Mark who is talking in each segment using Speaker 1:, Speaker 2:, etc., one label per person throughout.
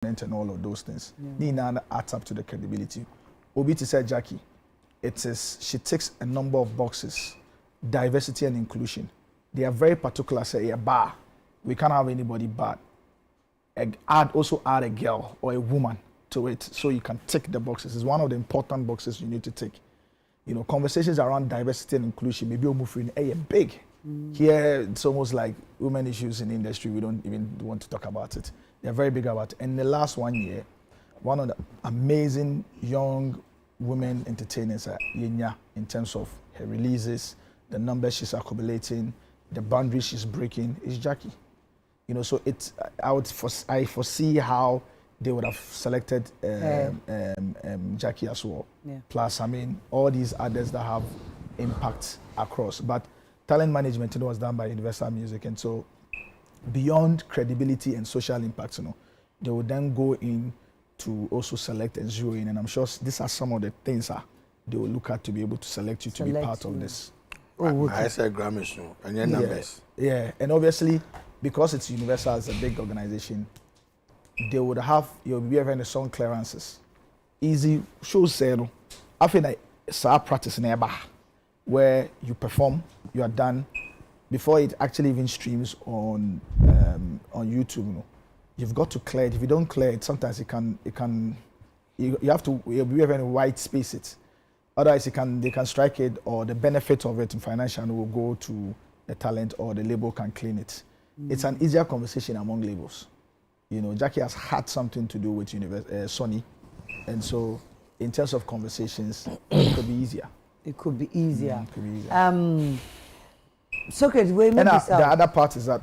Speaker 1: and all of those things. Nina adds up to the credibility. Obi to say Jackie, she ticks a number of boxes. Diversity and inclusion. They are very particular, say a bar. We can't have anybody bad. Also add a girl or a woman to it so you can tick the boxes. It's one of the important boxes you need to tick. You know, conversations around diversity and inclusion, maybe a big. Here, it's almost like women issues in the industry. We don't even want to talk about it. They're very big about it. And in the last 1 year, one of the amazing young women entertainers at Yenya in terms of her releases, the numbers she's accumulating, the boundaries she's breaking is Jackie. You know, so I foresee how they would have selected Jackie as well. Yeah. Plus, I mean, all these others that have impact across. But talent management, was done by Universal Music, and so beyond credibility and social impact, they would then go in to also select and zero in. And I'm sure these are some of the things they will look at to be able to select you to be part of this.
Speaker 2: I said Grammys, and your numbers.
Speaker 1: Yeah, and obviously, because it's Universal, it's a big organization, you'll be having the song clearances. Easy shows say, I feel like it's our practice in where you perform, you are done, before it actually even streams on YouTube. You've got to clear it. If you don't clear it, sometimes you have to be having a white space it. Otherwise, they can strike it, or the benefit of it in financial will go to the talent, or the label can clean it. It's an easier conversation among labels. You know, Jackie has had something to do with Sony, and so in terms of conversations, it could be easier.
Speaker 3: It could be easier.
Speaker 1: It could be easier.
Speaker 3: Socrates, the
Speaker 1: other part is that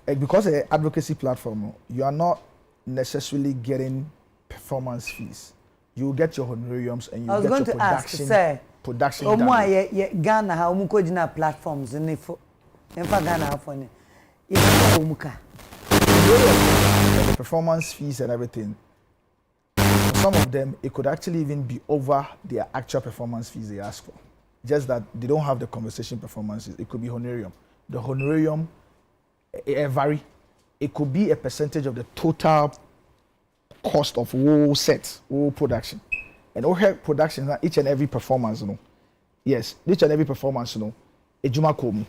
Speaker 1: because an advocacy platform, you are not necessarily getting performance fees. You get your honorariums and you get your production. Production.
Speaker 3: Ghana how mukojina platforms the
Speaker 1: performance fees and everything. For some of them, it could actually even be over their actual performance fees they ask for. Just that they don't have the conversation performances. It could be honorarium. The honorarium vary. It could be a percentage of the total cost of whole set, whole production. And all her production, each and every performance, yes, each and every performance, ejuma komu.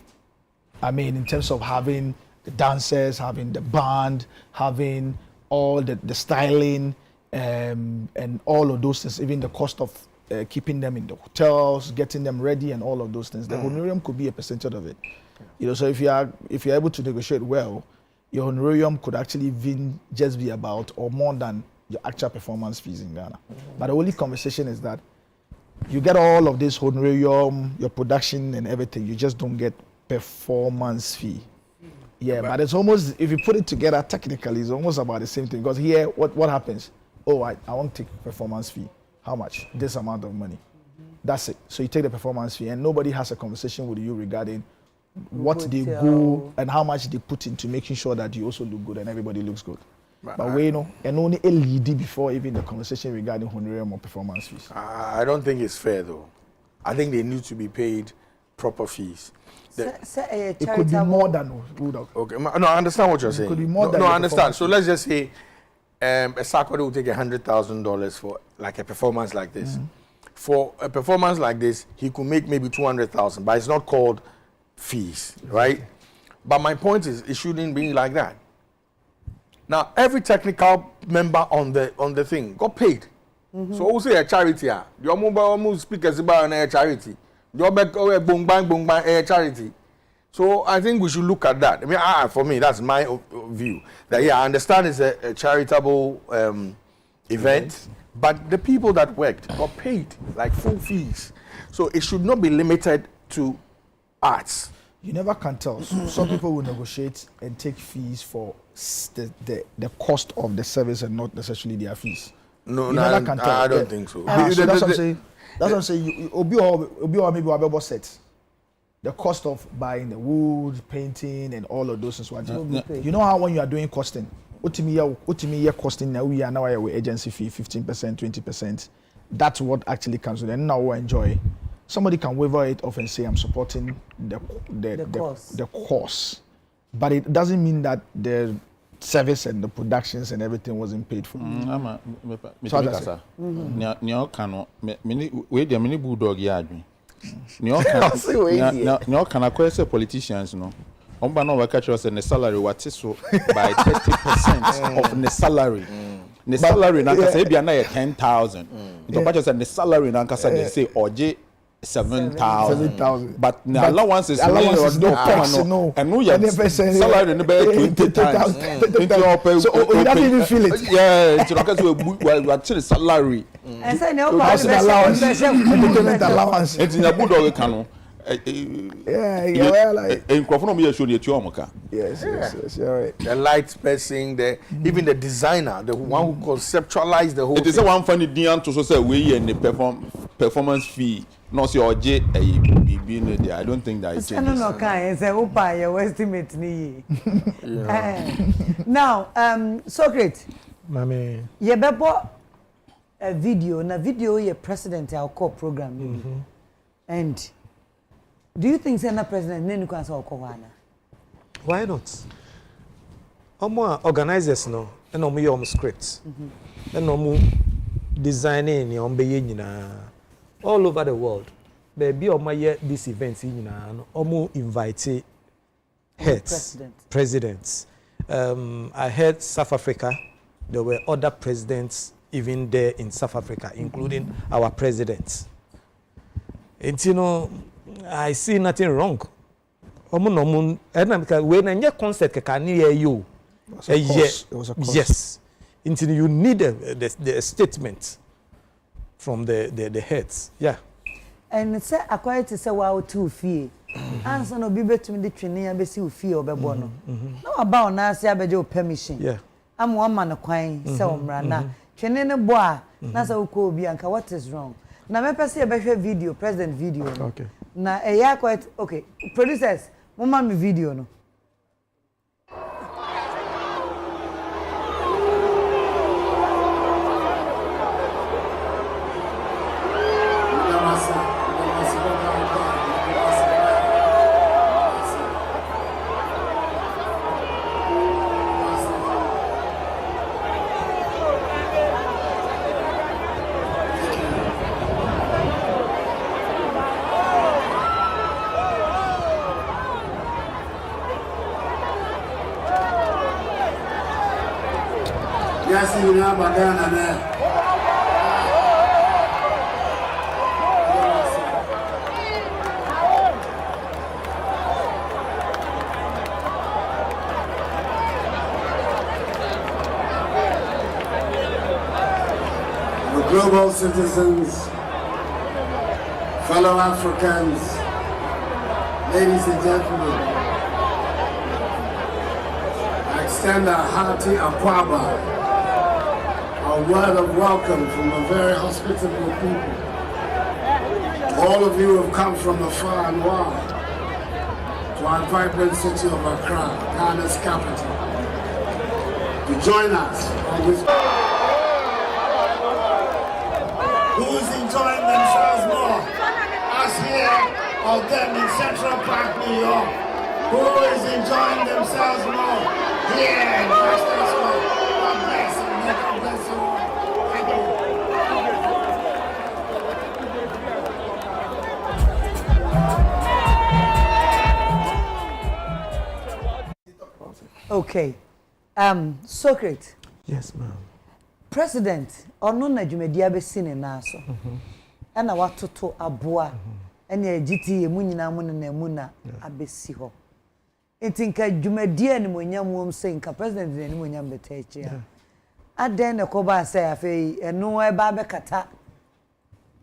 Speaker 1: I mean, in terms of having the dancers, having the band, having all the styling, and all of those things, even the cost of keeping them in the hotels, getting them ready, and all of those things. The honorarium could be a percentage of it. You know, so if you're able to negotiate well, your honorarium could actually even just be about or more than your actual performance fees in Ghana. But the only conversation is that you get all of this honorarium, your production and everything, you just don't get performance fee. Yeah, but it's almost, if you put it together technically, it's almost about the same thing. Because here, what happens? Oh, I want to take performance fee. How much? This amount of money. That's it. So you take the performance fee and nobody has a conversation with you regarding what they go and how much they put into making sure that you also look good and everybody looks good. But we know, and only a lead before even the conversation regarding honorarium or performance fees.
Speaker 2: I don't think it's fair though. I think they need to be paid proper fees.
Speaker 1: It could be more than
Speaker 2: okay. No, I understand what you're saying.
Speaker 1: It could be more than
Speaker 2: I understand. So let's just say a Sarkodie will take $100,000 for like a performance like this. For a performance like this, he could make maybe 200,000, but it's not called fees, right? But my point is, it shouldn't be like that. Now, every technical member on the thing got paid. So we'll say a charity. Your mobile speakers about a charity. Your back boom bang a charity. So I think we should look at that. I mean, for me, that's my view. That I understand it's a charitable event, but the people that worked got paid like full fees. So it should not be limited to arts.
Speaker 1: You never can tell. Some people will negotiate and take fees for the cost of the service and not necessarily their fees.
Speaker 2: No, I don't think so.
Speaker 1: So that's what I'm saying. That's what I'm saying. Maybe a set. The cost of buying the wood, painting, and all of those things. You know how when you are doing costing, ultimately costing now we are now our agency fee 15%, 20%. That's what actually comes with it. And now we enjoy. Somebody can waiver it off and say I'm supporting the course, but it doesn't mean that the service and the productions and everything wasn't paid for.
Speaker 4: Ama
Speaker 1: So
Speaker 4: me
Speaker 1: that's
Speaker 4: kasa. Neo kano me we dey me bulldog ya adwen. Neo kana kwese politicians no. Omba no we catch us the salary what so by 30% of the salary. The salary na kasa e bia na 10,000. Into batch us the salary na kasa they say oje 7,000. But the allowance is
Speaker 1: no tax, no.
Speaker 4: And no your salary no be 20 times.
Speaker 1: So you don't even feel it.
Speaker 4: Yeah, it's because we actually salary.
Speaker 3: And say no
Speaker 1: allowance. Entertainment allowance.
Speaker 4: It's in a bulldog kanu.
Speaker 1: Yeah, like
Speaker 4: in Crawford me show the tuamoka.
Speaker 1: yes, you're right.
Speaker 2: The light person, even the designer, the one who conceptualized the whole
Speaker 4: It is
Speaker 2: thing.
Speaker 4: one funny dian to say we and the performance fee. No see oje be no there. I don't think that it changes.
Speaker 3: No kan say opa your estimate ni. Now, Socrates.
Speaker 5: Mami.
Speaker 3: Ye bebo a video, na video ye president our core program. And do you think Senate president nenu kan say okowana?
Speaker 5: Why not? Omo organizers no, and omo your scripts. And omo designing your be nyina all over the world. Baby omo ye this event nyina no omo invite heads, presidents. I heard South Africa. There were other presidents even there in South Africa, including our presidents. And you know, I see nothing wrong. When a concert can hear you,
Speaker 1: It was a cost.
Speaker 5: yes. Until you need the statement from the heads. Yeah.
Speaker 3: And say acquired to say wow two fee. Answer no be between the training and be see fee or be bono. No about na say abejo permission.
Speaker 5: Yeah.
Speaker 3: I'm one man kwan say omra na. Training no boa na say uko obi anka what is wrong. Na me pese e behwe video, president video.
Speaker 5: Okay.
Speaker 3: Na e ya quite okay. Producers, mama me video no.
Speaker 6: Global citizens, fellow Africans, ladies and gentlemen, I extend a hearty akwaba, a word of welcome from a very hospitable people. All of you have come from afar and wide to our vibrant city of Accra, Ghana's capital, to join us on this. Who's enjoying themselves more? Us here or them in Central Park, New York? Who is enjoying themselves more? Here in Western School. God bless you. May God bless you all. Thank you.
Speaker 3: Okay. Socrates.
Speaker 5: Yes, ma'am.
Speaker 3: President ono na dwumadi abesi ne na so na watoto aboa ene agiti emu nyina mu na mu na abesi ho entinka dwumadi animonyam wom se nka president ne animonyam betachi ya aden ne koba say afei eno e ba bekata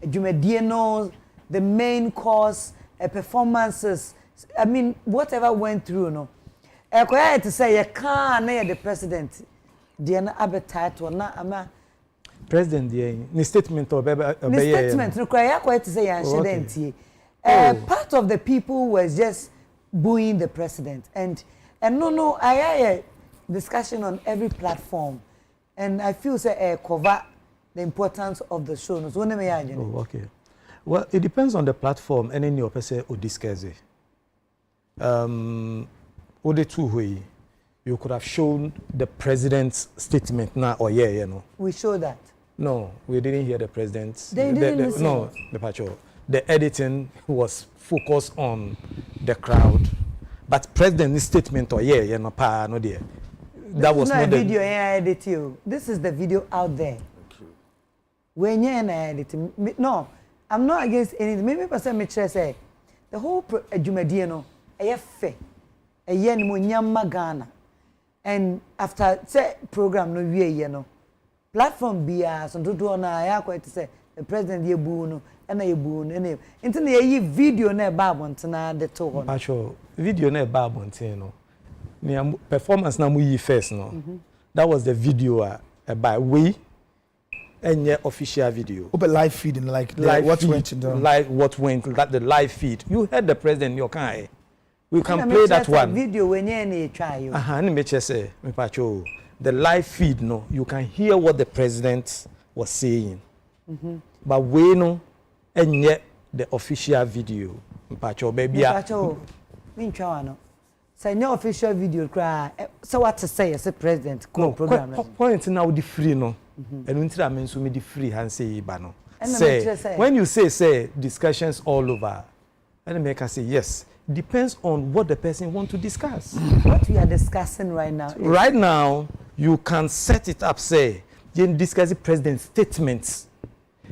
Speaker 3: dwumadi no the main cause performances I mean whatever went through no ekoya to say you can na the president the appetite or not ama
Speaker 5: President the statement or
Speaker 3: the statement no cry quite to say incident part of the people was just booing the president and no I had a discussion on every platform and I feel say cover the importance of the show no so me
Speaker 5: oh okay well it depends on the platform and any person or discuss it o de two way you could have shown the president's statement now or yeah, you know.
Speaker 3: We show that.
Speaker 5: No, we didn't hear the president's.
Speaker 3: They didn't listen.
Speaker 5: No, the patrol. The editing was focused on the crowd, but president's statement or yeah, you know, pa no there. That was not
Speaker 3: a video I edit you. This is the video out there. When you're editing, no, I'm not against anything. Maybe person me say the whole Jumadi no, a fair, a yen munyama Ghana, and after say program no you know, platform be as on to do na I quite to say the president ye boo and a boo and into the video ne babon na the to
Speaker 5: actual video ne babon no. Near performance na mu first no. That was the video by we and your official video.
Speaker 1: Open live feed like
Speaker 5: live
Speaker 1: what
Speaker 5: feed,
Speaker 1: went down.
Speaker 5: Like what went that the live feed. You heard the president your kind. We can play that one.
Speaker 3: Video when you try you.
Speaker 5: Me say me pacho the live feed no you can hear what the president was saying. But we no and yet the official video. Me pacho baby.
Speaker 3: Me pacho. Me try no. Say no official video cry. So what to say as a president no program.
Speaker 5: Point now the free no. And until I mean so me the free and say ba no. Say when you say discussions all over, and make us say yes. Depends on what the person want to discuss.
Speaker 3: What we are discussing right now.
Speaker 5: Right now, you can set it up. Say you discuss the president's statements.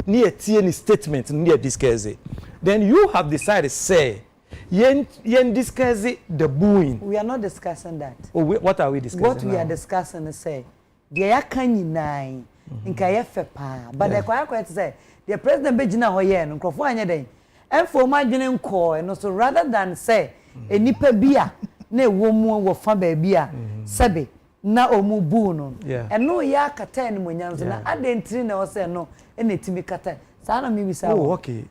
Speaker 5: Near any statement near discuss it. Then you have decided say. Yen discuss the booing.
Speaker 3: We are not discussing that.
Speaker 5: Oh, what are we discussing?
Speaker 3: What we are discussing is say, the Yakani nine in Kayefepa, but the quiet say, the president Bejina Hoyen, and Crofanya day, and for my general call, and also rather than say, a nipa beer, ne woman will fabe beer, sabe, na omu buno, and no yak at 10 when you're I didn't train or say no, and it to me cut. Sana me,
Speaker 5: oh, okay.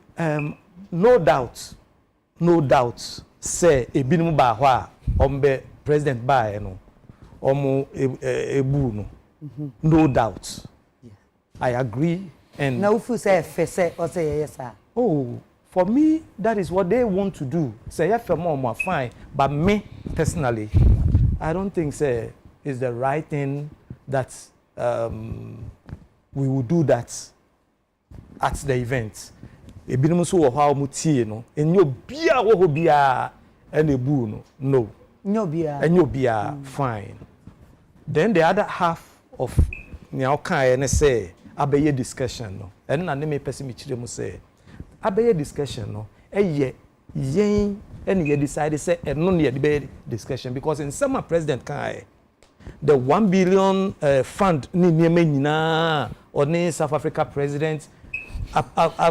Speaker 5: No doubt, say a binu ba hwa ombe president ba no omo ebu no. No doubt.
Speaker 3: Yeah.
Speaker 5: I agree and
Speaker 3: now if you say say or say yes sir.
Speaker 5: Oh, for me that is what they want to do. Say yes more fine, but me personally I don't think say is the right thing that we will do that at the event. Ebinum so wo ha omutie no enyo bia wo ho bia ene bu no enyo bia fine. Then the other half of nya okan ene say abeye discussion no ene na me person me chire mu say abeye discussion no eye yen ene ye decide say eno na ye be discussion because in some president kan the 1 billion fund ni niema nyina oni South Africa president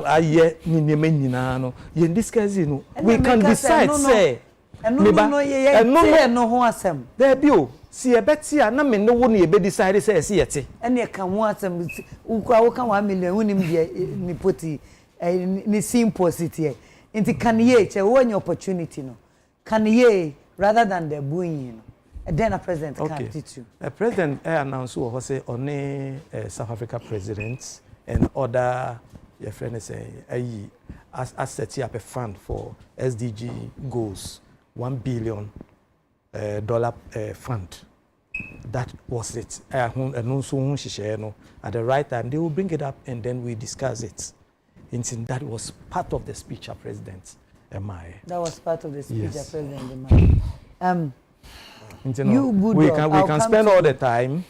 Speaker 5: aye ni niema nyina no ye discuss no we can decide say
Speaker 3: no ho asem
Speaker 5: there be o si e beti a na me no wo na ye be decide say se yete
Speaker 3: ene ka ho asem wo ka 1 million wonim de ni poti ni simposity nti can ye che wo opportunity no can ye rather than the booing no then a president can teach you
Speaker 5: a president announced who say on South Africa president and other your friend say as set up a fund for SDG goals $1 billion fund. That was it. At the right time, they will bring it up and then we discuss it. And that was part of the speech of President Emai.
Speaker 3: That was part of the speech of President Emai.
Speaker 5: We can spend all the time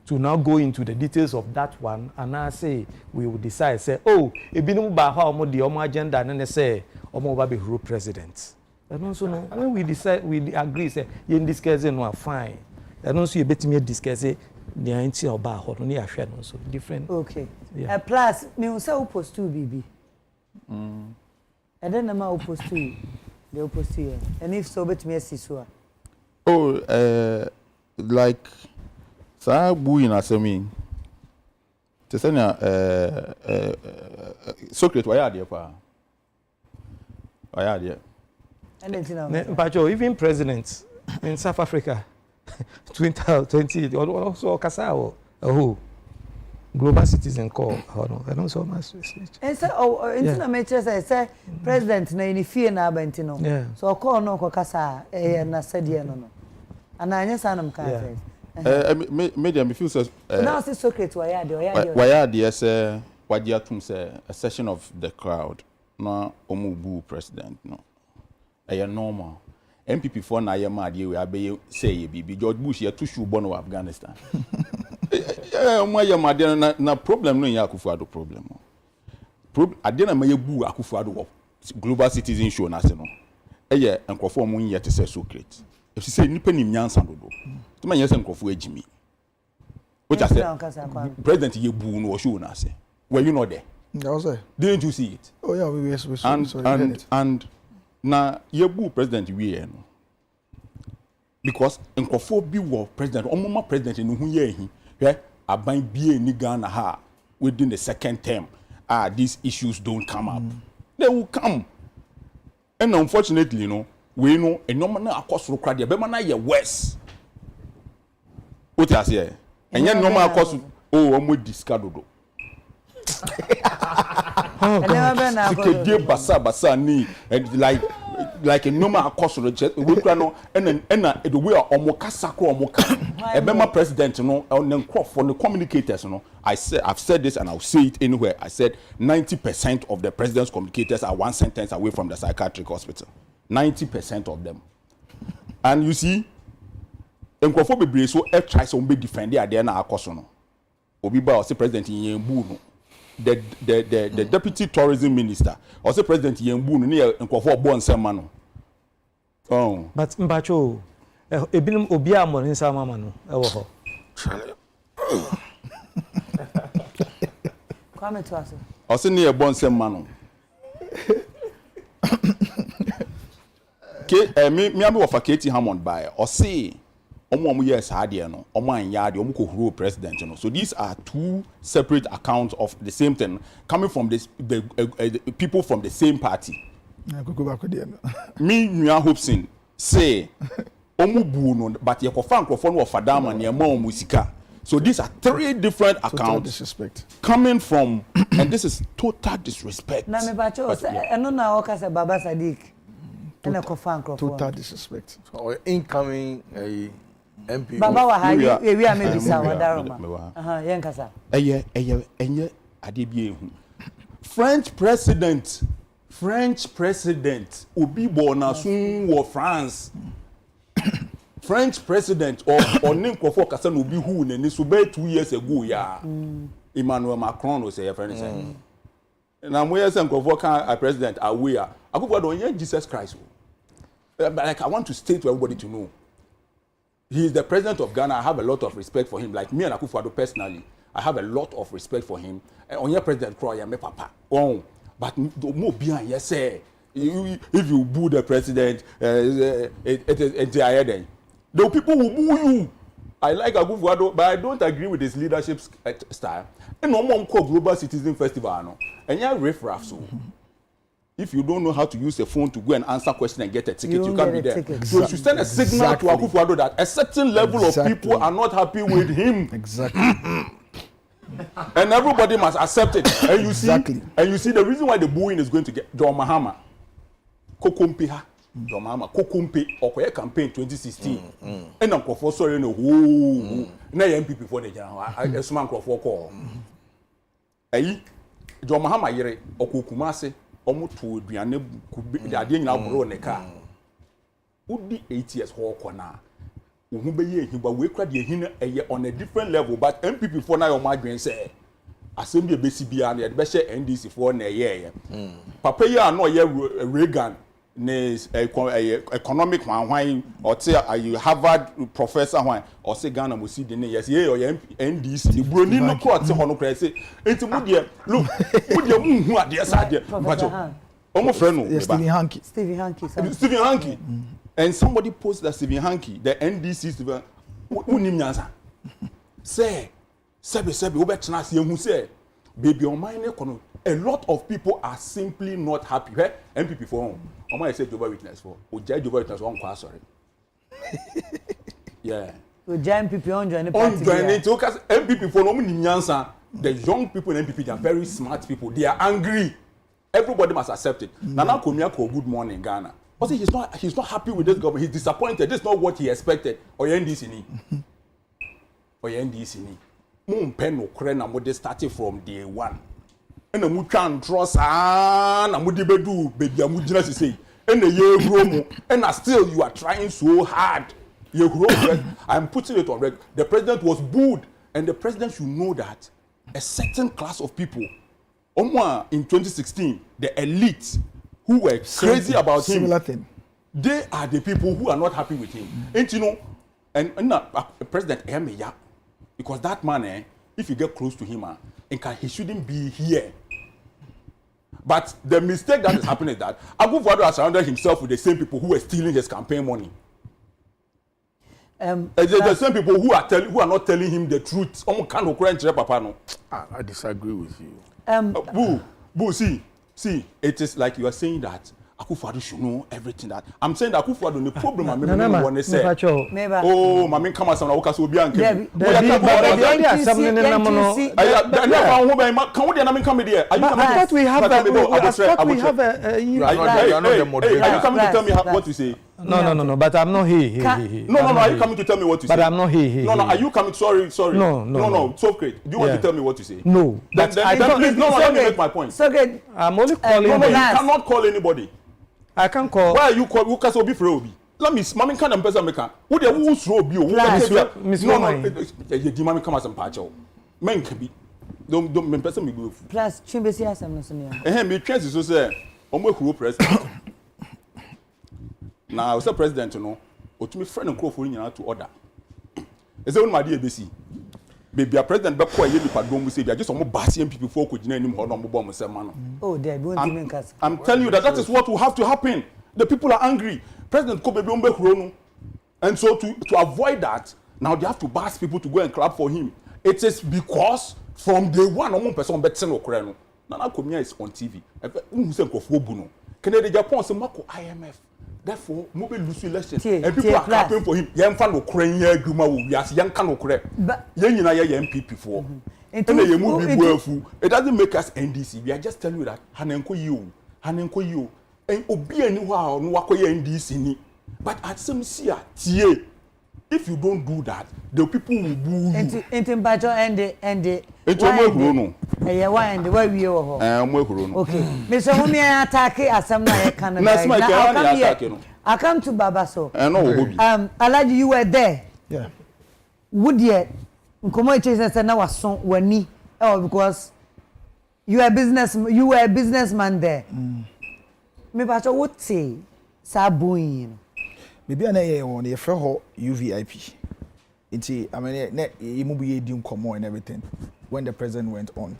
Speaker 5: to now go into the details of that one and now say we will decide say ebinum ba ha omo de omo agenda and say omo ba be who president. And also no when we decide we agree say you discuss no fine. And also you betimi discuss the anti oba ho no ya hwe no so different.
Speaker 3: Okay. Yeah. Plus me say we post to BB. And then na we post to they post to and if so betimi see so.
Speaker 4: Like sa buyi na semi te say na Socrates why are pa why are there
Speaker 5: but even president in South Africa 2020 also Kasao global citizen call I don't so much speech
Speaker 3: and so into make say president na in fear na abantino so call no ko kasa na said no Ananya sanam kan first.
Speaker 4: Media me feel so
Speaker 3: Now see Socrates why
Speaker 4: say wajiatum say a session of the crowd na omubu president no. Normal. MPP for na ye mad ye we abey say bibi George Bush ye to shoe born of Afghanistan. Na problem no ya Akufo-Addo problem. Adena me ye bu Akufo-Addo global citizen show na se no. Eye enkofo mo yin ye te say Socrates. If she say nipa nim nyansa dodo. To man yes enkofo agimi. Which I said President ye bu no show na se. Were you not there?
Speaker 1: I was there.
Speaker 4: Didn't you see it?
Speaker 1: Oh yeah, we saw it.
Speaker 4: And na ye bu president we no. Because enkofo bi wo president omoma president no hu ye hi. Hwe aban bie ni Ghana ha within the second term. These issues don't come up. They will come. And unfortunately, you know, we know a normal akosoro kra de be ma na ye worse. What you say? And yet normal akosoro omo discardo. Basa ni like a normal akosoro we kra no and the way omo kasa kro omo ka e be ma president no on for the communicators no I've said this and I'll say it anywhere. I said 90% of the president's communicators are one sentence away from the psychiatric hospital. 90% of them. And you see, enkofo bebre so try so be defend there na akoso no. Obi ba o say president Yembu no. The deputy tourism minister or say president Yembu no ne enkofo obo nsema no. Oh.
Speaker 5: But Mbacho ebinum obi amon nsa mama no e wo ho.
Speaker 3: Come to us.
Speaker 4: O say ne ebo nsema no. Me am of a Katie Hammond by or say omo yes ade no omo anya ade omo kohuro president no. So these are two separate accounts of the same thing coming from the people from the same party.
Speaker 1: Go back there.
Speaker 4: Me nua Hopsin say omo bu no but ye kofa nkrofo no ofadama na ma omo sika. So these are three different accounts
Speaker 1: disrespect
Speaker 4: coming from and this is total disrespect.
Speaker 3: Na me bacho eno na oka se Baba Sadiq.
Speaker 1: Total disrespect.
Speaker 2: Or incoming MP.
Speaker 3: Baba wa hayi we are maybe sa wadaroma. Yen kasa.
Speaker 4: Enye adebie hu. French president obi bona sun wo France. French president or ninkofo kasa no obi hu na ni so be 2 years ago ya. Emmanuel Macron no say your friend say. Na mo yes nkofo kan a president aware. Akufo-Addo onye Jesus Christ. But like I want to state to everybody to know. He is the president of Ghana. I have a lot of respect for him. Like me and Akufo-Addo personally, I have a lot of respect for him. On your president Croy, me papa. Oh, but more behind yes say if you boo the president, it is then. The people who boo you. I like Akufo-Addo, but I don't agree with his leadership style. And no more global citizen festival no. And you riff-raff so. If you don't know how to use a phone to go and answer questions and get a ticket, you can't be there. So you should send a signal to Akufo-Addo that a certain level of people are not happy with him.
Speaker 1: Exactly.
Speaker 4: And everybody must accept it. And you see, and you see the reason why the booing is going to get John Mahama. Kokompe ha. John Mahama. Kokompe. Okoye campaign 2016. And Akufo sorry no. Na MPP for the general. I smart Akufo call. Ayi. John Mahama yere Okukumase. Omo to aduane the ade nyina boro ne ka udi 8 years ho kona ohu be ye ehimba we kra de ehina eye on a different level but MPP for na your madwen say assembly be si bia na de be share NDC for na eye papa ye ano ye Reagan ne economic hwan or say Harvard professor hwan or say Ghana mo si de ne yes ye NDC the broni no ko ate ho no kra say enti mu de look mu de mu hu ade sa ade bacho omo friend no
Speaker 1: Stephen
Speaker 3: Hanky
Speaker 4: and somebody posted that Stephen Hanky the NDC Stephen unim nyansa say sebe we be tena se hu say baby on mine kono a lot of people are simply not happy. MPP for home. I say Jehovah Witness for. Oja Jehovah Witness on kwa sorry. Yeah.
Speaker 3: Oja MPP on join the party.
Speaker 4: On join it because MPP for no nyansa. The young people in MPP they are very smart people. They are angry. Everybody must accept it. Nana Komia ko good morning Ghana. Also, he's not happy with this government. He's disappointed. This is not what he expected. Or NDC ni. Or NDC ni. Mo pen no kre na mo de started from day one. And mo twan trust na mo de bedu baby amu gina say. And the ye grow mo. And still you are trying so hard. You grow. I'm putting it on record. The president was booed, and the president should know that a certain class of people, in 2016, the elite who were crazy about him,
Speaker 1: similar thing.
Speaker 4: They are the people who are not happy with him. And you know, and President Emeya, because that man, if you get close to him, he shouldn't be here. But the mistake that is happening is that Akufo-Addo has surrounded himself with the same people who were stealing his campaign money. The same people who are not telling him the truth.
Speaker 2: I disagree with you.
Speaker 4: Boo, see, it is like you are saying that Akufo-Addo should know everything. That I'm saying that Akufo-Addo the problem I want to say. Oh, my come as an Oka so be anke.
Speaker 5: I thought we have a
Speaker 2: you are not the moderator.
Speaker 4: Are you coming to tell me what to say?
Speaker 5: No, but I'm not here.
Speaker 4: No, are you coming to tell me what to say?
Speaker 5: But I'm not here.
Speaker 4: No, are you coming? Sorry. No, so great. Do you want to tell me what to say?
Speaker 5: No.
Speaker 4: Then please, let me make my point.
Speaker 3: So good.
Speaker 5: I'm only calling.
Speaker 4: No, you cannot call anybody.
Speaker 5: I can't call.
Speaker 4: Why are you call? Who can so be for Obi? Let me, mommy can't person make. Who the who's Obi? You mommy come as a patcho. Men can be. Don't person me go.
Speaker 3: Plus, Chimbesi has some no.
Speaker 4: Me chance is so say. Who president? Now, I was a president, you know. Or to me, friend and for you to order. Is that my dear BC? Baby, a president back where you be pardon. We say, I just almost bassing people for could you name or bomb man.
Speaker 3: Oh, they're going to
Speaker 4: I'm telling you that is what will have to happen. The people are angry. President Kobe Bombe Krono. And so to avoid that, now they have to bash people to go and clap for him. It is because from day one, person better no Kreno. Nana Komia is on TV. Canada Japan say Mako IMF. Therefore, mobile lose elections. And people are clapping for him. Young fan of Ukraine, Guma, we are young can of Ukraine. Young MPP for. And they move it doesn't make us NDC. We are just telling you that Hanenko you. And Obi anyhow, no NDC. But at some year, if you don't do that, the people will boo you.
Speaker 3: Into Bajo and the. Why we are. Okay. Mr. Homie attack as some can. I come to Babaso. Alaji, you were there.
Speaker 1: Yeah.
Speaker 3: Would ye Nkomo chase and now was son when because you are a businessman there. Me Bajo would say Sabuin.
Speaker 1: Maybe an A on a for UVIP. I mean, you move doing come and everything when the president went on.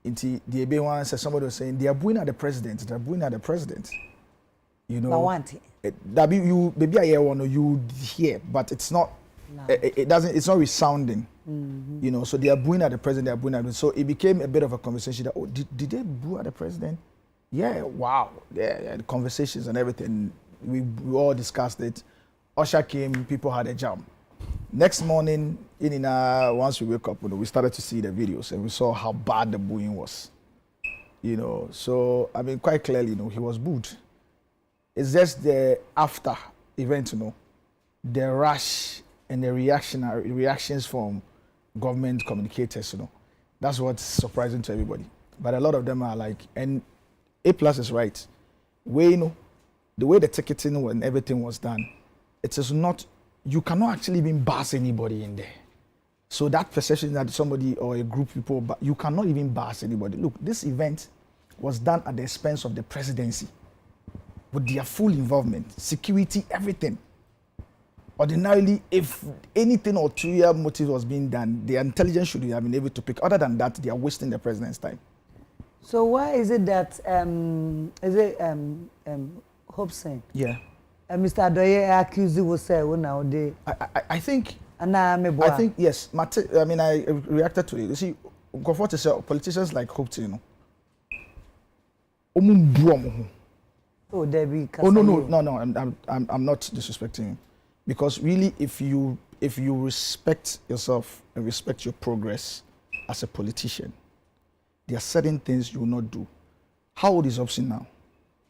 Speaker 1: The AB1 said somebody was saying they are booing at the president. They're booing at the president. You know, you maybe I want you hear, but it's not. No. It doesn't. It's not resounding. Mm-hmm. You know, so they are booing at the president. They are booing at. So it became a bit of a conversation that did they boo at the president? Yeah. Wow. Yeah. The conversations and everything. We all discussed it. Usher came. People had a jam. Next morning, once we wake up, we started to see the videos and we saw how bad the booing was. You know, so I mean, quite clearly, he was booed. It's just the after event, the rush and the reactions from government communicators, That's what's surprising to everybody. But a lot of them are like, and A+ is right. The way the ticketing and everything was done, it is not. You cannot actually even bash anybody in there. So that perception that somebody or a group of people, but you cannot even bash anybody. Look, this event was done at the expense of the presidency with their full involvement, security, everything. Ordinarily, if anything or 2-year motive was being done, the intelligence should have been able to pick. Other than that, they are wasting the president's time.
Speaker 3: So why is it that, Hobson?
Speaker 1: Yeah.
Speaker 3: Mr. Adoye accused you will say, well, now they.
Speaker 1: I think yes. I reacted to it. You see, comfort to say politicians like Hobson,
Speaker 3: Oh, Debbie.
Speaker 1: Oh no. I'm not disrespecting him, because really, if you respect yourself and respect your progress as a politician, there are certain things you will not do. How old is Hobson now?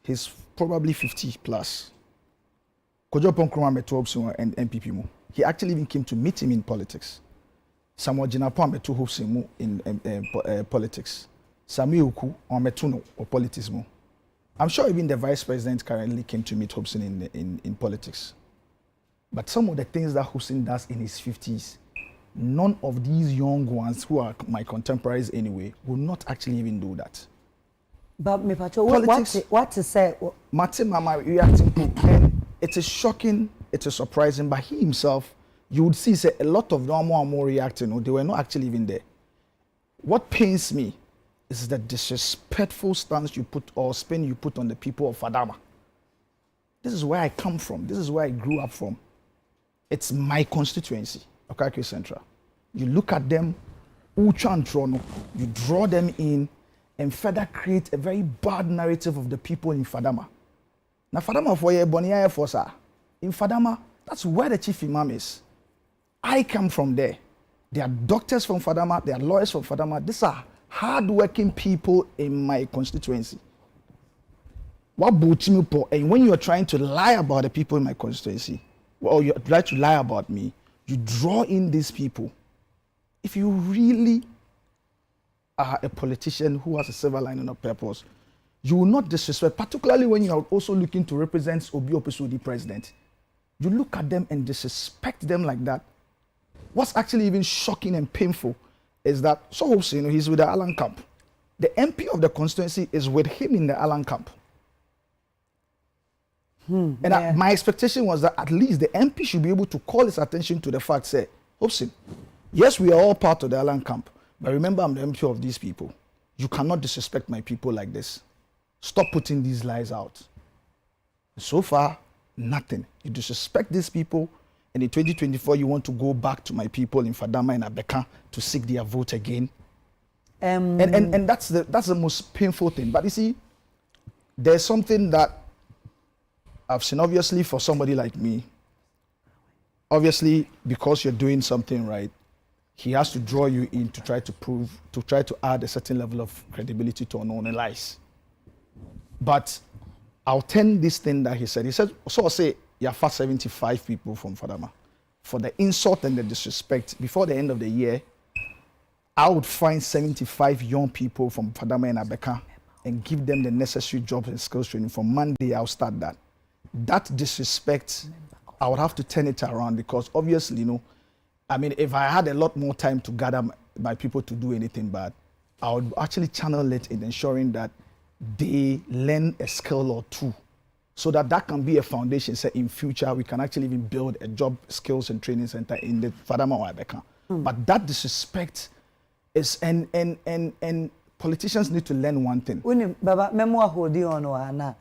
Speaker 1: He's probably 50 plus. Kojo Ponkroma met Hobson and MPP mo. He actually even came to meet him in politics. Samuel Jinapon met Hobson in politics. Samuel Uku on Metuno or politics mo. I'm sure even the vice president currently came to meet Hobson in politics. But some of the things that Hobson does in his 50s, none of these young ones who are my contemporaries anyway will not actually even do that.
Speaker 3: But me pacho, what to say?
Speaker 1: Martin Mama reacting to, and it is shocking, it is surprising, but he himself, you would see say, a lot of them more reacting, they were not actually even there. What pains me is the disrespectful stance you put or spin you put on the people of Fadama. This is where I come from. This is where I grew up from. It's my constituency, Okake Central. You look at them, Ucha and Trono, you draw them in, and further create a very bad narrative of the people in Fadama. Now, Fadama for ye Bonia Fosa. In Fadama, that's where the chief imam is. I come from there. There are doctors from Fadama, there are lawyers from Fadama. These are hard-working people in my constituency. What Bochimipo, and when you are trying to lie about the people in my constituency, or you try to lie about me, you draw in these people. If you really are a politician who has a silver lining of purpose, you will not disrespect, particularly when you are also looking to represent Obi Opesudi president. You look at them and disrespect them like that. What's actually even shocking and painful is that so Hobson, he's with the Allen camp. The MP of the constituency is with him in the Allen camp. My expectation was that at least the MP should be able to call his attention to the fact, say, Hobson, yes, we are all part of the Allen camp, but remember, I'm the MP of these people. You cannot disrespect my people like this. Stop putting these lies out. So far, nothing. You disrespect these people, and in 2024, you want to go back to my people in Fadama and Abeka to seek their vote again. And that's the most painful thing. But you see, there's something that I've seen, obviously, for somebody like me. Obviously, because you're doing something right, he has to draw you in to try to prove, to try to add a certain level of credibility to unknown lies. But I'll turn this thing that he said. He said, so I'll say, you have 75 people from Fadama. For the insult and the disrespect, before the end of the year, I would find 75 young people from Fadama and Abeka and give them the necessary jobs and skills training. From Monday, I'll start that. That disrespect, I would have to turn it around because obviously, I mean, if I had a lot more time to gather my people to do anything bad, I would actually channel it in ensuring that they learn a skill or two so that can be a foundation. So in future, we can actually even build a job skills and training center in the Fadama or Abeka. But that disrespect is, and politicians need to learn one thing.
Speaker 3: Baba, memoir hodi ono ana.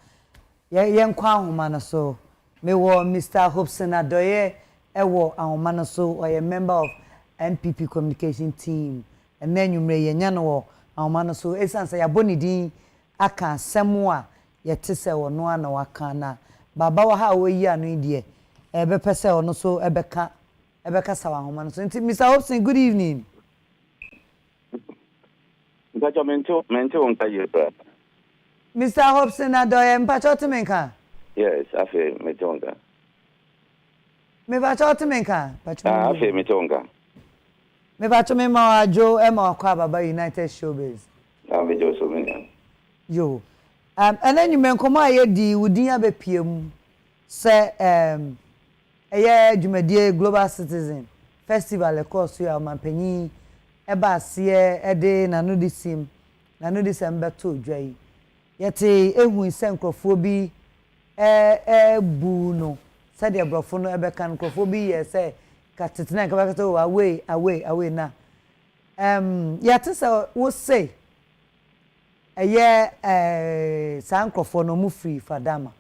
Speaker 3: Yen kwa ahoma so me wo Mr. Hobson Adoye ewo ahoma no so or a member of NPP communication team and then you may yenya no ahoma no so esansa ya boni din aka asemo a yete se wo no ana waka na baba wa ha wo yi anu die ebe pese ono so ebeka sa ahoma no so Mr. Hobson, good evening. Mr. Hobson Adoye, mpacho menka?
Speaker 7: Yes, afe metonga.
Speaker 3: Me pacho menka?
Speaker 7: Afe metonga.
Speaker 3: Me pacho me ma ajo e ma kwa baba United Showbiz.
Speaker 7: Me jo so menya.
Speaker 3: Yo. And then you men come aye di udin abepiem se eye dwumadie Global Citizen Festival course ya mampanyi eba se e de nanu disim nanu December to dwai. Yete ehu nsenkrofo bi bu no said the brofo no ebe kan krofo bi ye say katetena ka bakata away na yete say wo say sankrofo no mu free Fadama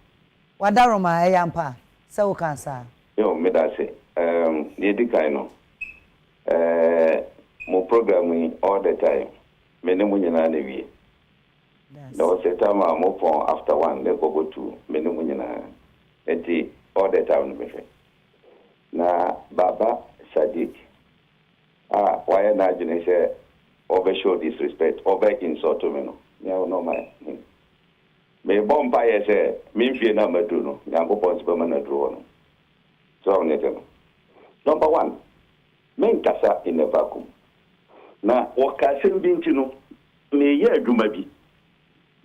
Speaker 3: wadaroma eyampa say wo kan sa
Speaker 7: yo me da say the dikai no mo programming all the time me ne mo nyina na wie. There was a time I'm up after one, they go to Menumunina, and all the time. Now, Baba Sadiq, why not you say, overshow disrespect, over insult to me? No, my. Me bomb by say, mean fear number 2, no, Yanko Ponsperman at draw. So, number 1, men casa in a vacuum. Now, what can be to know? May ye do maybe.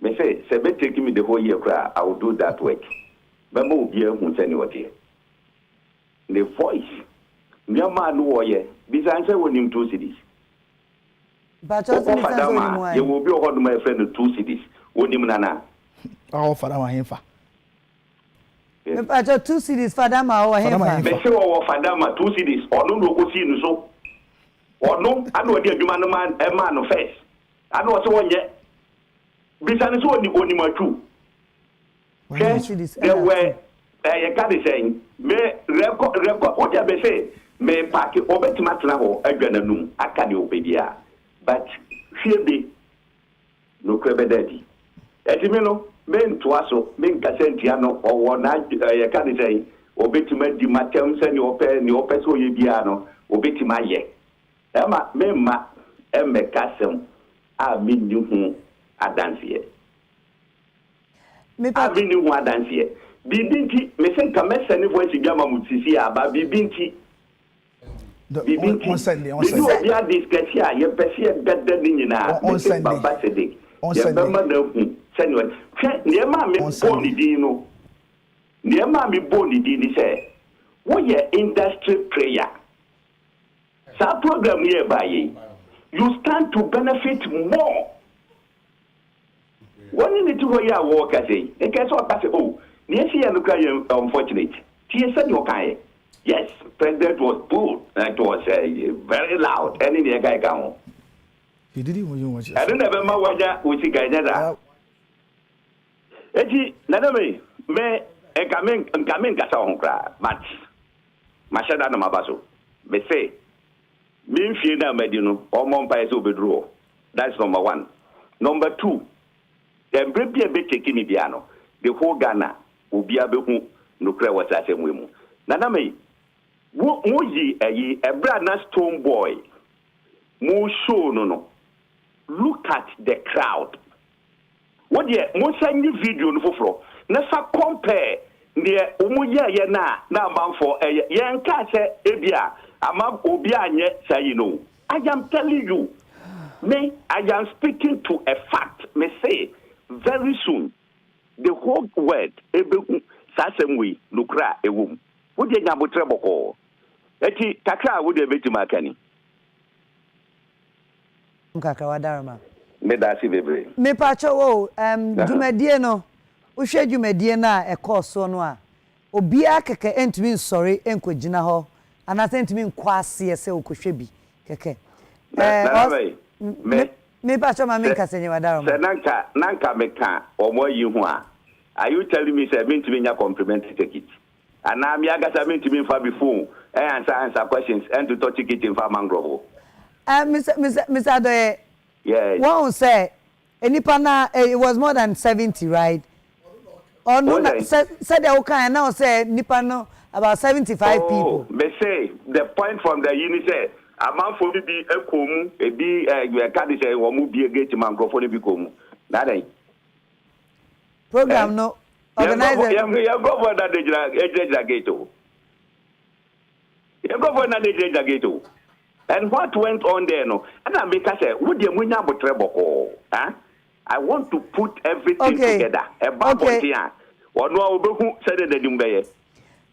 Speaker 7: May say, Sabet taking me the whole year cry, I will do that work. But move here, won't send you here. The voice, your man warrior, besides I want him 2 cities.
Speaker 3: But you
Speaker 7: will be all my friend of 2 cities. Won't him nana.
Speaker 1: Oh, Father, my infant.
Speaker 3: But your 2 cities, Fadama or him.
Speaker 7: They say, oh, Fadama, 2 cities, or no, go see so. Or no, I know a man of face. I know so one yet. Besides, only my 2. There were, I can't say, may record, what I say, may pack it over to my travel, a granum, I can't obey. But here be no crebe daddy. As you know, men to us, men Cassentiano, or one night, I can't say, obey to make the matem send your peso yiano, obey to my ye. Emma, Memma, Emma Cassam, I mean you a dance here. I mean you want dance here. Bibinti, me say come send voice Gama Mutisi, but Bibinti.
Speaker 1: On Sunday, on
Speaker 7: Sunday. You are discussing, you perceive better than you know.
Speaker 1: On Sunday. On Sunday.
Speaker 7: Senor, near mammy Bonnie Dino. Near mammy Bonnie Dini say, what your industry prayer? Some program nearby, you stand to benefit more. One in the 2 year work, I say, and guess what? I say, oh, near see, I'm unfortunate. Tia said, okay. Yes, president was good. It was very loud. And in the guy down.
Speaker 1: He didn't want you watch it.
Speaker 7: I don't know what we see guy there. Eti, nadame, me, kamen kasa honkra, but, mashada na mabaso. Me say, me fie na medino, or mompa is obedro. That's number 1. Number 2, the baby a bit taking me piano. The whole Ghana will be able to no cry was at same women. Nadame, Moji a brand stone boy. Mo show no. Look at the crowd. What ye mo send you video no for. Never compare the umuya ye na man for yen ka say ebia ama obi anye say you know. I am telling you, me I am speaking to a fact. Me say very soon the whole world ebe sasem we lukra ewum. Wo de nya botre boko. Eti kakra wo de betima kani.
Speaker 3: Kakra wadarama.
Speaker 7: Me da si bebre.
Speaker 3: Me pacho wo dwumadie no. Wo hwe dwumadie na e course no a. Obi akeke entimi nsori enkogina ho. Anase entimi nkwase ese okohwe bi. Keke. Me pacho ma me kasenye wadarama.
Speaker 7: Se nanka me ka omo yi ho a. Are you telling me say me ntimi nya complimentary ticket? And I'm Yagasa meant to be for before answer questions and to touch it in Farmangrove.
Speaker 3: Mr. Adoye,
Speaker 7: yes.
Speaker 3: One say, Nipana, it was more than 70, right? Or no, said the okay, and now say Nipano about 75 people.
Speaker 7: They say the point from the unit said, a man for be a kum, a be a candidate or move be a gate to Mangrove be kum. That ain't
Speaker 3: program, no. Organizer.
Speaker 7: You go for that ghetto. You go for that ghetto. And what went on there, no? And I make us say, would you win about trouble? I want to put everything together. About or no, who said that you may.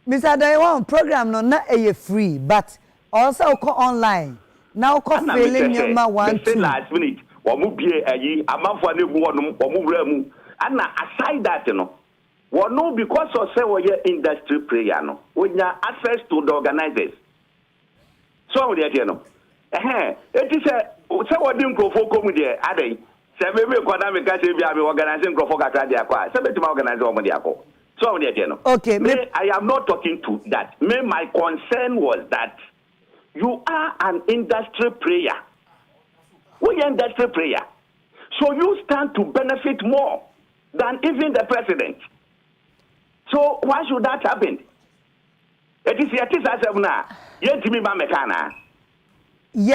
Speaker 3: Mr. Daewon program no not a free, but also call online. Now call failing number 1 2.
Speaker 7: Last minute. Or move be a month for one or move. And aside that, you know. Well, no, because of say we industry prayer, no. We have access to the organizers. So we are no. It is a say what didn't go for come there. Are they? Say maybe economic say we are organizing go for kaka dia kwa. Say better organize omo dia ko. So we are no.
Speaker 3: Okay.
Speaker 7: I am not talking to that. My concern was that you are an industry prayer. We are industry prayer. So you stand to benefit more than even the president. So why should that happen? It is
Speaker 3: yeah,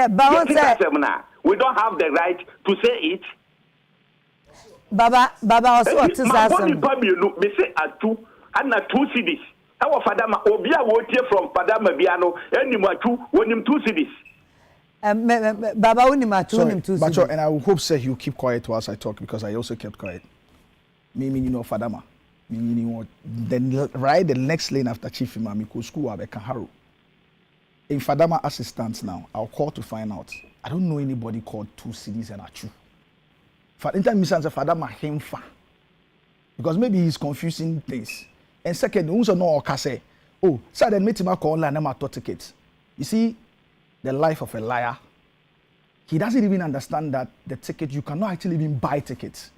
Speaker 3: but
Speaker 7: we don't have the right to say it.
Speaker 3: Baba also what is
Speaker 8: my
Speaker 3: that?
Speaker 8: body pamienu me say atu ana 2 cedis. Ewo Fadama obi a wo tie from Fadama bia no enim atu wonim 2 cedis.
Speaker 3: Baba wonim atu wonim 2 cedis.
Speaker 1: But and I will hope say you keep quiet whilst I talk because I also kept quiet. Me you know Fadama. Me you know then right the next lane after Chief Imam ko school Abeka Haro. In Fadama assistants now, I'll call to find out. I don't know anybody called 2 cedis and atu. For inter Mr. Fadama him fa. Because maybe he's confusing things. And second, also no okase. Oh, so then meet him online and I'm tickets. You see, the life of a liar. He doesn't even understand that the ticket, you cannot actually even buy tickets.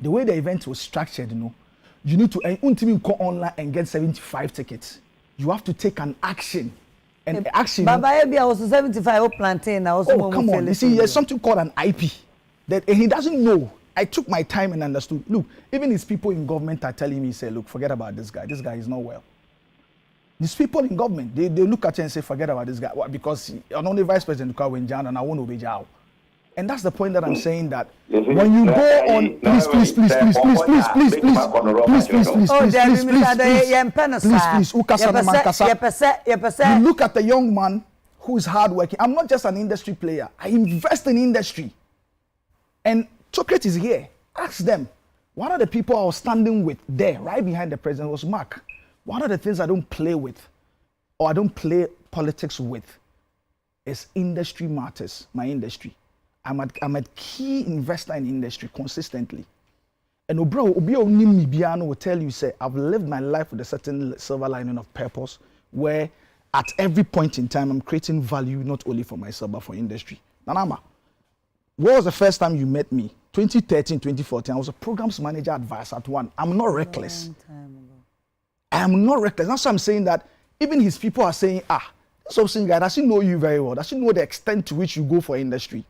Speaker 1: The way the event was structured, you need to go online and get 75 tickets. You have to take an action. And action.
Speaker 3: Baba Ebi was 75 plantain.
Speaker 1: Oh, come on. You see, there's something called an IP that he doesn't know. I took my time and understood. Look, even his people in government are telling me, say, look, forget about this guy. This guy is not well. These people in government, they look at you and say, forget about this guy. Why? Because I'm only vice president and I won't obey Jao. And that's the point that I'm saying that when you go on, please. You look at the young man who is hardworking. I'm not just an industry player. I invest in industry. And chocolate is here. Ask them. One of the people I was standing with there, right behind the president, was Mark. One of the things I don't play with, or I don't play politics with, is industry matters, my industry. I'm a key investor in industry consistently. And Obi will tell you, say, I've lived my life with a certain silver lining of purpose, where at every point in time, I'm creating value, not only for myself, but for industry. Nanama, what was the first time you met me? 2013, 2014, I was a programs manager at Viasat One. I'm not reckless. I am not reckless. That's why I'm saying that even his people are saying, this Obsing guy doesn't know you very well. Doesn't know the extent to which you go for industry.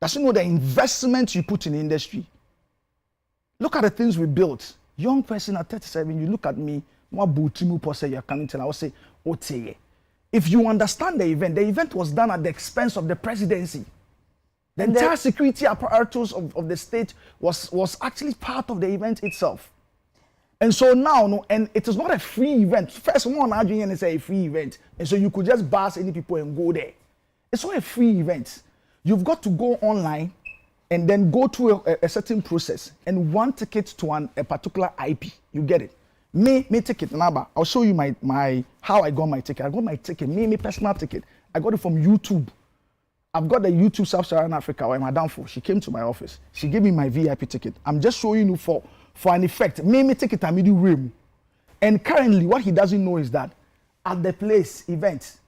Speaker 1: Doesn't know the investment you put in industry. Look at the things we built. Young person at 37, you look at me, you're coming to, I will say, if you understand the event was done at the expense of the presidency. The entire security apparatus of the state was actually part of the event itself. And so now, and it is not a free event. First one, arguing and say a free event. And so you could just bus any people and go there. It's not a free event. You've got to go online and then go through a certain process and one ticket to a particular IP. You get it. Me ticket, Naba. I'll show you my how I got my ticket. I got my ticket, me personal ticket. I got it from YouTube. I've got the YouTube Sub-Saharan Africa where Madame Fo, she came to my office. She gave me my VIP ticket. I'm just showing you for an effect. Me ticket I'm in room. And currently what he doesn't know is that at the place, event,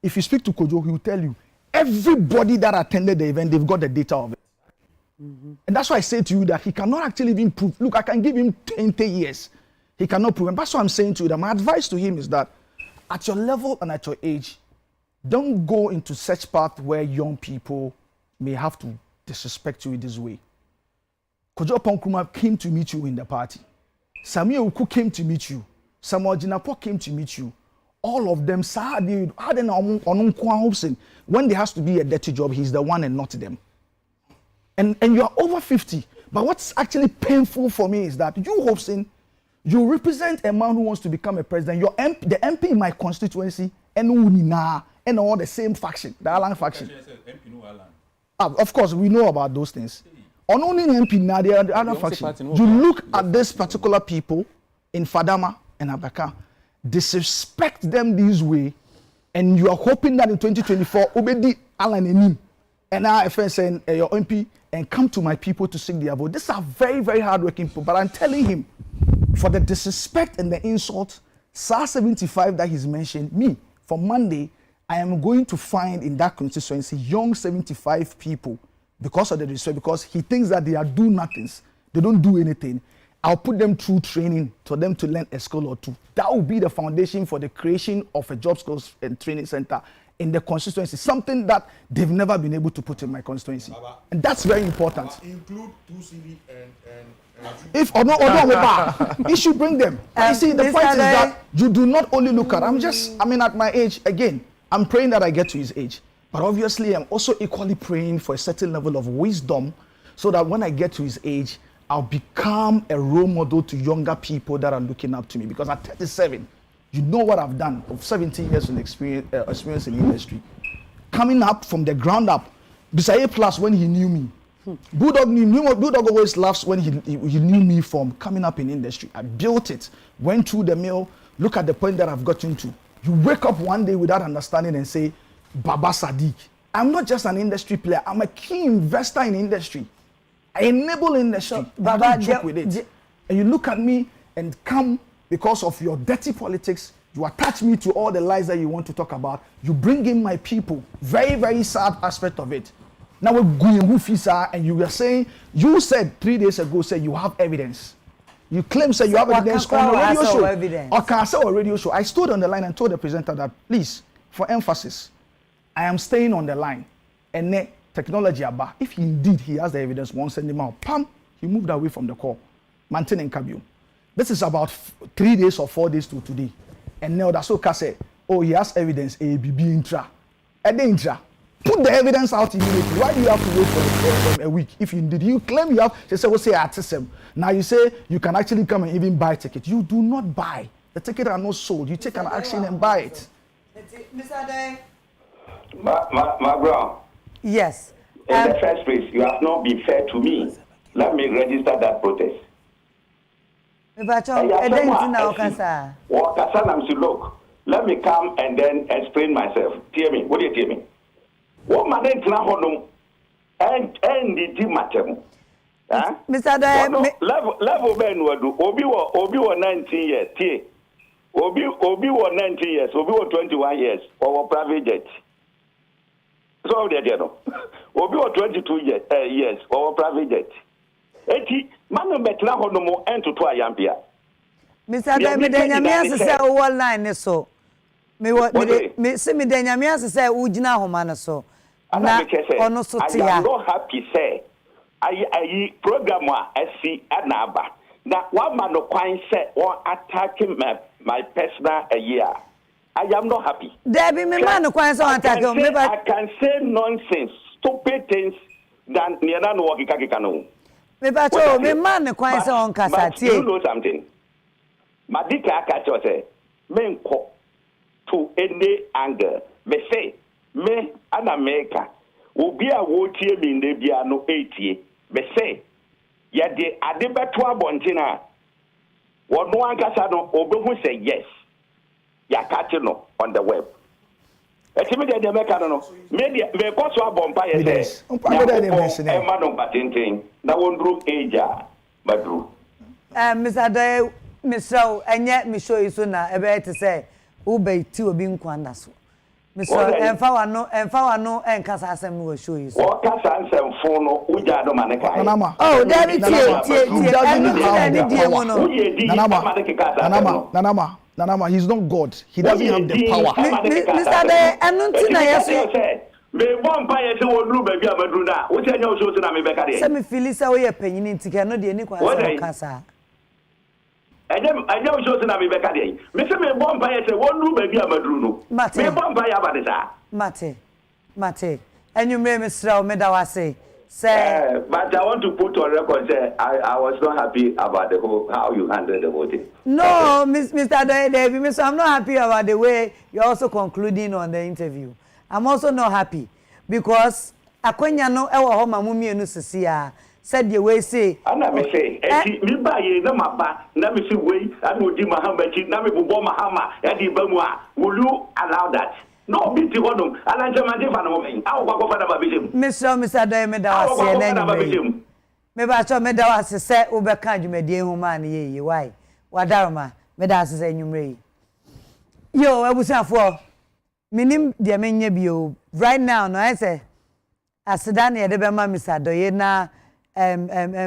Speaker 1: if you speak to Kojo, he will tell you, everybody that attended the event, they've got the data of it. Mm-hmm. And that's why I say to you that he cannot actually even prove. Look, I can give him 20 years. He cannot prove. And that's what I'm saying to you, that my advice to him is that at your level and at your age, don't go into such path where young people may have to disrespect you in this way. Kojo Ponkrumah came to meet you in the party. Samuel Uku came to meet you. Samuel Jinapo came to meet you. All of them, when there has to be a dirty job, he's the one and not them. And you are over 50. But what's actually painful for me is that you, Hobson, you represent a man who wants to become a president. The MP in my constituency, and all the same faction, the Alan faction. Of course, we know about those things. On only MP now, the other faction. You look at this particular people in Fadama and Abaka, disrespect them this way, and you are hoping that in 2024, Obedi Alan Enim and our FS and your MP and come to my people to seek their vote. These are very, very hardworking people. But I'm telling him, for the disrespect and the insult, SAR 75 that he's mentioned, me, for Monday, I am going to find in that constituency young 75 people because of the disrespect, because he thinks that they are do-nothings. They don't do anything. I'll put them through training for them to learn a skill or two. That will be the foundation for the creation of a job skills and training center in the constituency, something that they've never been able to put in my constituency. And that's very important.
Speaker 4: Include 2CV and
Speaker 1: if or no, he should bring them. You see, the point is that you do not only look at, at my age, again, I'm praying that I get to his age. But obviously, I'm also equally praying for a certain level of wisdom so that when I get to his age, I'll become a role model to younger people that are looking up to me. Because at 37, you know what I've done of 17 years in experience in the industry. Coming up from the ground up, Bisaye Plus when he knew me. Bulldog always laughs when he knew me from coming up in industry. I built it, went through the mill, look at the point that I've gotten to. You wake up one day without understanding and say, Baba Sadiq. I'm not just an industry player, I'm a key investor in industry. I enable industry. So, Baba, I don't joke with it. And you look at me and come because of your dirty politics, you attach me to all the lies that you want to talk about. You bring in my people. Very, very sad aspect of it. Now we're going Wufisa, and you were saying, you said 3 days ago, say you have evidence. You claim, say you have evidence on a radio show. Or can I say a radio show? I stood on the line and told the presenter that, please, for emphasis, I am staying on the line. And technology about. If indeed he has the evidence, won't send him out. Pam, he moved away from the call. Maintaining Kabio. This is about 3 days or 4 days to today. And now that's okay. Say, oh, he has evidence. ABB intra. And intra. Put the evidence out immediately. Why do you have to wait for a week? If you did, you claim you have, they say, we'll say artisan. Now you say you can actually come and even buy tickets. You do not buy. The tickets are not sold. You take an action and buy it.
Speaker 3: Mr. Day.
Speaker 7: Mcbrown.
Speaker 3: Yes.
Speaker 7: In the first place, you have not been fair to me. Let me register that protest. Look, let me come and then explain myself. Hear me. What do you hear me? What man ain't now and the matter.
Speaker 3: Mr. Day,
Speaker 7: level ben would do. Obi was 19 years. Obi was 19 years. Obi was 21 years. Or private jet. So they did. Obi was 22 years. Or private jet. Eti manu betra hono mo ento to ayampia.
Speaker 3: Mr. Day, me denyamia se o line so. Me se me denyamia se o gina homa no so. Na ono so tia.
Speaker 7: I am not happy say. I program wa SC anaba. Na one man no kwan say or attacking my personal year. I am not happy.
Speaker 3: There be me man no kwan say attack me
Speaker 7: I can say nonsense, stupid things than niana no work kano.
Speaker 3: Me bacho me man no kwan say on kasa tie.
Speaker 7: You know something. Madika akacho say me nko to any angle. Me say me ana America. Obi a wo tie mi nde bia no etie. Me say ya de ade beto abontina. Wono ankasa no obehu say yes. Ya catch no on the web. Etimi de America no. Me ko so abompa ye say. E ma no patentin. Na wondru eja madru.
Speaker 3: Mr. Day, Mr. Enye me show you so na ebe te say wo be ti obi nkwanda so. Mr. Emfa wano enkasa asem no show you so.
Speaker 7: O kasa asem fun no uja do maneka.
Speaker 3: Oh, David tie.
Speaker 1: Nanama, he's not God. He doesn't have the power.
Speaker 3: Mr. Day, enunti na yeso.
Speaker 7: Me bomba ye se wodru baby amadru na. Wo se anya o so na me beka de.
Speaker 3: Se me feel say we panyini ntike no de ni kwa se kasa.
Speaker 7: Anya o so na me beka de. Me se me bomba ye se wodru baby amadru no. Me bomba ya ba de sa.
Speaker 3: Mate. Enyumre me sra me da wase. Say,
Speaker 7: but I want to put on record say I was not happy about the whole how you handled the whole thing.
Speaker 3: No, Mr. David, I'm not happy about the way you're also concluding on the interview. I'm also not happy because akwenya no ewo ho mamumi enu sisia said the way say
Speaker 7: ana me say mi ba ye na maba na me say wey ana odi mahama chi na me bobo mahama ya di ba mu a will you allow that? No biti hodum ala jamande fa na mo men awo kwa fa na ba bijim
Speaker 3: Mr. David da wase na ni me ba cho me da wase se wo be kan dwumade hu ma na ye why wadaroma me da wase se nwumre yo abusafo minim de menye bio right now no I say asida na ye de be ma Mr. Doye na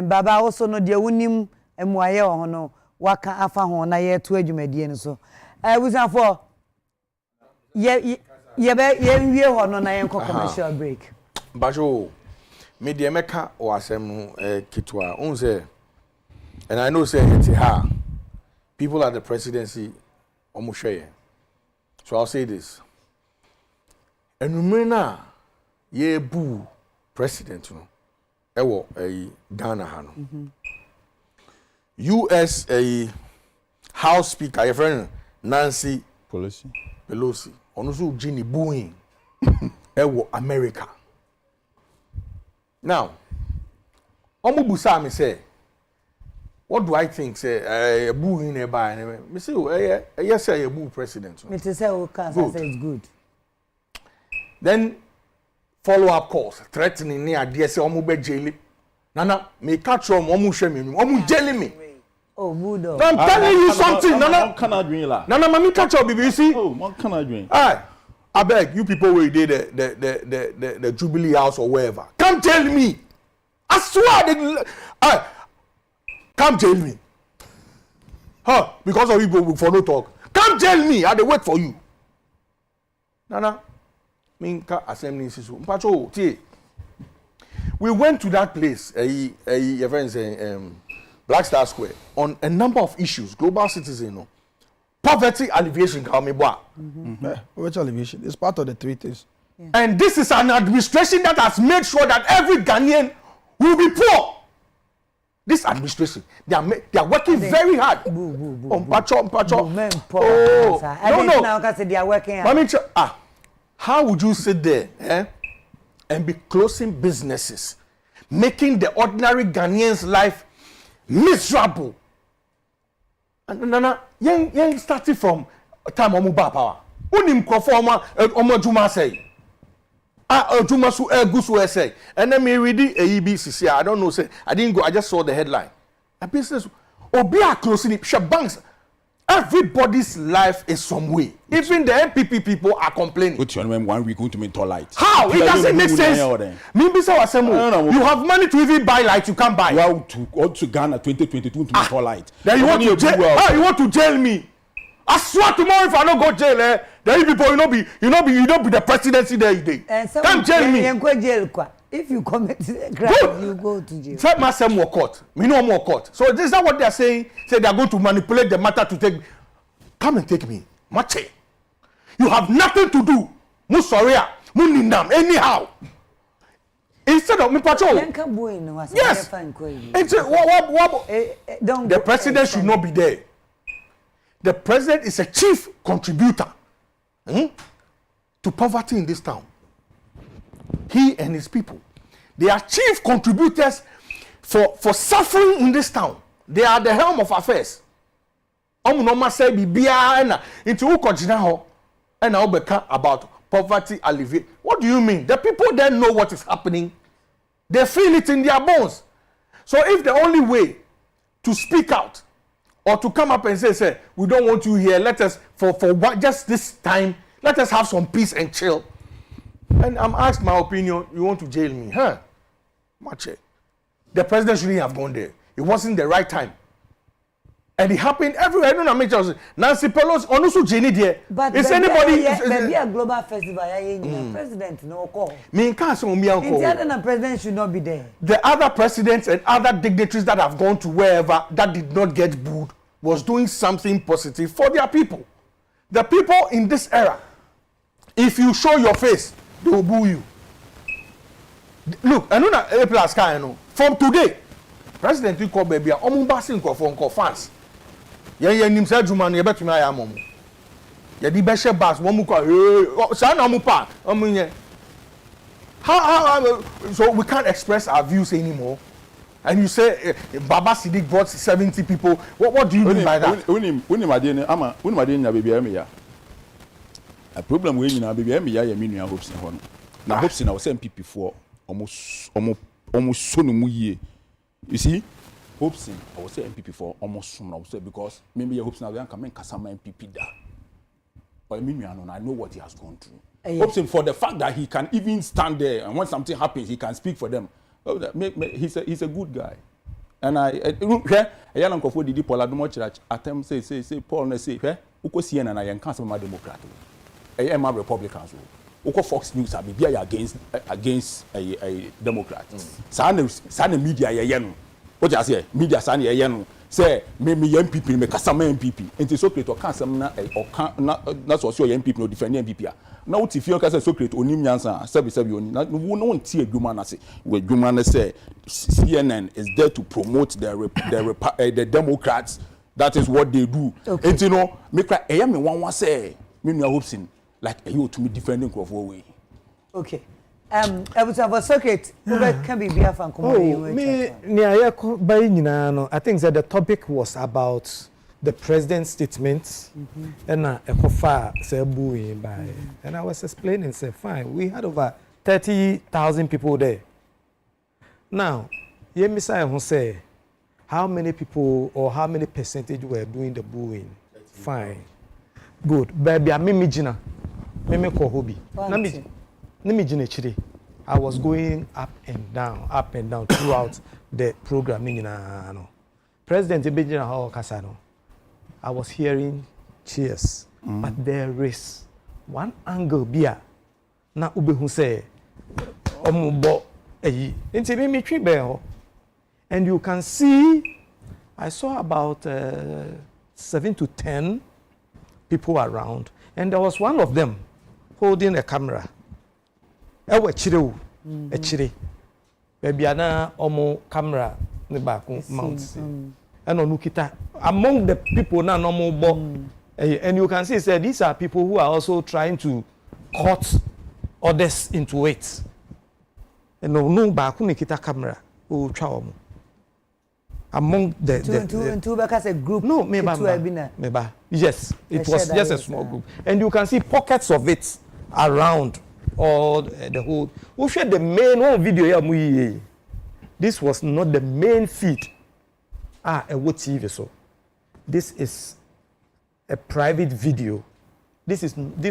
Speaker 3: baba also no de wunim emuaye ho no waka afa ho na ye to adwumade ni so abusafo ye wie ho no na ye commercial break
Speaker 2: bajo me de meka o asem kitwa unse and I know say it's her people at the presidency omuhwe so I'll say this enumere na ye bu president no ewo Ghana ha no US House Speaker, your friend Nancy Pelosi, onusu Ginny booing America. Now, Omubusa me say, what do I think? Say, a boo in a buy. Me say, yes, a boo president.
Speaker 3: Me to say, say it's good.
Speaker 2: Then follow-up calls threatening near DSA Omube jail. Nana, me catch you, Omu jailing me.
Speaker 3: Oh, Budo.
Speaker 2: I'm telling you something. Nana,
Speaker 4: can I drink la?
Speaker 2: Nana, mami catch you, BBC.
Speaker 4: Oh, what can I drink?
Speaker 2: I beg you people where you did the Jubilee House or wherever. Come tell me. I swear, come tell me. Because of you for no talk. Come tell me. I dey wait for you. Nana, minka assembly sisu. Mpacho, tie. We went to that place, your friends, Black Star Square, on a number of issues, global citizen, poverty alleviation,
Speaker 1: Poverty alleviation is part of the 3 things.
Speaker 3: Yeah.
Speaker 2: And this is an administration that has made sure that every Ghanaian will be poor. This administration, they are working very hard.
Speaker 3: Mpacho.
Speaker 2: No.
Speaker 3: They are working hard.
Speaker 2: How would you sit there and be closing businesses, making the ordinary Ghanaian's life miserable? And Nana, young started from time Omuba power. Unim konforma Omajuma say. Juma su gusu say. And then me read the EBCC. I don't know, say I didn't go, I just saw the headline. A business Obia closing it, banks. Everybody's life is some way. Even the MPP people are complaining.
Speaker 4: Put your name 1 week going to me to light.
Speaker 2: How? It doesn't make sense. You have money to even buy light, you can't buy.
Speaker 4: You want to Ghana 2022 to me to light.
Speaker 2: Then you want to jail? You want to jail me? I swear tomorrow if I don't go jail, then you people you not be the presidency there today. Come jail me.
Speaker 3: If you commit crime, you go to jail.
Speaker 2: Tell myself more court. Me no more court. So this is not what they are saying. Say they are going to manipulate the matter to take. Come and take me. Mache. You have nothing to do. Musoria. Munindam. Anyhow. Instead of me patrol. Yes. The president should not be there. The president is a chief contributor to poverty in this town. He and his people. They are chief contributors for suffering in this town. They are the helm of affairs. Omunoma say bibia na into ukojina ho and obeka about poverty alleviation. What do you mean? The people then know what is happening. They feel it in their bones. So if the only way to speak out or to come up and say we don't want you here, let us for just this time, let us have some peace and chill. And I'm asked my opinion, you want to jail me? Mache. The president shouldn't have gone there. It wasn't the right time. And it happened everywhere. I don't know how many Nancy Pelosi, Onusu Jenny there.
Speaker 3: But
Speaker 2: is anybody...
Speaker 3: Maybe a global festival, president no call.
Speaker 2: Me can't say me uncle.
Speaker 3: The president should not be there.
Speaker 2: The other presidents and other dignitaries that have gone to wherever that did not get booed was doing something positive for their people. The people in this era, if you show your face, they will boo you. Look, I know that A+, from today, President will call baby, Omumbasin for fans. Yeah, nimsa Jumani, you bet me I am. Yeah, the best bass, Womuka, San Omupa, how, so we can't express our views anymore. And you say Baba Siddiq brought 70 people. What do you mean by that?
Speaker 4: A problem we na baby me ya me hopes na hono na hopes na was MPP for almost so no mu yie. You see, hopes I was say MPP for almost so now because maybe your hopes now can come kasa MPP da. But me no I know what he has gone through. Hopes for the fact that he can even stand there and when something happens he can speak for them. He's a good guy. And I young for the Paul Adomo Church attempt say Paul na say uko CNN na yan kan sama Democrat. My Republicans who Fox News are be against a Democrat. Sana media yenu. What you say? Media sana yenu. Say me MPP me kasama MPP. Enti so create o kan sam na or can na so your MPP no defend MPP. na wo ti fie ka say Socrates onim nyansa sebi oni na wo no nti adwuma na se we adwuma na say CNN is there to promote the Democrats. That is what they do.
Speaker 3: Okay.
Speaker 4: And you know, me cry me wan say me no hopes in like you to me defending crop way.
Speaker 3: Okay. I was about Socrates. Can be beer fan come
Speaker 5: me near by no. I think that the topic was about the president's statement and Ekofa say by and I was explaining say fine we had over 30,000 people there. Now, ye Messiah who say how many people or how many percentage were doing the booing? Fine. Good. Baby I me jina. Me ko hobby. Na me jina chiri. I was going up and down throughout the program no. President Ebejina how kasa no. I was hearing cheers, but there is one angle bia na ubehu say omubo eyi nti me twi be ho and you can see I saw about 7 to 10 people around and there was one of them holding a camera ewe chire e chire baby ana omo camera ne ba ko mount and onukita among the people na normal bo and you can see say these are people who are also trying to cut others into it and no ba ko ne kita camera o twa omo among the
Speaker 3: two because a group
Speaker 5: no meba yes it was just a small group and you can see pockets of it around all the whole we share the main one video here this was not the main feed a what TV so this is a private video this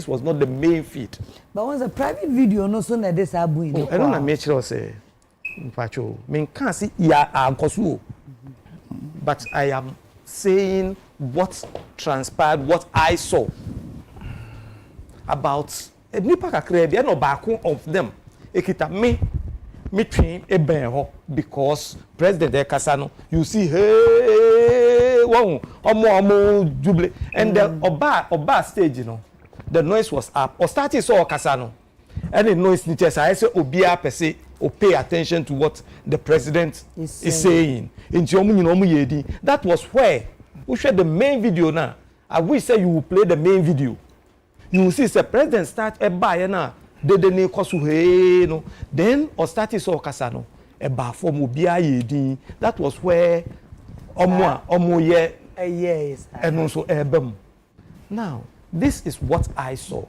Speaker 5: was not the main feed
Speaker 3: but once a private video no so na this abu in
Speaker 5: I don't make sure say mpacho me can see ya ankoso but I am saying what transpired what I saw about nipa kakra dey no back of them ekita me train e ben ho because president ekasa no you see hey won omo jubilee and the oba stage you know the noise was up or started so okasa no and the noise ni chesa I say obia pese or pay attention to what the president is saying nti omo nyina omo yedi that was where we share the main video now I wish say you will play the main video you will see the president start e buy na de ne kosu he no then or start so kasa no e ba form obia yedi that was where omo ye
Speaker 3: yes
Speaker 5: and also ebem now this is what I saw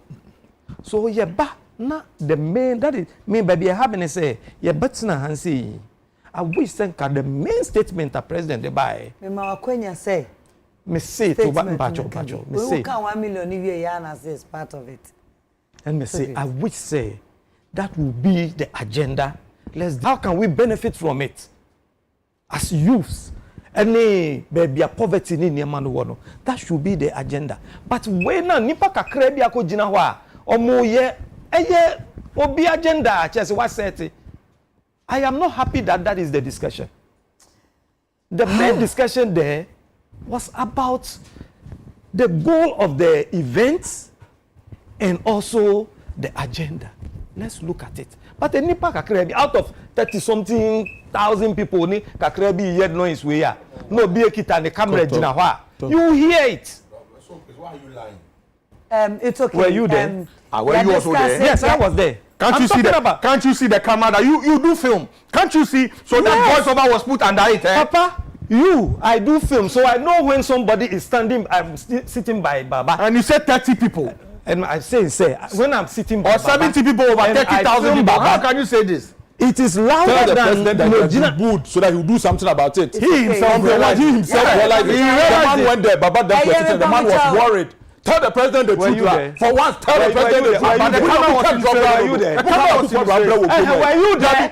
Speaker 5: so ye ba na the main that is me baby having say ye betina han say I wish think the main statement the president dey buy
Speaker 3: me ma kwanya say
Speaker 5: me say to bacho me say
Speaker 3: we can 1 million if you yana say is part of it
Speaker 5: and me say I wish say that will be the agenda how can we benefit from it as youths any baby poverty ni niam no that should be the agenda but when na nipa kakra bi akogina ho a omo ye obi agenda chese what set I am not happy that is the discussion the main discussion there was about the goal of the event and also the agenda let's look at it but the nipa kakra bi out of 30 something thousand people ni kakra bi hear noise we ya no be ekita the camera gina ho a you hear it
Speaker 2: so why are you lying
Speaker 3: it's okay
Speaker 5: were you there
Speaker 2: were you also there
Speaker 5: yes I was there
Speaker 2: can't you see the camera that you do film can't you see so
Speaker 5: yes.
Speaker 2: that voiceover was put under it
Speaker 5: Papa I do film so I know when somebody is standing I'm sitting by Baba
Speaker 2: and you said 30 people
Speaker 5: and I say when I'm sitting by
Speaker 2: or 70 people over 30,000 people how can you say this
Speaker 5: it is louder than
Speaker 4: that good so that he will do something about it
Speaker 5: he himself
Speaker 4: realized it. The man went there Baba then the man was worried. Tell the president the truth. For once, tell the president the truth. But the camera was in trouble.
Speaker 5: Were you there?
Speaker 4: The camera was in trouble.
Speaker 5: Were you there?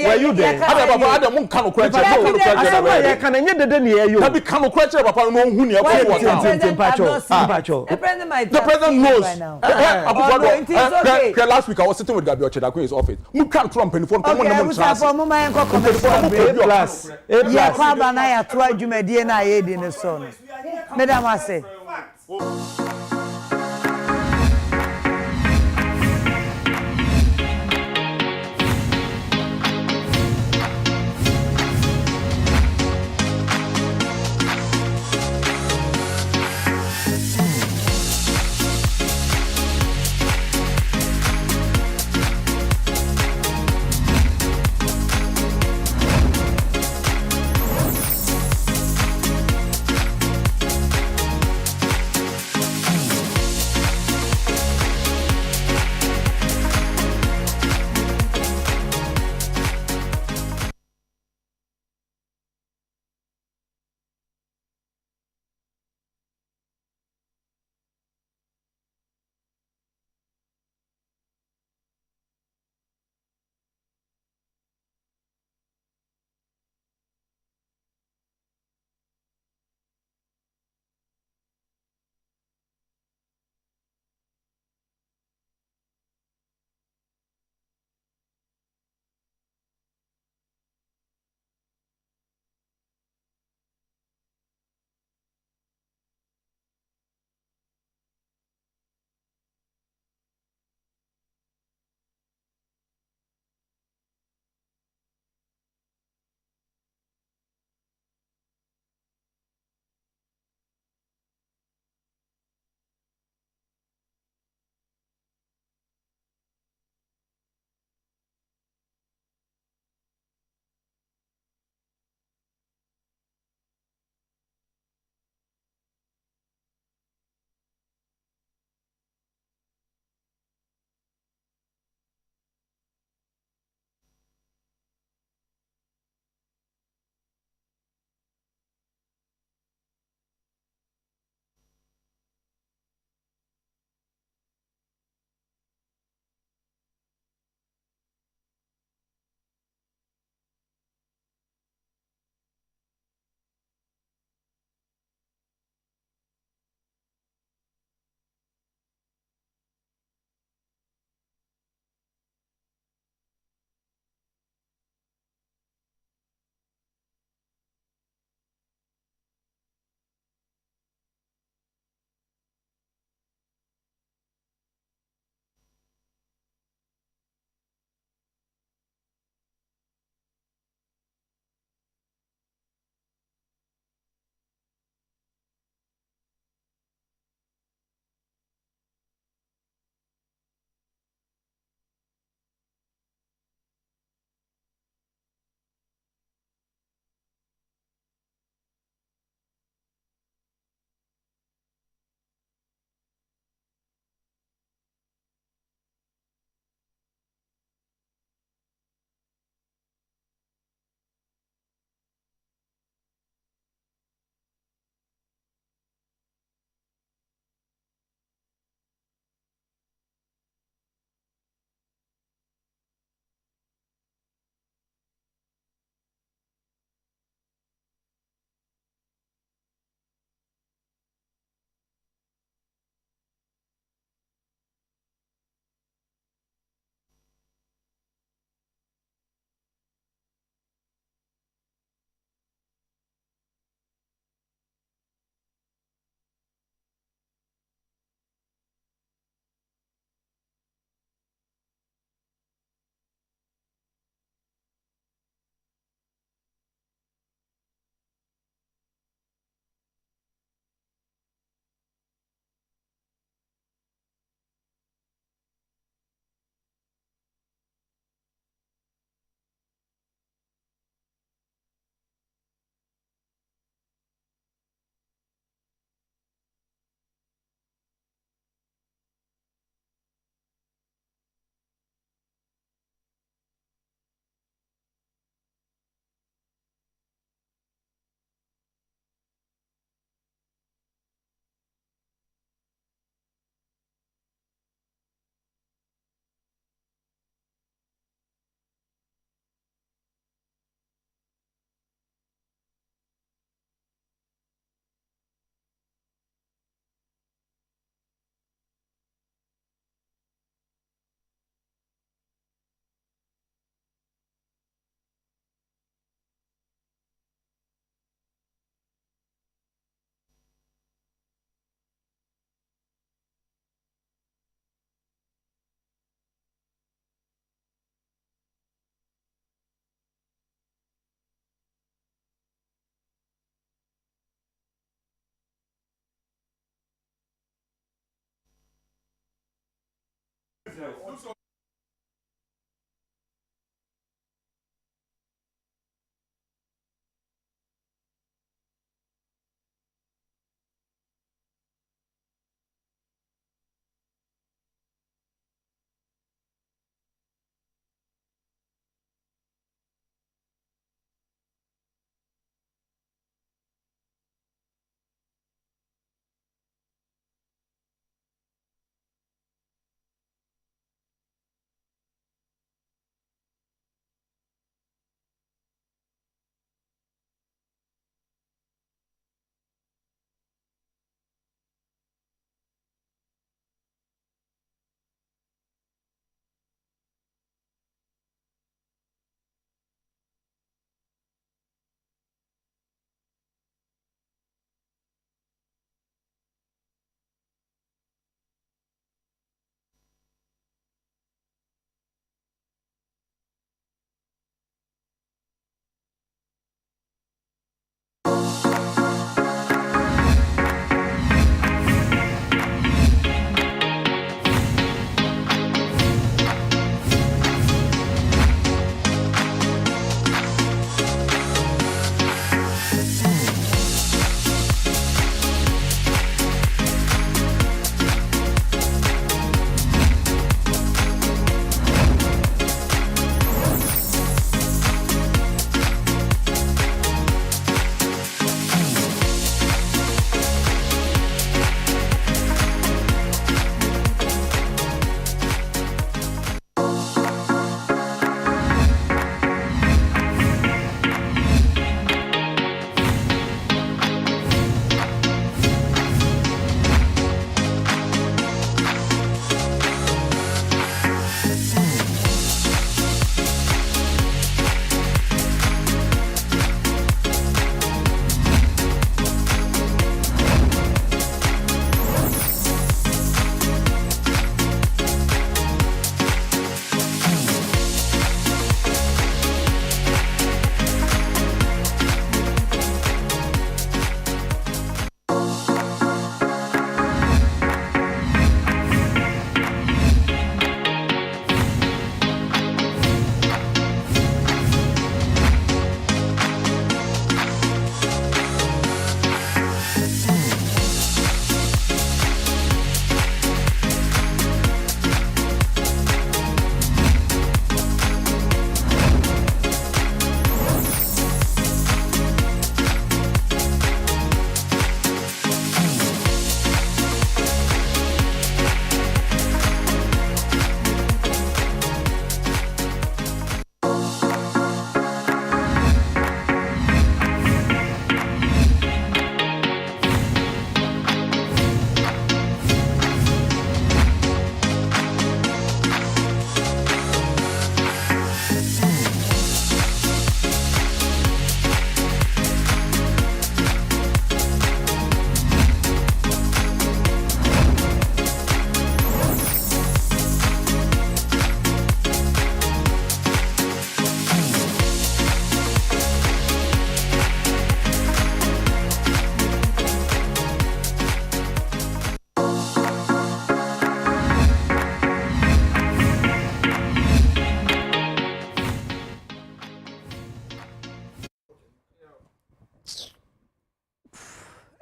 Speaker 5: Were you there?
Speaker 4: The president knows. Last week I was sitting with Gabriel Chedako in his office. Mukan Trump and phone.
Speaker 3: Madam, I say.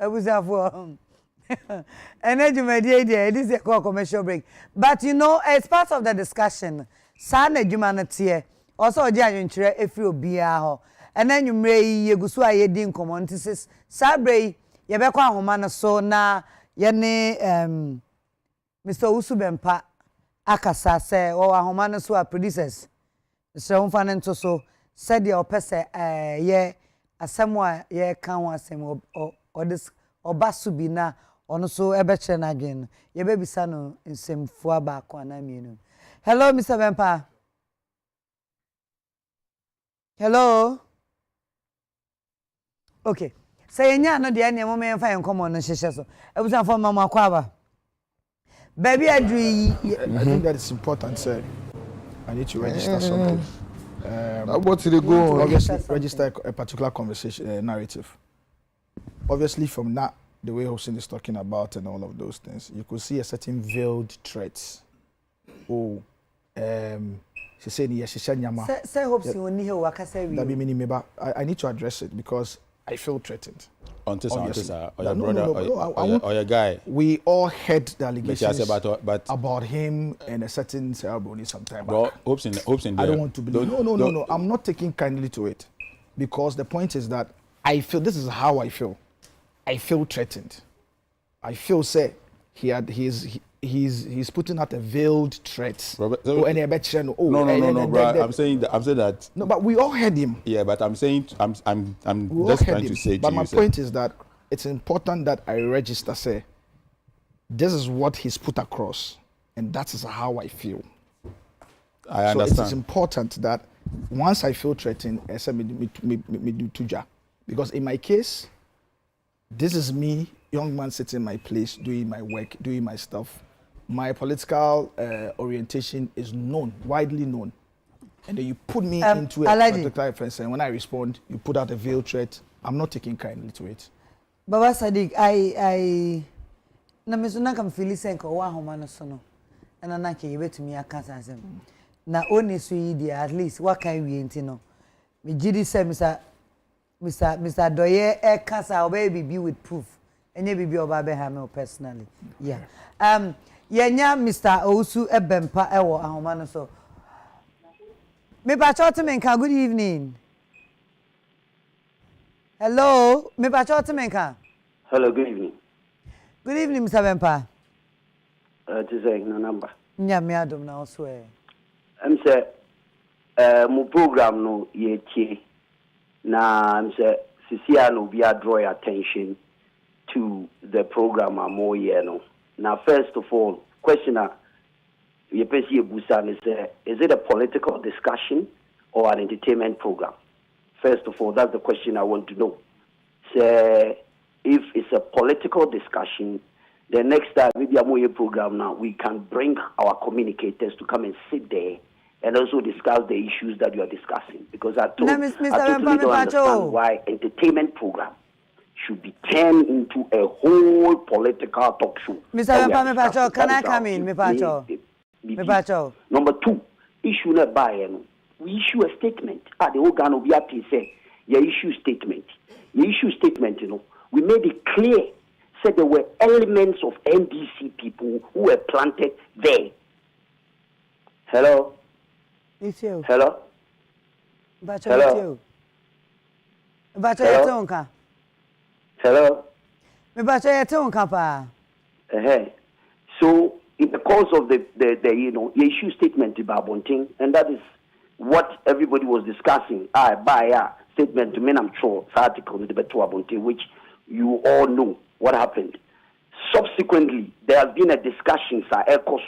Speaker 3: Abusafo. Energy media this is a commercial break. But you know, as part of the discussion, sana humanity also oje anwinkyere efri obia ho. Ena nwumre yi yegusu ayedi nkomo ntisis. Sabre ye bekọ ahoma no so na ye ne Mr. Usubempa akasa se o ahoma no so a producers. So mfa ne nto so said the opese ye asemo a ye kan ho asem o this obasubi na ono so ebeche na dwen ye bebisa no nsemfu abako na mienu. Hello Mr. Bempa. Hello. Okay. Say nya no de na mo me mfa enkomo no hyehye so. Ebusan for mama akwaba. Baby adri
Speaker 1: I think that is important, sir. I need to register something.
Speaker 4: What did they go?
Speaker 1: Obviously, register a particular conversation narrative. Obviously, from that, the way Hossein is talking about and all of those things, you could see a certain veiled threats oh, she said, yes, she said, Nyama.
Speaker 3: Say, hope you only hear what I say.
Speaker 1: I need to address it because I feel threatened.
Speaker 4: Or your brother, or your guy.
Speaker 1: We all heard the allegations about him and a certain ceremony sometime back.
Speaker 4: Hopes in
Speaker 1: I don't want to believe. No. I'm not taking kindly to it because the point is that I feel, this is how I feel. I feel threatened. I feel, say, he's putting out a veiled threat.
Speaker 4: Robert,
Speaker 1: no,
Speaker 4: bro. I'm saying that.
Speaker 1: No, but we all heard him.
Speaker 4: Yeah, but I'm saying I'm just trying to say.
Speaker 1: But my point is that it's important that I register. Say, this is what he's put across, and that is how I feel.
Speaker 4: I understand.
Speaker 1: So it is important that once I feel threatened, I say me do tuja, because in my case, this is me, young man sitting in my place, doing my work, doing my stuff. My political orientation is known, widely known. And then you put me into a particular offense, and when I respond, you put out a veiled threat. I'm not taking kindly to it.
Speaker 3: Baba Sadiq, I na mesuna kam feel senko wa homa no so no. Na na ke yebetumi akasa asem. Na oni so yi dia at least what can we enti no. Me gidi say Mr. Doye e kasa obey be with proof. Enye bibi oba be ha me personally. Yeah. Yenya Mr. Ousu Ebempa ewo ahoma no so. Me ba chotemenka, good evening. Hello, me ba chotemenka.
Speaker 9: Hello, good evening.
Speaker 3: Good evening, Mr. Bempa.
Speaker 9: It is a number.
Speaker 3: Nya me adom na also e.
Speaker 9: Say mo program no ye tie na say Sisia no be draw your attention to the program more here no. Now first of all, questioner ye pesi ebusa is it a political discussion or an entertainment program? First of all, that's the question I want to know. Say if it's a political discussion, the next time maybe a more program now we can bring our communicators to come and sit there and also discuss the issues that you are discussing, because I totally don't understand why entertainment program should be turned into a whole political talk show.
Speaker 3: Mr. Mepacho, can I come in, Mepacho?
Speaker 9: Number two, issue not by we issue a statement. The organ of the say, your issue statement. Your issue statement, we made it clear, said there were elements of NDC people who were planted there. Hello?
Speaker 3: It's you.
Speaker 9: Hello?
Speaker 3: Bacho, it's you. Bacho, it's you.
Speaker 9: Hello?
Speaker 3: Bacho, it's you, Papa.
Speaker 9: So, in the course of the your issue statement about Bonting, and that is what everybody was discussing. Statement to me, I'm sure, article with the Betua Bonting, which you all know what happened. Subsequently, there has been a discussion, sir, of course,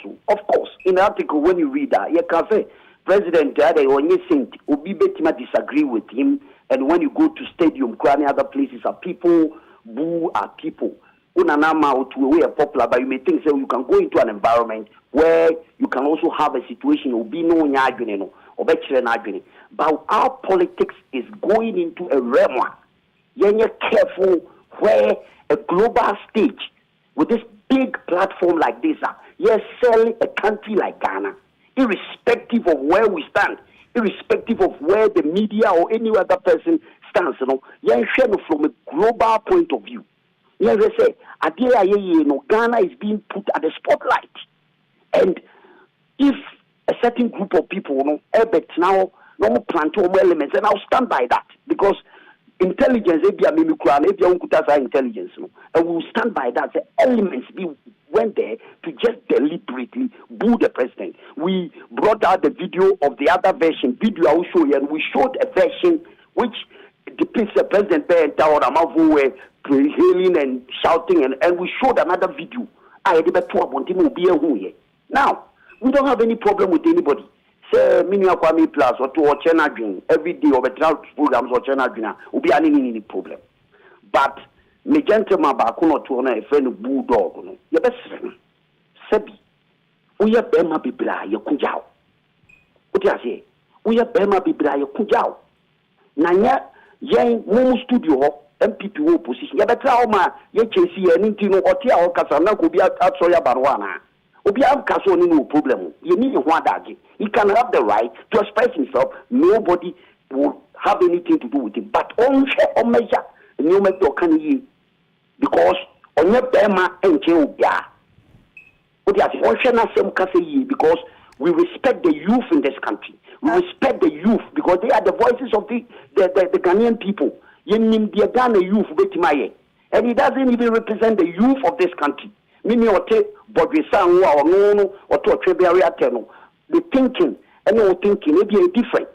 Speaker 9: in the article, when you read that, you can say, President Obi Betima disagree with him, and when you go to stadium, any other places, are people, boo are people. Unanama to a way popular, but you may think so you can go into an environment where you can also have a situation Obi no nyagene or betre. But our politics is going into a realm. You're careful where a global stage with this big platform like this, you're selling a country like Ghana, irrespective of where we stand, irrespective of where the media or any other person stands. You're from a global point of view. Yes, they say, Ghana is being put at the spotlight. And if a certain group of people, now, no plant elements, and I'll stand by that. Because intelligence, intelligence, and we'll stand by that. The elements went there to just deliberately boo the president. We brought out the video of the other version. Video I will show you, and we showed a version which depicts the president hailing and shouting, and we showed another video. Now, we don't have any problem with anybody. Say, Kwame Plus or to China Dream every day or programs or China Dream will be any problem. But me gentleman bakuno to a friend bulldog. Your best friend, Sebi, we are Bema Bibla, your Kujao. What do you say? We are Bema Bibla, your Kujao. Nanya, Yang Momo Studio. MPP position. Ya betra o ma ye chesi e nti no otia o kasa na ko bi atso ya barwana. Obi am kaso ni no problem. You need ho adage. He can have the right to express himself. Nobody will have anything to do with it. But on measure, you make to can you because on your bema enche obia. Odi ase on share na sem kase yi because we respect the youth in this country. We respect the youth because they are the voices of the Ghanaian people. Yenim the Ghana youth betimaye. And he doesn't even represent the youth of this country. Mimi ote bodwesa nwa ono oto otwebia ateno. The thinking and no thinking may be different.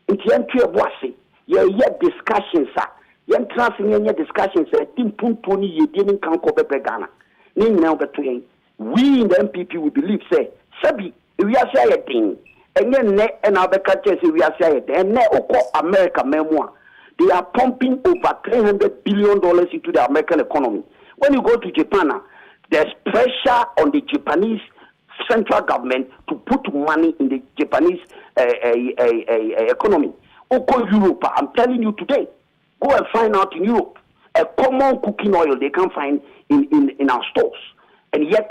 Speaker 9: Nti yentwe boase. Ye discussions are. Yen transfer discussions timpuntu ni ye di nkan ko bebe Ghana. Ni nyina obeto yen. We in the MPP we believe say sabi we are say thing. Enye ne na obeka say we are say and ne okọ America memoa. They are pumping over $300 billion into the American economy. When you go to Japan, there's pressure on the Japanese central government to put money in the Japanese economy. Oko Europe, I'm telling you today, go and find out in Europe a common cooking oil they can find in our stores. And yet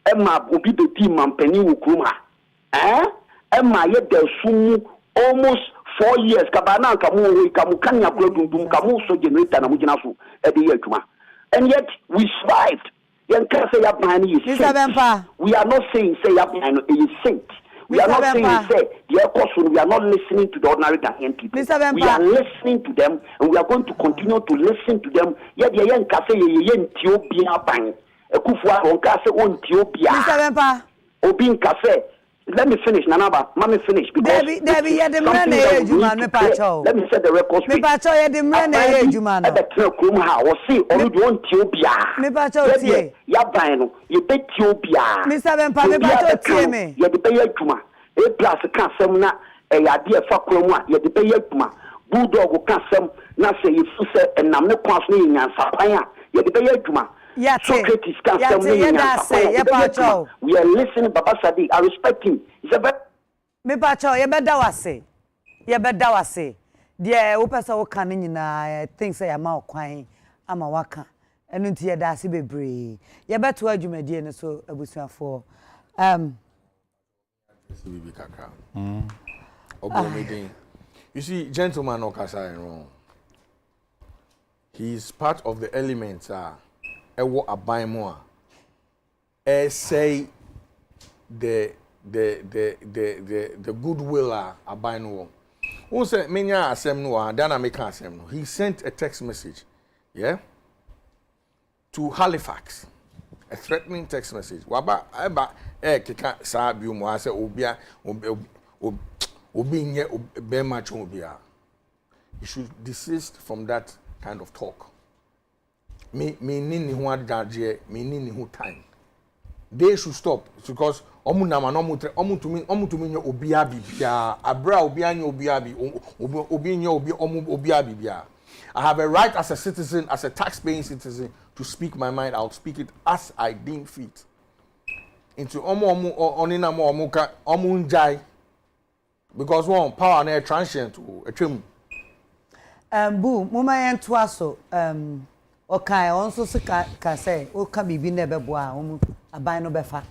Speaker 9: Emma will be the team and penny Ukruma. Emma yet there's almost 4 years kabana kamu kanya kudum kamu so generator na mugina so e de yatuma and yet we survived yen ka say yabani is we are not saying say yabani is saint we are not saying say the course we are not listening to the ordinary Ghanaian people we are listening to them and we are going to continue to listen to them yet yen ka say yen Ethiopia ban ekufu on ka say on Ethiopia Mr. Bempa obin ka say let me finish, Nanaba. Let me finish.
Speaker 3: Debbie, you the man Juman, me pacho.
Speaker 9: Let me set the record straight.
Speaker 3: Me pacho, you the man Juman.
Speaker 9: At the Trum House, see, only one Tobia.
Speaker 3: Me pacho, see.
Speaker 9: Yabano, you bet Tobia.
Speaker 3: Mr. Bempa, me pacho, see me.
Speaker 9: You the Bay Tuma. A plus a casemna, a idea Fakroma, you the Bay Tuma. Bulldog Casem, Nasa, you say, and I'm not passing and Sapaya. You the Bay Tuma. Socrates can tell me we are listening, Baba Sadi. I respect him. He's a better.
Speaker 3: Me pacho, you better wase. You better wase. Dear, Opesa Okanin, I think say I'm out crying. I'm a waka. And until you dasi be brave. You better word you, my dear, so I was for.
Speaker 2: You see, gentleman Okasa wrong. He's part of the elements. Ewo aban mo a say the goodwill aban no who say menya asem no dan make asem no he sent a text message to Halifax, a threatening text message waba eba keka sa bi mo say obia obi nye be match obia. You should desist from that kind of talk. Me ni who adage me ni who time. They should stop because omu na ma no omu to me obia bibia abra obia nya obia bi obi nya obia bibia. I have a right as a citizen, as a tax-paying citizen, to speak my mind. I'll speak it as I deem fit. Into onina omu njai because one power na transient to a trim.
Speaker 3: Boom, mama yen twaso okay, also say, o ka bibi na beboa o aban no befa.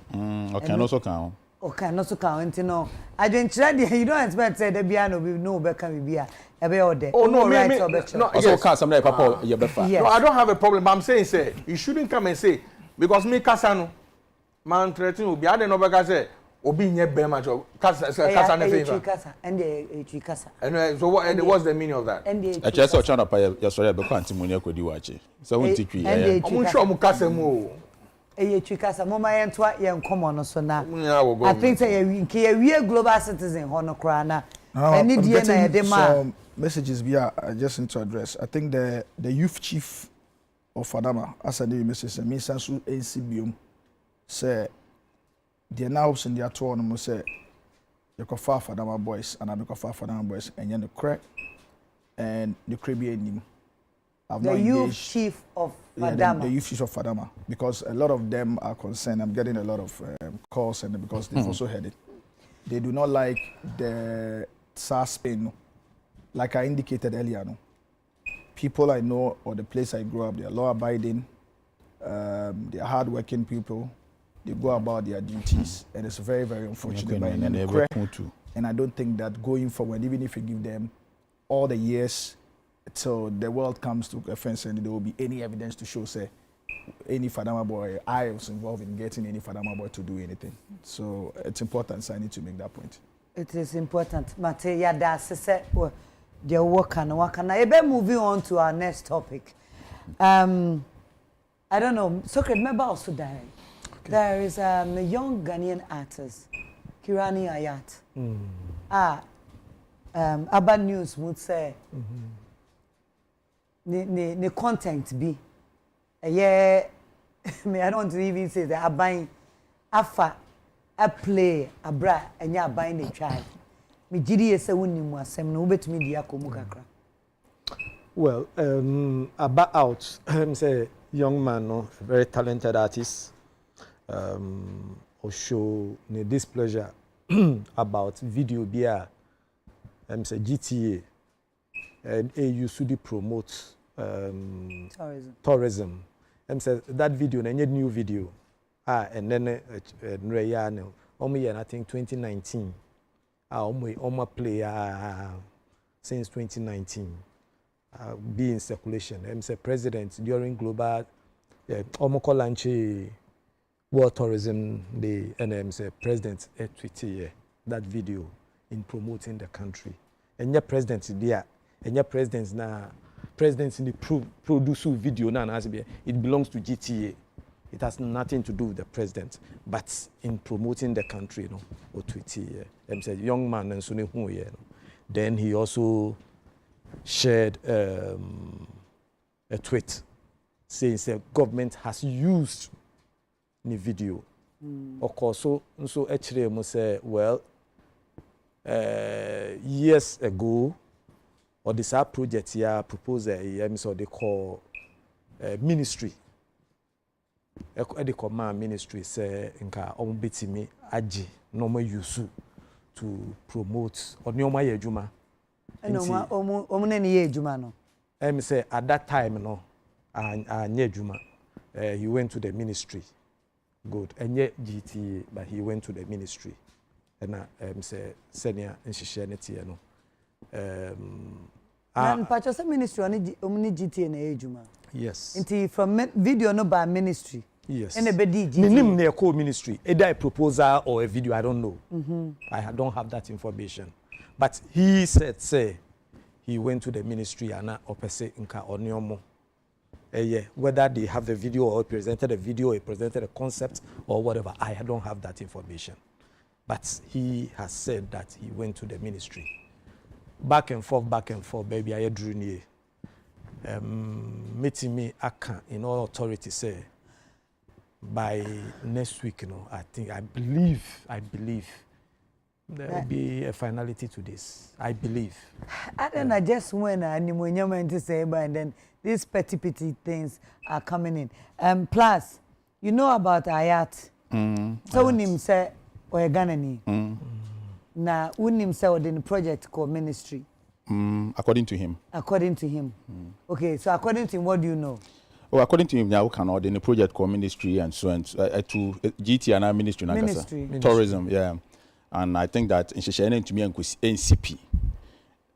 Speaker 4: Okay, no so kan.
Speaker 3: Okay, no so kan nti no. Adwenkyerɛ you don't expect say that bia no be no be ka bibia e be order.
Speaker 2: Oh no,
Speaker 3: right
Speaker 2: no,
Speaker 4: also can somebody papa you befa.
Speaker 2: No, I don't have a problem, but I'm saying say you shouldn't come and say because me kasa no man threaten obi ade no be ka say obi nye be match kasa na favor.
Speaker 3: Kasa and the kasa.
Speaker 2: And so what's the meaning of that?
Speaker 4: I just saw China pa ya sorry be kwa antimony akodi wache. So won tikwi ya.
Speaker 2: Omo sure omo kasa mu.
Speaker 3: Kasa mama yen twa yen komo no so na. I think say we global citizen ho no kra na. Any die na de ma.
Speaker 1: Some messages we are just need to address. I think the youth chief of Fadama as a message me sansu NCBM say the announcements in the autonomous say you can far Fadama boys and I make far Fadama boys and you the crack and the Caribbean.
Speaker 3: The youth chief of Fadama.
Speaker 1: The youth chief of Fadama, because a lot of them are concerned. I'm getting a lot of calls and because they've also heard it. They do not like the SARS pain. Like I indicated earlier, no. People I know or the place I grew up, they are law-abiding, they are hard-working people. they go about their duties, and it's very, very unfortunate. And I don't think that going forward, even if you give them all the years till the world comes to a fence and there will be any evidence to show, say, any Fadama boy, I was involved in getting any Fadama boy to do anything. So it's important, so I need to make that point.
Speaker 3: It is important. Mate, yeah, that's the work and work. And I better moving on to our next topic. I don't know, Socrates, remember also that there is a young Ghanaian artist, Kirani Ayat. Abba News would say, the content be, yeah, me, I don't even say that I'm buying afa, a play, a bra, and you're buying a child. Me jiri ese wuni mu asem no bet me dia komu kakra.
Speaker 5: Well, about say young man, no, very talented artist. Or show ne displeasure about video beer. Say GTA and AU should promote tourism. Say that video, na new video. And then I think 2019. Oma play since 2019. Be in circulation. Say president during global Omokolanche World Tourism Day, and say president tweeted that video in promoting the country. And your president there, and your presidents now, presidents in the produce video now, it belongs to GTA. It has nothing to do with the president, but in promoting the country, you know, or tweeted. Say young man and Sunni who you know. Then he also shared a tweet saying the government has used the video. Of course, so actually, I say, well, years ago, or this project here proposed so they call ministry. They call my ministry say nka ombetimi aji no more use to promote or nyoma ye adwuma.
Speaker 3: No omune ne ye adwuma no.
Speaker 5: Say at that time no anye adwuma. He went to the ministry. Good. And yet GTA, but he went to the ministry. And say senior insecurity no.
Speaker 3: And Pachosa ministry omni GTA na adwuma.
Speaker 5: Yes.
Speaker 3: Inti from video no by ministry.
Speaker 5: Yes.
Speaker 3: And a bedi GTA.
Speaker 5: Minim ne co-ministry. Either a proposal or a video, I don't know. I don't have that information. But he said, say, he went to the ministry and opese nka onyomo. Whether they have the video or presented a video or presented a concept or whatever, I don't have that information. But he has said that he went to the ministry. Back and forth, baby, I drew near. Meeting me, in all authority, say, by next week, you know, I believe there will be a finality to this. I believe.
Speaker 3: I don't know, just when I'm to say, and then these petty things are coming in. Plus, you know about Ayat. So when him say, or Ghanaian, now when him say, in the project called ministry.
Speaker 4: According to him.
Speaker 3: According to him. Okay, so according to him, what do you know?
Speaker 4: Well, according to him, now can order in a project called ministry and so on to GT and our ministry. Tourism, yeah. And I think that in Shishane to me and NCP.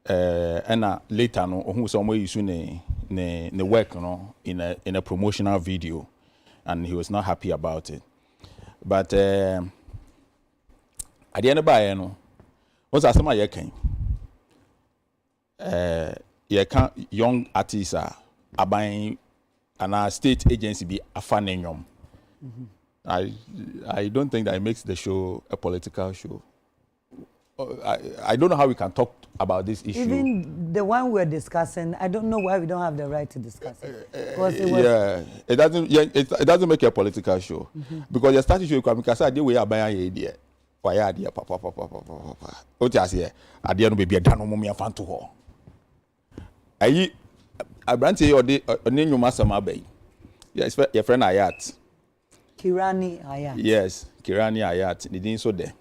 Speaker 4: And later no who somewhere you soon ne work no in a promotional video, and he was not happy about it. But at the end of the no, what's that somebody can young artists are buying and our state agency be a fan. I don't think that it makes the show a political show. I don't know how we can talk about this issue.
Speaker 3: Even the one we're discussing, I don't know why we don't have the right to discuss it. Because it was
Speaker 4: it doesn't make it a political show. Because your starting show because I did we are buying idea. Why idea papa. What you say? Idea no be a dano mummy fan to her. I branch or the name you must bay. Yes, your friend Ayat.
Speaker 3: Kirani Ayat.
Speaker 4: Yes, Kirani Ayat. They didn't so there.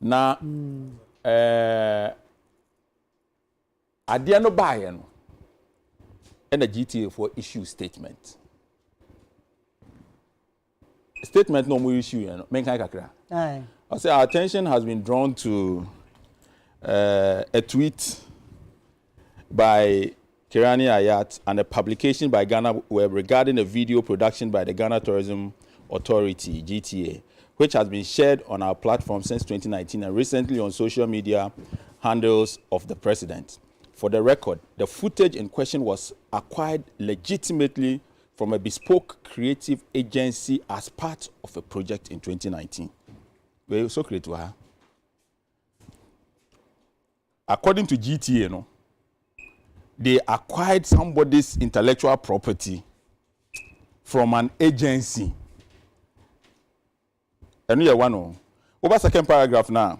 Speaker 4: Now, at the end of Bayern, and the GTA for issue statement. statement no more issue, you know. I say our attention has been drawn to a tweet by Kirani Ayat and a publication by Ghana Web regarding a video production by the Ghana Tourism Authority, GTA, which has been shared on our platform since 2019 and recently on social media handles of the president. For the record, the footage in question was acquired legitimately from a bespoke creative agency as part of a project in 2019. We're so creative, huh? According to GTA, no, they acquired somebody's intellectual property from an agency. And we are one. Over second paragraph now.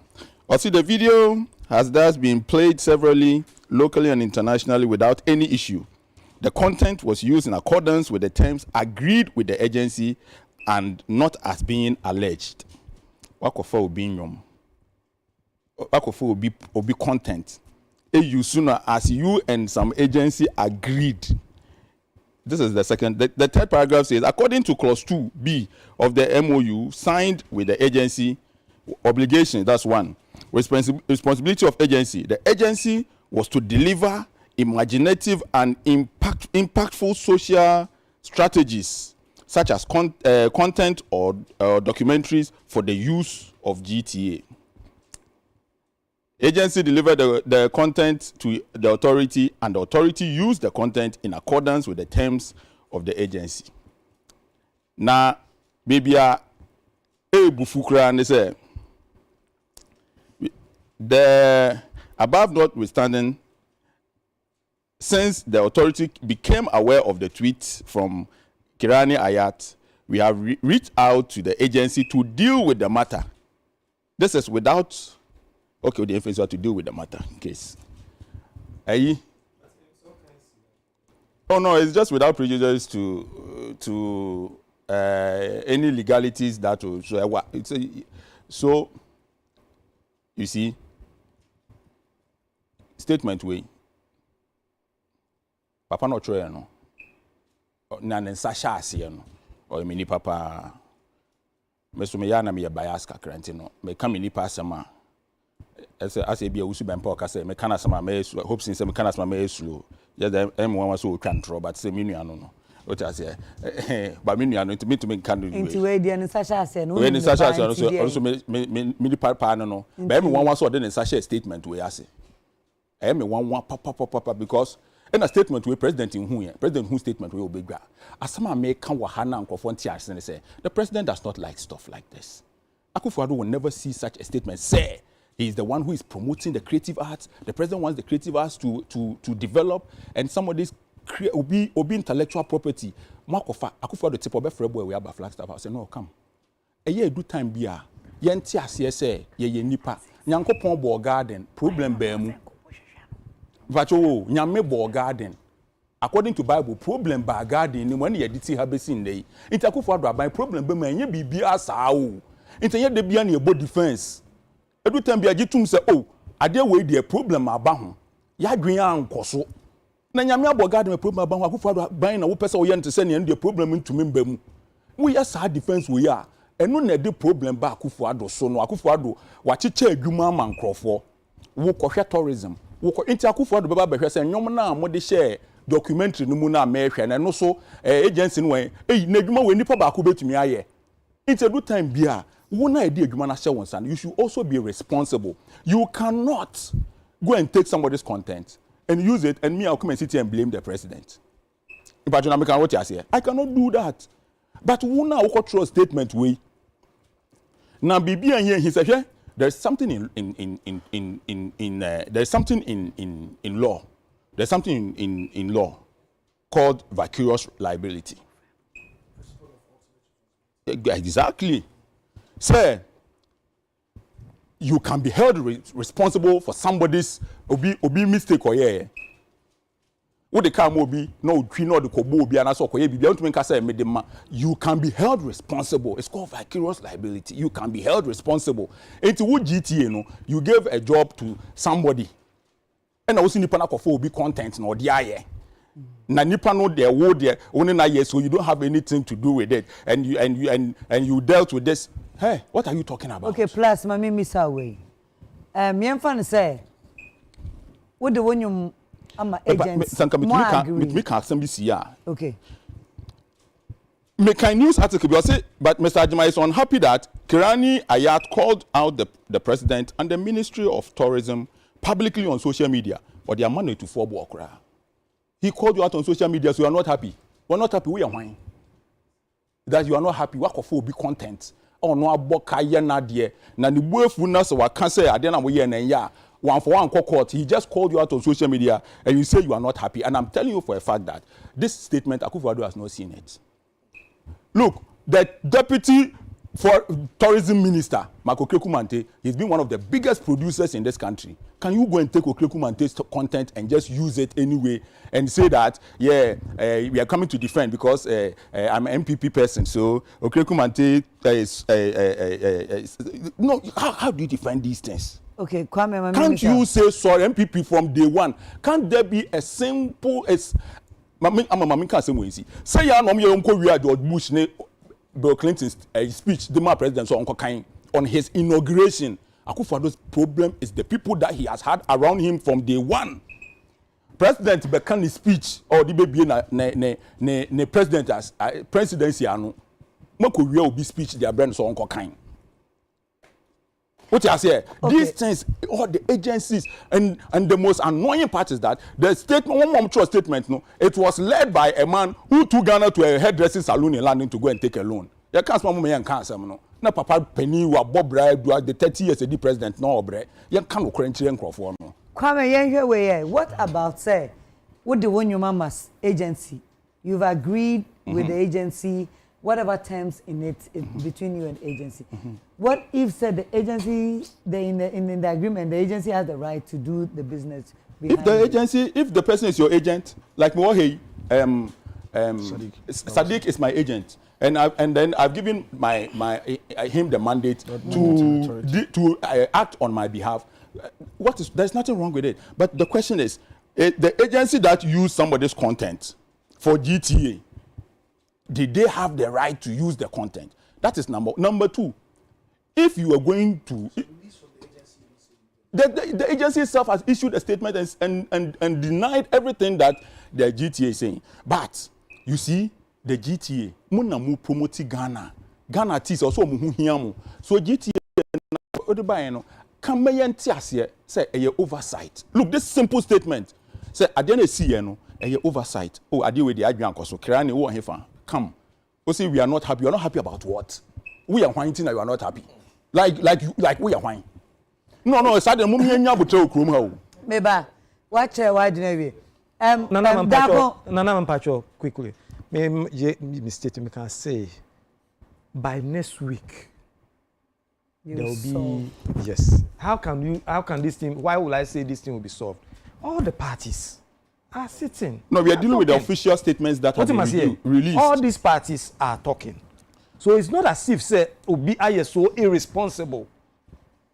Speaker 4: Also, the video has thus been played severally, locally and internationally without any issue. The content was used in accordance with the terms agreed with the agency and not as being alleged. Wakofa will be content. You sooner as you and some agency agreed. This is the second. The third paragraph says, according to clause 2B of the MOU signed with the agency, obligation, that's one. Responsibility of agency. The agency was to deliver imaginative and impactful social strategies, such as content or documentaries for the use of GTA. Agency delivered the content to the authority, and the authority used the content in accordance with the terms of the agency. Now, maybe bufukra and they say the above notwithstanding, since the authority became aware of the tweet from Kirani Ayat, we have reached out to the agency to deal with the matter. This is without the influence to deal with the matter case. Aye. Oh no, it's just without prejudice to any legalities that will so you see statement way. Papa no try no. Na nensasha ase no. O me ni papa me so me ya na me bias kakranti no. Me ka me ni pa asema. As a be a usu bempo kase me kana sama me hope since me kana sama me slow. Just M1 so twantro but say me nuano no. What I say but me nuano to me can do.
Speaker 3: Into we dey nensasha ase no.
Speaker 4: We nensasha ase no also me ni papa no. But M1 so dey nensasha statement we ase. M1 papa because in a statement where president who statement will be gra. As some may come wahana and confront and say the president does not like stuff like this. Akufo-Addo will never see such a statement. Say he is the one who is promoting the creative arts. The president wants the creative arts to develop, and some of this will be intellectual property. Makofa Akufo-Addo tipo be frebo we aba Flagstaff. I say no come. A year do time bia. Yenti ase say ye nipa. Nyankopon bo garden problem be mu. Vacho nyame bo garden. According to Bible, problem by garden when you did have seen day. It Akufo-Addo by problem be man ye bibia saa o. Inte ye de bia na ebo defense. Every time be agitum say oh, ade we dey problem aba ho. Ya dwen ankoso. Na nyame abo garden me problem aba ho Akufo-Addo ban na wo pese wo ye nte say na dey problem ntumi mba mu. We ya saa defense we ya. Eno na dey problem ba Akufo-Addo so no Akufo-Addo wa chiche adwuma ma nkrofo. Wo kohwe tourism. Inti Akufo-Addo beba behwe se nyom na mo de share documentary no mu na mehwe na no so agency no wen na adwuma we nipa ba ko betumi aye. Inti do time bia wo na ide adwuma na share won san. You should also be responsible. You cannot go and take somebody's content and use it and me I'll come and sit here and blame the president. If I don't make what you say, I cannot do that. But wo na wo control statement we na bibia here he say there's something there's something in law. There's something in law called vicarious liability. Exactly. Sir, you can be held responsible for somebody's obi mistake or yeah. What the car obi no twi no the kobo obi ana so koye bibia ntumi nka say medema. You can be held responsible. It's called vicarious liability. You can be held responsible. Enti wo GTA no, you gave a job to somebody. And also nipa na kofo obi content na odi aye. Na nipa no there wo there only na yes, so you don't have anything to do with it, and you dealt with this. Hey, what are you talking about?
Speaker 3: Okay, plus mami miss away. Me fan say, what the one you ama agents?
Speaker 4: Me can some
Speaker 3: Okay.
Speaker 4: Make a news article because but Mr. Ajima is unhappy that Kirani Ayat called out the president and the Ministry of Tourism publicly on social media, but they are money to for Bokra. He called you out on social media, so you are not happy. We're not happy. We are whining. That you are not happy. What for be content? Oh no, aboka ye na die. Na ni buefu na so waka say ade na wo ye na ya. One for one court. He just called you out on social media and you say you are not happy. And I'm telling you for a fact that this statement Akufo-Addo has not seen it. Look, the deputy for tourism minister, Marco Okrekumante, he's been one of the biggest producers in this country. Can you go and take Okrekumante's content and just use it anyway and say that, we are coming to defend because I'm an MPP person, so Okrekumante is no, how do you defend these things?
Speaker 3: Okay, Kwame,
Speaker 4: can't you say sorry, MPP from day one? Can't there be a simple Mami can't say more easy. Say ya no me unko wi George Bush ne Bill Clinton's speech, the president so unko kind on his inauguration. Akufo-Addo's problem is the people that he has had around him from day one. President Bekani's speech or the baby ne president as presidency anu. Mako wi obi speech their brand so unko kind. What I say, these things, all the agencies, and the most annoying part is that the statement, one more true statement, no, it was led by a man who took Ghana to a hairdressing salon in London to go and take a loan. You can't small me and can't say no. Na Papa Penny wa Bob Bride, the 30 years the president, no bre. You can't cranky and crop no.
Speaker 3: Kwame, yen what about say, what the one your mama's agency? You've agreed with the agency. Whatever terms in it between you and agency. What if said the agency in the agreement the agency has the right to do the business?
Speaker 4: If the agency, if the person is your agent, like Mohe, Sadiq is my agent, and then I've given him the mandate to act on my behalf. There's nothing wrong with it. But the question is, the agency that used somebody's content for GTA. Did they have the right to use the content? That is number two. If you are going to, the agency itself has issued a statement and denied everything that the GTA is saying. But you see, the GTA, muna mu promote Ghana. Ghana tis also mu hiamu. So GTA no come say a oversight. Look, this simple statement. Say I didn't see no a oversight. Oh, I deal with the Adrian so Kirani wo hefa. Come. We say we are not happy. You are not happy about what? We are whining that you are not happy. Like we are whining. No, it's at the moment you have to tell you.
Speaker 3: Meba, watch why didn't we?
Speaker 5: Nana Mpacho, quickly. Mistake me can say by next week there will be yes. How can this thing? Why will I say this thing will be solved? All the parties are sitting.
Speaker 4: No, we are dealing with the official statements that have been released.
Speaker 5: All these parties are talking. So it's not as if say Obi are so irresponsible.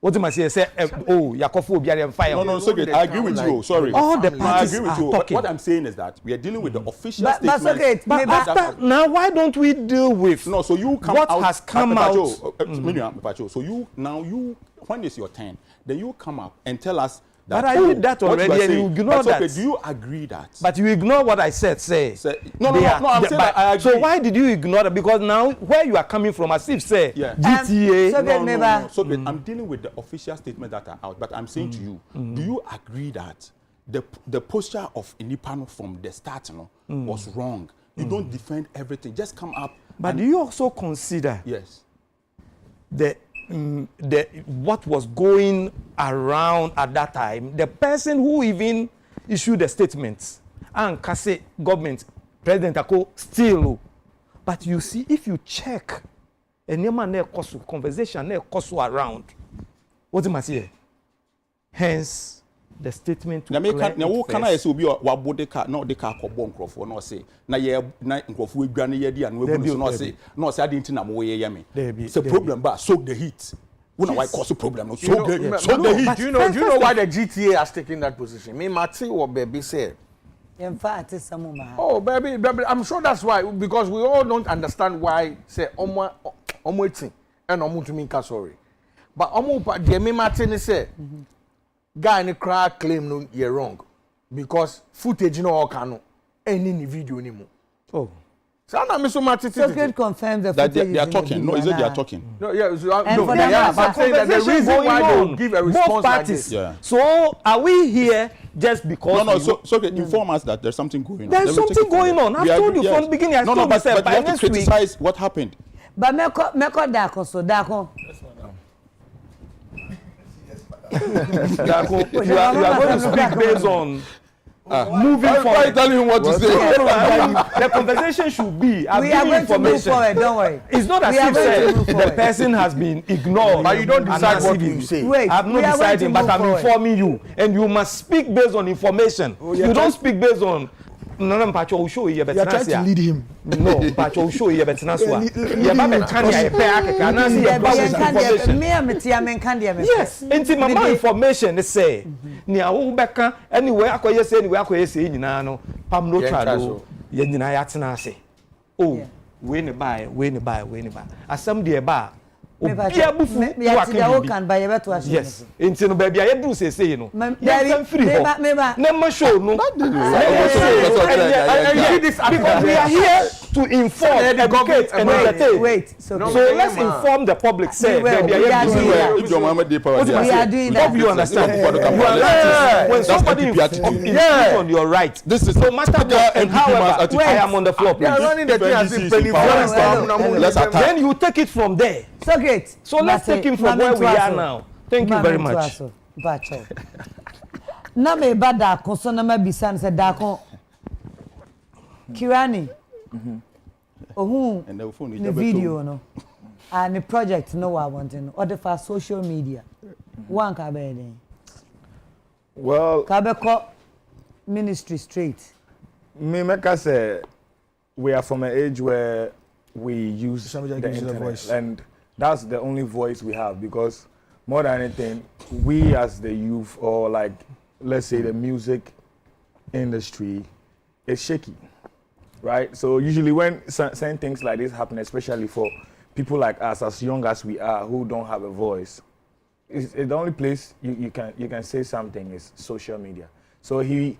Speaker 5: What am I saying? Say Yakofu Obi are fire.
Speaker 4: No, so good. I agree with you. Sorry.
Speaker 5: All the parties
Speaker 4: I agree with you.
Speaker 5: talking.
Speaker 4: What I'm saying is that we are dealing with the official statements.
Speaker 3: That's okay.
Speaker 5: But after, now why don't we deal with
Speaker 4: so you come
Speaker 5: what
Speaker 4: out,
Speaker 5: has come out?
Speaker 4: So you when is your turn? Then you come up and tell us.
Speaker 5: But I did that already and you ignore that.
Speaker 4: Okay, do you agree that?
Speaker 5: But you ignore what I said,
Speaker 4: No, I'm saying that I agree.
Speaker 5: So why did you ignore that? Because now where you are coming from, as if say, GTA.
Speaker 4: So I'm dealing with the official statements that are out, but I'm saying to you, do you agree that the posture of Inipano from the start was wrong? You don't defend everything, just come up.
Speaker 5: But do you also consider what was going around at that time, the person who even issued the statements and Kase government, President Ako still. But you see, if you check a conversation around, what am I saying? Hence the statement to
Speaker 4: can I say obi wa bodeka na odeka akobon krofo na say na ye na nkrofo edwane ye di anu ebu no say adinti na mo ye me it's a problem but soak the heat when why cause a problem no soak the heat.
Speaker 2: Do you know why the GTA has taken that position? Me Mati or baby said
Speaker 3: In fact, it's some
Speaker 2: Oh, baby, I'm sure that's why, because we all don't understand why, say, waiting and to mean sorry. But the me Martin say, guy in the crowd claim no, you're wrong. Because footage no all can any video anymore.
Speaker 5: Oh.
Speaker 2: So I'm so much.
Speaker 3: Circuit confirms the
Speaker 4: that
Speaker 3: footage
Speaker 4: they are talking. No, is it they are talking?
Speaker 2: No, yeah, so,
Speaker 3: And
Speaker 2: no,
Speaker 3: for
Speaker 2: they
Speaker 3: them,
Speaker 2: are, but I'm saying that the
Speaker 5: Conversation
Speaker 2: reason
Speaker 5: going
Speaker 2: why they will
Speaker 5: on,
Speaker 2: give a
Speaker 5: both
Speaker 2: response like
Speaker 5: parties.
Speaker 2: this.
Speaker 4: Yeah.
Speaker 5: So are we here just because?
Speaker 4: No, so okay, inform us that there's something going on.
Speaker 5: There's
Speaker 4: Then we'll take
Speaker 5: something
Speaker 4: it from
Speaker 5: going
Speaker 4: there.
Speaker 5: on. I've told you from the beginning. I
Speaker 4: No,
Speaker 5: told
Speaker 4: but
Speaker 5: you,
Speaker 4: you
Speaker 5: by
Speaker 4: have to
Speaker 5: next week.
Speaker 4: criticize what happened.
Speaker 3: But meko dako so dako.
Speaker 5: Dako, you are going to speak based on moving
Speaker 2: Why are
Speaker 5: forward.
Speaker 2: you telling him what to say?
Speaker 5: The conversation should be. I've
Speaker 3: We are
Speaker 5: given
Speaker 3: going to move
Speaker 5: information.
Speaker 3: forward, don't worry.
Speaker 5: It's not as
Speaker 3: We are
Speaker 5: if
Speaker 3: going to
Speaker 5: said
Speaker 3: move
Speaker 5: the
Speaker 3: forward.
Speaker 5: person has been ignored.
Speaker 2: But you don't decide
Speaker 5: and
Speaker 2: what
Speaker 5: passive.
Speaker 2: you say.
Speaker 3: Wait,
Speaker 5: I'm
Speaker 3: we
Speaker 5: not
Speaker 3: are going to
Speaker 5: deciding, but
Speaker 3: move
Speaker 5: I'm
Speaker 3: forward.
Speaker 5: informing you, and you must speak based on information.
Speaker 2: yeah,
Speaker 5: You don't speak based on. No, Mpacho will show you.
Speaker 1: You are trying to lead him.
Speaker 5: No, Mpacho will show you. But
Speaker 1: Yeah,
Speaker 5: you better tell me. Yes, enti mama information they say. Ni awo beka anyway akoye say nyina no pam no trado ye nyina ya tena ase. Oh, we ne buy. Asam de ba. Obia bufu
Speaker 3: Ya ti da kan ba ye beto ashe.
Speaker 5: Yes. Enti no ba bia ye do say no.
Speaker 3: David, meba.
Speaker 5: Never show no.
Speaker 2: This
Speaker 5: Because we are here to inform, educate, and entertain.
Speaker 3: Wait. So
Speaker 5: let's inform the public. Say,
Speaker 3: We are doing that. We are doing that.
Speaker 5: Hope you understand.
Speaker 4: Yeah.
Speaker 5: When somebody informs on your right,
Speaker 4: This is
Speaker 5: no matter what, and however,
Speaker 4: attitude.
Speaker 5: I am on the floor,
Speaker 2: They are
Speaker 5: please.
Speaker 2: running the thing as if penny
Speaker 4: Let's attack.
Speaker 5: Then you take it from there.
Speaker 3: So great.
Speaker 5: So let's take him from where we are now. Thank you very much.
Speaker 3: Na me ba da kon so na ma bisan se da kon Kirani ohun
Speaker 4: And the phone is
Speaker 3: the video no and the project no wa wanting or the for social media one ka be den
Speaker 10: Well,
Speaker 3: ka be ko ministry straight
Speaker 10: me make us say we are from an age where we use the
Speaker 1: Social media gives you the
Speaker 10: internet,
Speaker 1: voice.
Speaker 10: and that's the only voice we have, because more than anything, we as the youth, or like let's say the music industry, is shaky, right? So usually when certain things like this happen, especially for people like us, as young as we are, who don't have a voice, it's the only place you can say something is social media. So he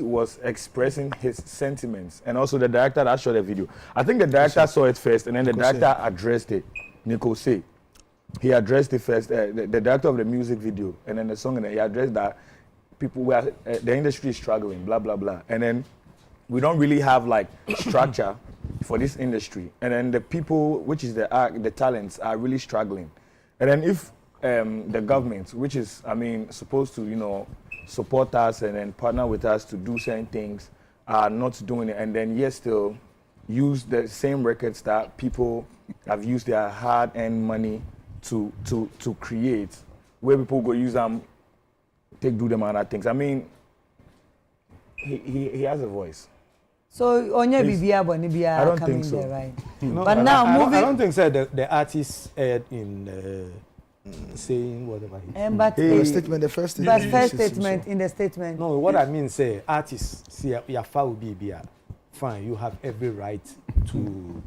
Speaker 10: was expressing his sentiments, and also the director that shot the video. I think the director saw it first, and then the director addressed it. Nico say he addressed it first. The director of the music video, and then the song, and then he addressed that people were the industry is struggling, blah blah blah, and then we don't really have like structure for this industry, and then the people, which is the talents, are really struggling, and then if the government, which is supposed to support us and then partner with us to do certain things, are not doing it, and then yet still use the same records that people have used their hard-earned money to create, where people go use them, do them other things. I mean, he has a voice.
Speaker 3: so onye bibia boni
Speaker 10: I
Speaker 3: bia
Speaker 10: don't
Speaker 3: coming
Speaker 10: think so.
Speaker 3: there right
Speaker 5: No,
Speaker 3: but now moving
Speaker 5: I don't think so. The artist in saying whatever he.
Speaker 3: but
Speaker 1: The statement, the first
Speaker 3: but
Speaker 1: statement.
Speaker 3: first statement in the statement
Speaker 5: No, what I mean say artists see your foul be fine. You have every right to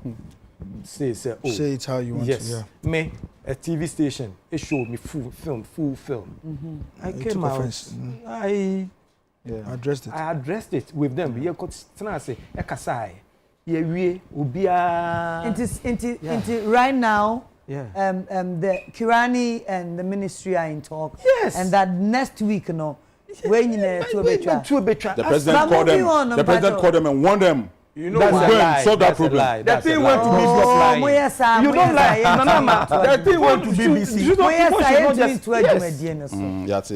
Speaker 5: say oh
Speaker 1: Say it how you want
Speaker 5: yes.
Speaker 1: to. Yeah.
Speaker 5: Me a TV station it showed me full film. I
Speaker 1: You
Speaker 5: came
Speaker 1: took
Speaker 5: out.
Speaker 1: offense.
Speaker 5: I
Speaker 1: Addressed it.
Speaker 5: I addressed it with them. Yeah, cause tonight say ekasai. Yeah, we ubia.
Speaker 3: into right now
Speaker 5: Yeah.
Speaker 3: the Kirani and the ministry are in talk.
Speaker 5: Yes.
Speaker 3: And that next week, when you to
Speaker 4: The president called
Speaker 3: moving on,
Speaker 4: them. The president called them and warned them.
Speaker 2: You know
Speaker 5: That's
Speaker 2: why?
Speaker 5: a lie.
Speaker 4: Solve that
Speaker 5: That's a
Speaker 4: problem.
Speaker 5: lie.
Speaker 2: The
Speaker 5: That's
Speaker 2: thing
Speaker 5: a
Speaker 2: went to
Speaker 5: lie.
Speaker 2: business
Speaker 3: Oh,
Speaker 2: line.
Speaker 5: You don't lie.
Speaker 2: The thing went to BBC.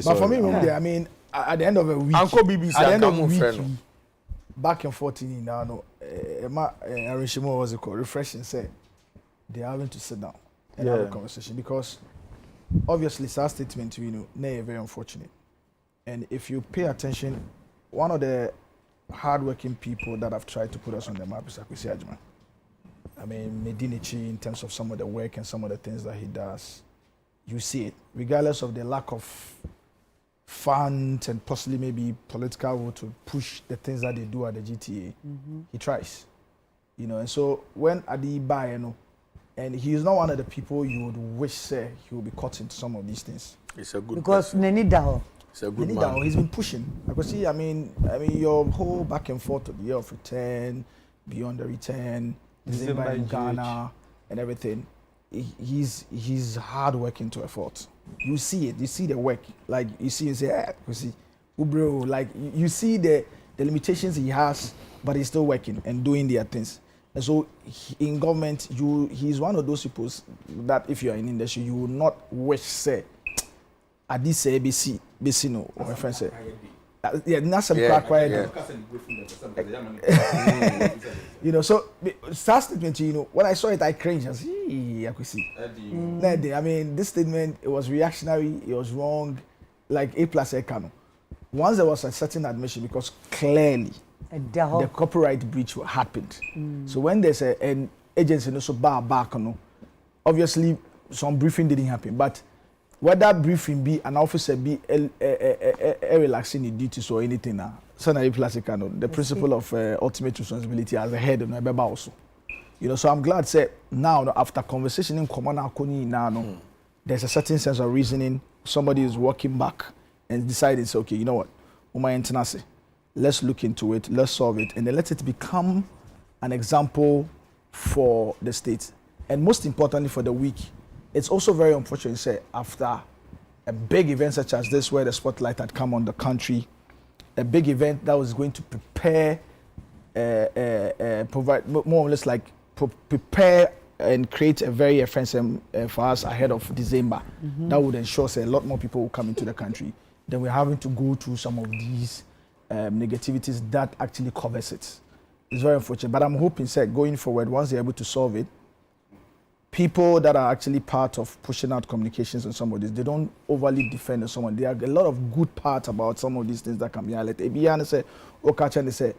Speaker 1: But for me, I mean, at the end of a week,
Speaker 2: Uncle BBC,
Speaker 1: at the end of
Speaker 2: Uncle
Speaker 1: a week,
Speaker 2: Mufreno.
Speaker 1: back and forth in now, arrangement was it called? Refreshing. Say they are having to sit down and have a conversation, because obviously, our statement, they are very unfortunate. And if you pay attention, one of the hardworking people that have tried to put us on the map is Akwesi Ajman. I mean, Medinichi, in terms of some of the work and some of the things that he does, you see it, regardless of the lack of funds and possibly maybe political will to push the things that they do at the GTA. He tries, you know. And so when Adi buy, you know, and he is not one of the people you would wish say he will be caught into some of these things.
Speaker 2: It's a good
Speaker 3: because Nenidaho.
Speaker 2: It's a good man.
Speaker 1: He's been pushing. I could see. I mean, your whole back and forth to the year of return, beyond the return, December in Ghana, and everything. He's hard working to a fault. You see it. You see the work. Like you see, you see, bro. Like you see the limitations he has, but he's still working and doing their things. And so in government, he's one of those people that if you are in industry, you will not wish say, I did say ABC no, or my friend said. Yeah, that's some quiet. You know, so start statement, you know, when I saw it, I cringed. I said, I could see. I mean, this statement, it was reactionary, it was wrong, like A+ Kano. Once there was a certain admission, because clearly the copyright breach happened. So when there's an agency also back, obviously some briefing didn't happen, but whether briefing be an officer be relaxing the duties or anything now, the principle of ultimate responsibility as a head of Nebeba also. You know, so I'm glad say now after conversation in common now, there's a certain sense of reasoning. Somebody is walking back and decided, say, okay, you know what, let's look into it, let's solve it, and then let it become an example for the state, and most importantly for the weak. It's also very unfortunate, say, after a big event such as this, where the spotlight had come on the country, a big event that was going to prepare, provide more or less like prepare and create a very offensive for us ahead of December. That would ensure, say, a lot more people will come into the country. Then we're having to go through some of these negativities that actually covers it. It's very unfortunate, but I'm hoping, say, going forward, once they're able to solve it, people that are actually part of pushing out communications and some of this, they don't overly defend someone. There are a lot of good parts about some of these things that can be highlighted. Ebiana say, Okacha say,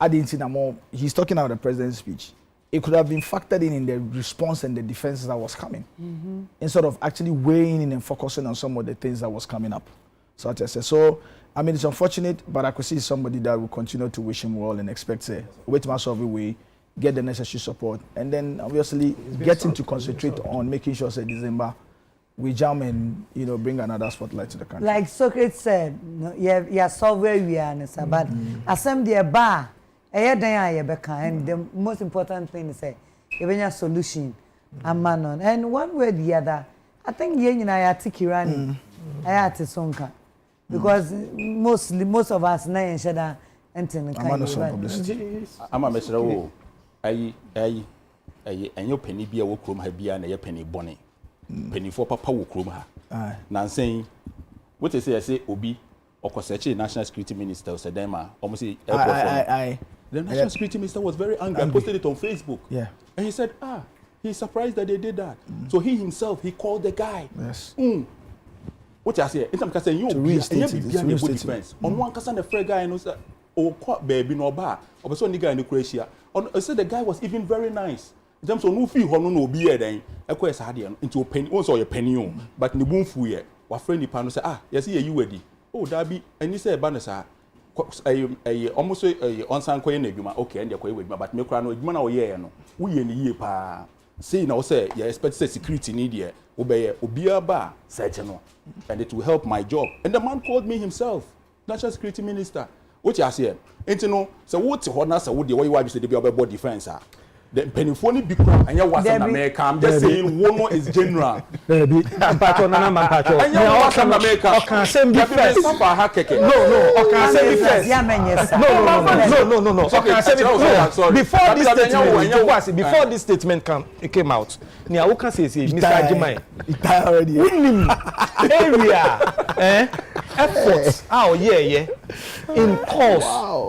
Speaker 1: I didn't see more. He's talking about the president's speech. It could have been factored in the response and the defenses that was coming, instead of actually weighing in and focusing on some of the things that was coming up. So I mean, it's unfortunate, but I could see somebody that will continue to wish him well and expect, say, wait my solve way, get the necessary support, and then obviously get him to concentrate on making sure, say, December, we jam and, you know, bring another spotlight to the country.
Speaker 3: Like Socrates said, you solve where we are, but assembly a bar, and the most important thing is say, even a solution, a man on, and one way or the other, I think I had to Kirani, I had to Sonka, because most of us now in Shada and publicity.
Speaker 4: I'm a Mr. And your penny be a work room have be a penny bonnet. Penny for papa work room ha. Nan saying, what they say, I say, Obi, or Kosechi, National Security Minister, Sedema, almost the National Security Minister was very angry and posted it on Facebook. Yeah. And he said, he's surprised that they did that. So he himself, he called the guy. Yes. What I say, in some case, you be a good defense. On one case, the fair guy knows that, oh, caught baby no bar, or so nigga in Croatia. I said the guy was even very nice. In terms of no fee, no be a then, a quest had into a penny, also a penny, but the boom for ye. What friendly panel say, yes, you ready. Oh, that be, and you say, Banasa, almost a on San Quay, okay, and you're with me, but me crown with man or ye, no. We in the year pa. Say now, say, you expect security need ye, obey, obia bar, said no. And it will help my job. And the man called me himself, National Security Minister. What you say? And you know, so what's what now? So what the way you say the about defense? The pennyphony big crowd and you was in America. I'm just saying one more is general.
Speaker 5: Baby, I'm patron and I'm patron.
Speaker 4: And you was in America. Okay, same defense. No.
Speaker 5: Okay, same defense. No. Okay, same defense. Before this statement came out, Nia Oka says, Mr. Ajimai, area, efforts. Oh yeah. In course,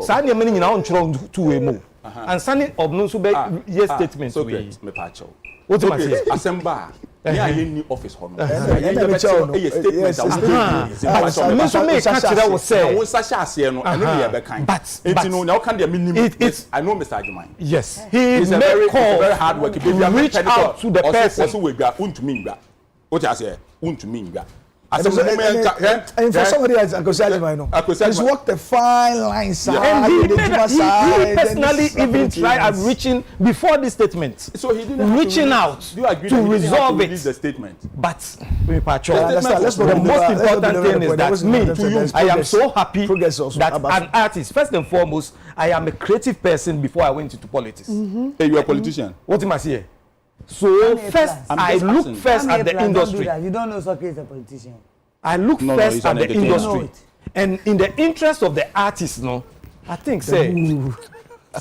Speaker 5: Sanya many in our to a move. And Sunny of no super yes statement.
Speaker 4: So me pacho.
Speaker 5: What am I saying?
Speaker 4: Assemble. Yeah, in the office home.
Speaker 5: Yes. So me catch that was say.
Speaker 4: One Sasha say no, and we be kind. But you know now can the minimum. I know Mr. Ajimai.
Speaker 5: Yes.
Speaker 4: He is very hard working. Baby, reach out to the person.
Speaker 5: What
Speaker 4: you say?
Speaker 1: And for somebody like Akosua, he's walked a fine line, sir.
Speaker 5: And he personally even tried reaching before this statement.
Speaker 4: So he didn't
Speaker 5: reaching out to resolve it.
Speaker 4: The statement.
Speaker 5: But the most important thing is that me, I am so happy that an artist, first and foremost, I am a creative person before I went into politics.
Speaker 4: Hey, you are a politician.
Speaker 5: What am I saying? So first, I look first at the industry.
Speaker 3: You don't know Soke is a politician.
Speaker 5: I look first at the industry. And in the interest of the artist, I think, say,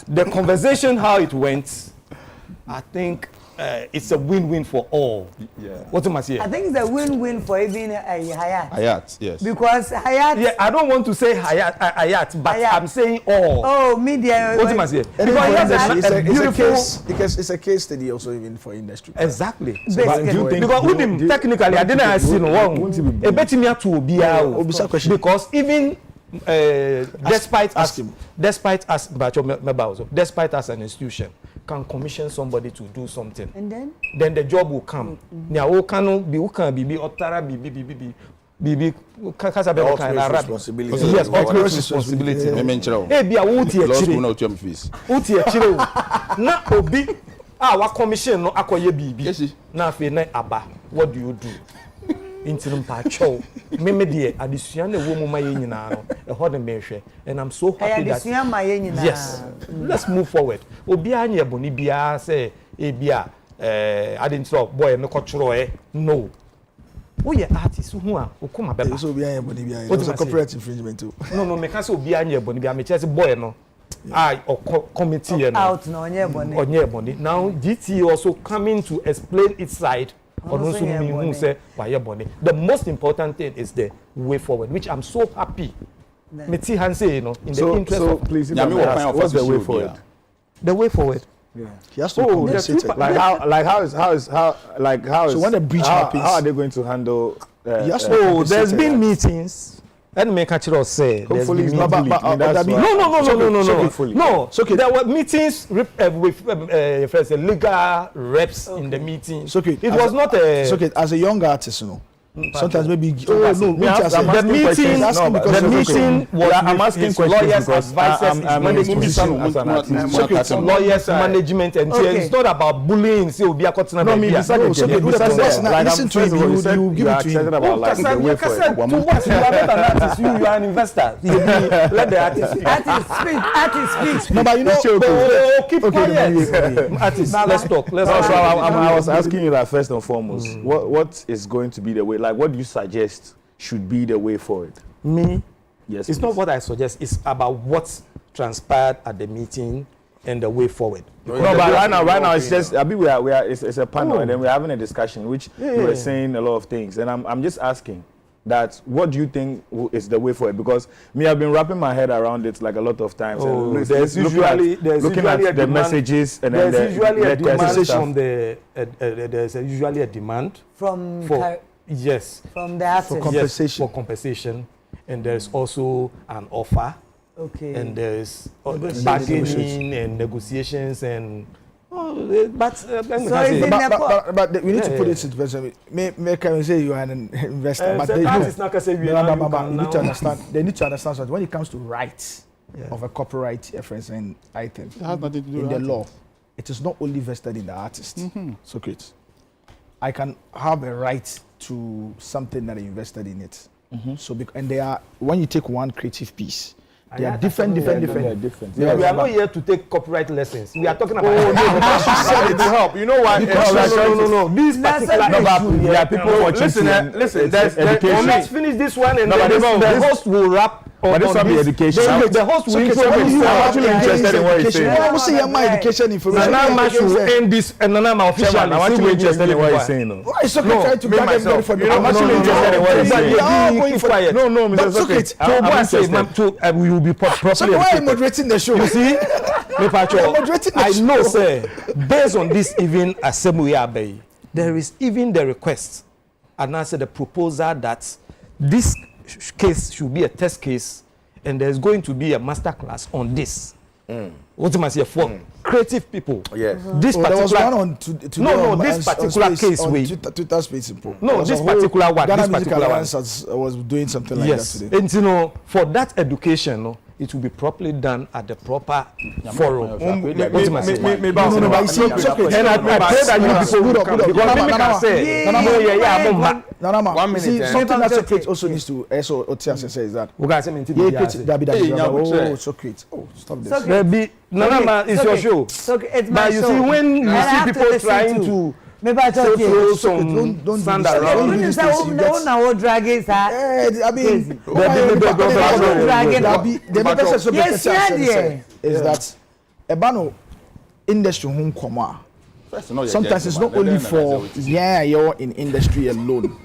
Speaker 5: the conversation, how it went, I think it's a win-win for all.
Speaker 4: Yeah.
Speaker 5: What am I saying?
Speaker 3: I think it's a win-win for even Hayat.
Speaker 4: Hayat, yes.
Speaker 3: Because Hayat...
Speaker 5: Yeah, I don't want to say Hayat, but I'm saying all.
Speaker 3: Oh, media...
Speaker 5: What am I saying?
Speaker 1: Because it's a case study also even for industry.
Speaker 5: Exactly.
Speaker 1: Because
Speaker 5: technically, I didn't ask you wrong. Because even despite us an institution can commission somebody to do something,
Speaker 3: and
Speaker 5: then the job will come. Now, who can be otara be
Speaker 2: responsibility.
Speaker 5: Yes, ultimate responsibility. Hey, be a na obi our commission no akoye bibi na fe na aba. What do you do? Intim pacho me de adesua na wo mu ma ye nyina no e ho de mehwe, and I'm so happy that yes, let's move forward. Obi anya boni bia say e bia I didn't stop boy no kochro no. Oh yeah, artist who are okuma beba.
Speaker 1: So obi anya boni bia it's a corporate infringement too.
Speaker 5: No me can say obi anya boni bia me chese boy no committee
Speaker 3: out no onye boni.
Speaker 5: Now GT also coming to explain its side. The most important thing is the way forward, which I'm so happy. Meti Hanse, in the interest of
Speaker 10: please, what's the way forward?
Speaker 5: The way forward.
Speaker 1: Yeah. He has to compensate.
Speaker 10: So when the breach happens, how are they going to handle?
Speaker 5: There's been meetings. And make a say.
Speaker 10: Hopefully, it's not
Speaker 5: no. So okay, there were meetings with first legal reps in the meeting.
Speaker 1: So okay,
Speaker 5: it was not a.
Speaker 1: So okay, as a young artist, sometimes maybe
Speaker 5: the meeting was I'm asking lawyers, advisors, lawyers, management, and it's not about bullying. Say we are cutting.
Speaker 1: No, me listen to him. You give it to him.
Speaker 5: You are an investor. Let the
Speaker 3: artist speak.
Speaker 1: No, but you know,
Speaker 5: keep quiet. Artist, let's talk.
Speaker 10: I was asking you that first and foremost. What is going to be the way? Like, what do you suggest should be the way forward?
Speaker 5: Me?
Speaker 10: Yes.
Speaker 5: It's not what I suggest. It's about what transpired at the meeting and the way forward.
Speaker 10: No, but right now it's just it's a panel and then we're having a discussion which we were saying a lot of things, and I'm just asking that what do you think is the way forward? Because me, I've been wrapping my head around it like a lot of times. And
Speaker 5: there's usually
Speaker 10: the messages and
Speaker 5: there's
Speaker 10: then
Speaker 5: usually a demand from there's usually a demand
Speaker 3: from the assets
Speaker 1: for compensation.
Speaker 5: Yes, for compensation, and there's also an offer.
Speaker 3: Okay.
Speaker 5: And there's bargaining and negotiations and. But
Speaker 1: we need to put it in perspective. May can say you are an investor, but they need to understand. They need to understand that when it comes to rights of a copyright reference and item in the law, it is not only vested in the artist. So great. I can have a right to something that I invested in it. So and they are when you take one creative piece. They are different.
Speaker 5: We are not here to take copyright lessons. We are talking about.
Speaker 10: It will help. You know why?
Speaker 5: No. These particular
Speaker 10: there are people watching.
Speaker 5: Listen. Let's finish this one, and the host will wrap.
Speaker 10: But this will be education.
Speaker 5: The host will introduce you.
Speaker 10: I'm actually interested in what you're saying.
Speaker 1: I will say my education information.
Speaker 5: Nana will end this, and Nana officially.
Speaker 10: I'm actually interested in what you're saying.
Speaker 1: Why is Soke trying to bring everybody for
Speaker 10: I'm actually interested in what you're saying. No, Mr.
Speaker 5: Soke. We will be properly.
Speaker 1: So why are you moderating the show?
Speaker 5: You see, I know, sir. Based on this, even assembly, there is even the request, and I said the proposal that this case should be a test case, and there's going to be a master class on this. What am I say for creative people?
Speaker 2: Yes.
Speaker 5: This
Speaker 1: there was
Speaker 5: particular
Speaker 1: one on
Speaker 5: this particular case
Speaker 1: on
Speaker 5: way.
Speaker 1: Twitter space.
Speaker 5: No, this particular one.
Speaker 1: Ghana
Speaker 5: This
Speaker 1: Music
Speaker 5: particular one.
Speaker 1: Alliance was doing something like
Speaker 5: Yes,
Speaker 1: that today.
Speaker 5: and you know, for that education, no, it will be properly done at the proper forum. What am I saying?
Speaker 1: No, but you see, it's okay.
Speaker 5: And I pray that you people will come because me can say,
Speaker 1: Nanama,
Speaker 2: 1 minute,
Speaker 1: see,
Speaker 2: eh?
Speaker 1: something that Socrates also needs to also Otias says that.
Speaker 5: we got something to do.
Speaker 1: Oh, Socrates. Oh, stop this.
Speaker 5: There be Nanama, it's your show.
Speaker 3: It's my
Speaker 5: But you
Speaker 3: show.
Speaker 5: see, when
Speaker 3: And
Speaker 5: you
Speaker 3: I
Speaker 5: see
Speaker 3: have to
Speaker 5: people
Speaker 3: listen
Speaker 5: trying
Speaker 3: to.
Speaker 5: to
Speaker 3: Maybe I thought
Speaker 5: throw
Speaker 3: you.
Speaker 5: some
Speaker 1: don't
Speaker 5: sand
Speaker 1: do this.
Speaker 5: around.
Speaker 1: Don't do this.
Speaker 3: Dragging
Speaker 1: I mean, is that Ebano industry home comma. Sometimes it's not only for you're in industry alone.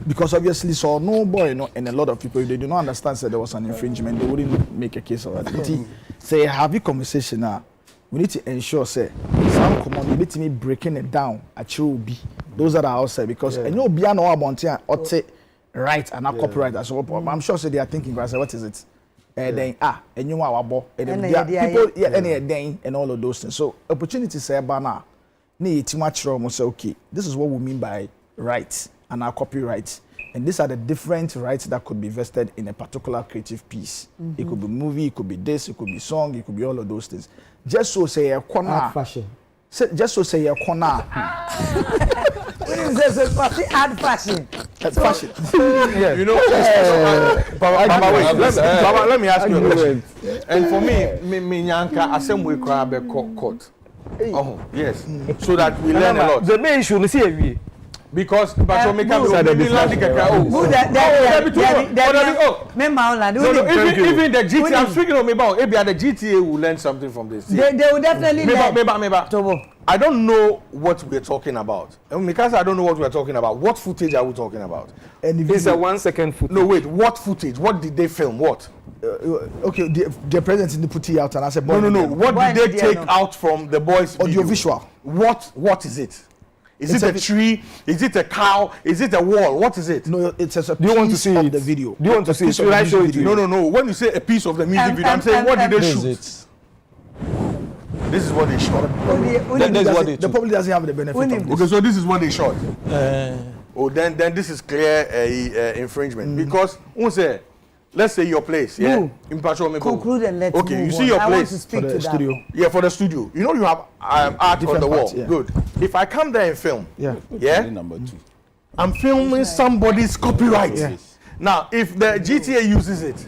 Speaker 1: Because obviously, so no boy, and a lot of people, if they do not understand that there was an infringement, they wouldn't make a case of that. Say, have a conversation now. We need to ensure, say, some common, you need to be breaking it down at be those that are outside because and you'll be an about right and not copyright as well. I'm sure say they are thinking, what is it? Then and you are about and people and all of those things. So opportunity say banana need too much wrong. Say okay, this is what we mean by rights and our copyright. And these are the different rights that could be vested in a particular creative piece. It could be movie, it could be this, it could be song, it could be all of those things. Just so say a corner.
Speaker 3: Fashion.
Speaker 1: Just so say a corner.
Speaker 3: What is this? Add fashion.
Speaker 1: Fashion.
Speaker 2: You know, Baba, let me ask you a question. And for me Nyanka, assembly crab court. Oh, yes. So that we learn a lot.
Speaker 5: The main issue, see we.
Speaker 2: Because even the GTA, I'm speaking of maybe the GTA will learn something from this.
Speaker 3: They will definitely
Speaker 2: learn. I don't know what we're talking about. And because I don't know what we're talking about, what footage are we talking about?
Speaker 1: And
Speaker 5: it's a 1 second footage.
Speaker 2: No, wait, what footage? What did they film? What?
Speaker 1: Okay, the president didn't put it out and I said,
Speaker 2: no. What did they take out from the boys'
Speaker 1: audio visual?
Speaker 2: What is it? Is it a tree? Is it a cow? Is it a wall? What is it?
Speaker 1: No, it's a
Speaker 5: Do you want to see
Speaker 1: of the video.
Speaker 5: Do you want to see it? Should I show it to you?
Speaker 2: No. When you say a piece of the music video, I'm saying what did they shoot? This is what they shot.
Speaker 1: The public doesn't have the benefit of this.
Speaker 2: Okay, so this is what they shot. Then this is clear infringement because let's say your place,
Speaker 3: conclude and let's
Speaker 2: okay, you see your place
Speaker 3: I want to speak to
Speaker 1: studio.
Speaker 2: Yeah, for the studio. You know you have art on the wall.
Speaker 1: Yeah.
Speaker 2: Good. If I come there and film,
Speaker 4: Number 2.
Speaker 2: I'm filming somebody's copyright.
Speaker 1: Yes.
Speaker 2: Now, if the GTA uses it,